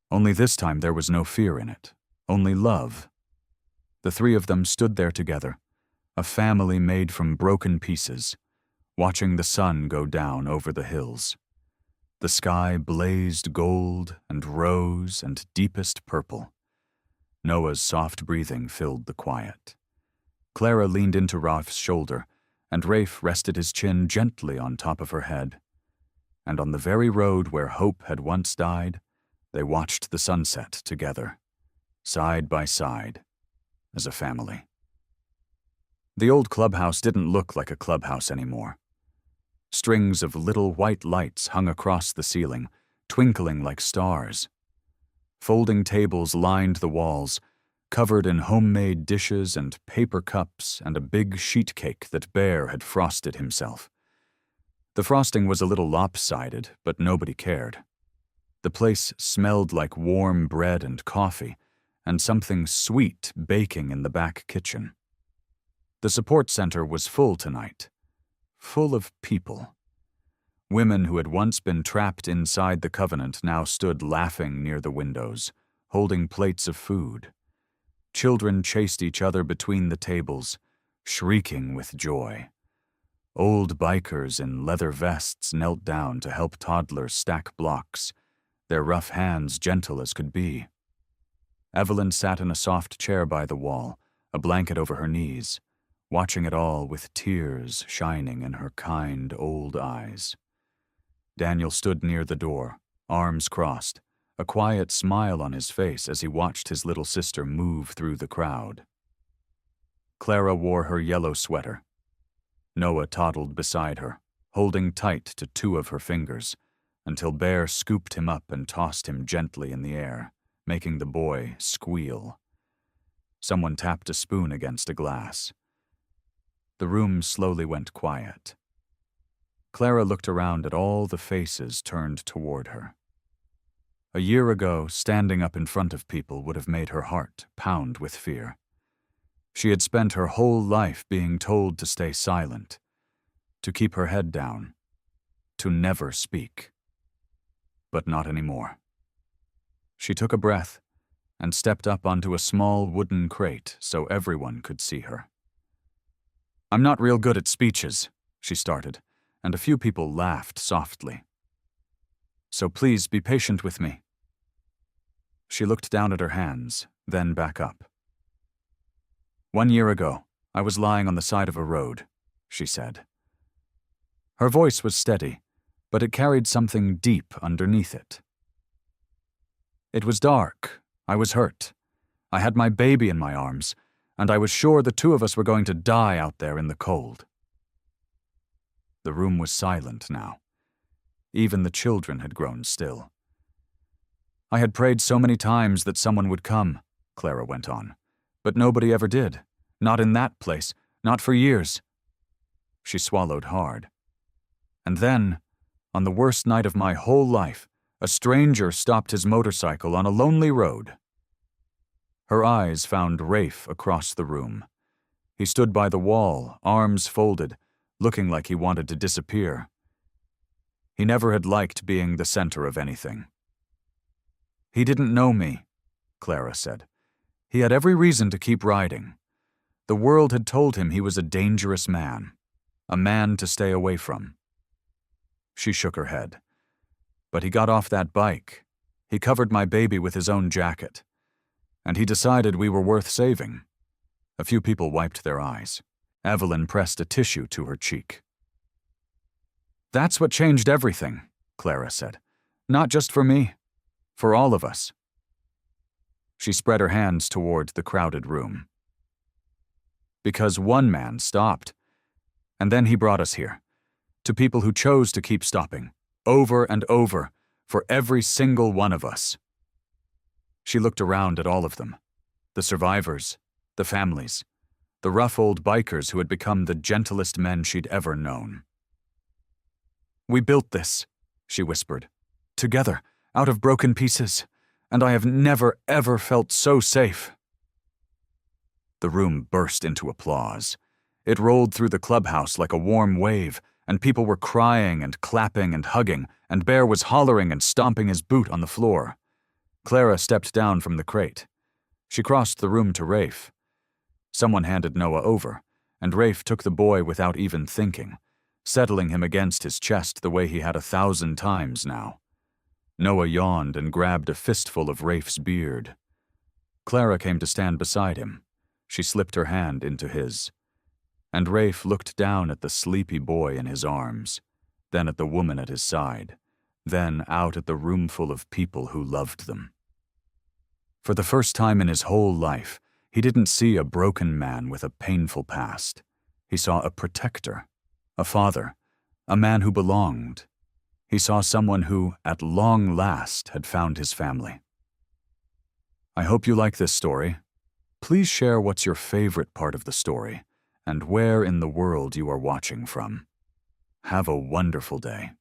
Only this time there was no fear in it, only love. The three of them stood there together, a family made from broken pieces, watching the sun go down over the hills. The sky blazed gold and rose and deepest purple. Noah's soft breathing filled the quiet. Clara leaned into Raf's shoulder, and Rafe rested his chin gently on top of her head. And on the very road where hope had once died, they watched the sunset together, side by side, as a family. The old clubhouse didn't look like a clubhouse anymore. Strings of little white lights hung across the ceiling, twinkling like stars. Folding tables lined the walls, covered in homemade dishes and paper cups and a big sheet cake that Bear had frosted himself. The frosting was a little lopsided, but nobody cared. The place smelled like warm bread and coffee, and something sweet baking in the back kitchen. The support center was full tonight, full of people. Women who had once been trapped inside the Covenant now stood laughing near the windows, holding plates of food. Children chased each other between the tables, shrieking with joy. Old bikers in leather vests knelt down to help toddlers stack blocks, their rough hands gentle as could be. Evelyn sat in a soft chair by the wall, a blanket over her knees, watching it all with tears shining in her kind old eyes. Daniel stood near the door, arms crossed, a quiet smile on his face as he watched his little sister move through the crowd. Clara wore her yellow sweater. Noah toddled beside her, holding tight to two of her fingers, until Bear scooped him up and tossed him gently in the air, making the boy squeal. Someone tapped a spoon against a glass. The room slowly went quiet. Clara looked around at all the faces turned toward her. A year ago, standing up in front of people would have made her heart pound with fear. She had spent her whole life being told to stay silent, to keep her head down, to never speak. But not anymore. She took a breath and stepped up onto a small wooden crate so everyone could see her. "I'm not real good at speeches," she started, and a few people laughed softly. "So please be patient with me." She looked down at her hands, then back up. "1 year ago, I was lying on the side of a road," she said. Her voice was steady, but it carried something deep underneath it. "It was dark. I was hurt. I had my baby in my arms, and I was sure the two of us were going to die out there in the cold." The room was silent now. Even the children had grown still. "I had prayed so many times that someone would come," Clara went on, "but nobody ever did. Not in that place. Not for years." She swallowed hard. "And then, on the worst night of my whole life, a stranger stopped his motorcycle on a lonely road." Her eyes found Rafe across the room. He stood by the wall, arms folded, looking like he wanted to disappear. He never had liked being the center of anything. "He didn't know me," Clara said. "He had every reason to keep riding. The world had told him he was a dangerous man, a man to stay away from." She shook her head. "But he got off that bike. He covered my baby with his own jacket. And he decided we were worth saving." A few people wiped their eyes. Evelyn pressed a tissue to her cheek. "That's what changed everything," Clara said. "Not just for me. For all of us." She spread her hands toward the crowded room. "Because one man stopped. And then he brought us here. To people who chose to keep stopping. Over and over. For every single one of us." She looked around at all of them. The survivors. The families. the rough old bikers who had become the gentlest men she'd ever known. "We built this," she whispered, "together, out of broken pieces, and I have never, ever felt so safe." The room burst into applause. It rolled through the clubhouse like a warm wave, and people were crying and clapping and hugging, and Bear was hollering and stomping his boot on the floor. Clara stepped down from the crate. She crossed the room to Rafe. Someone handed Noah over, and Rafe took the boy without even thinking, settling him against his chest the way he had 1,000 times now. Noah yawned and grabbed a fistful of Rafe's beard. Clara came to stand beside him. She slipped her hand into his. And Rafe looked down at the sleepy boy in his arms, then at the woman at his side, then out at the roomful of people who loved them. For the first time in his whole life, he didn't see a broken man with a painful past. He saw a protector, a father, a man who belonged. He saw someone who, at long last, had found his family. I hope you like this story. Please share what's your favorite part of the story and where in the world you are watching from. Have a wonderful day.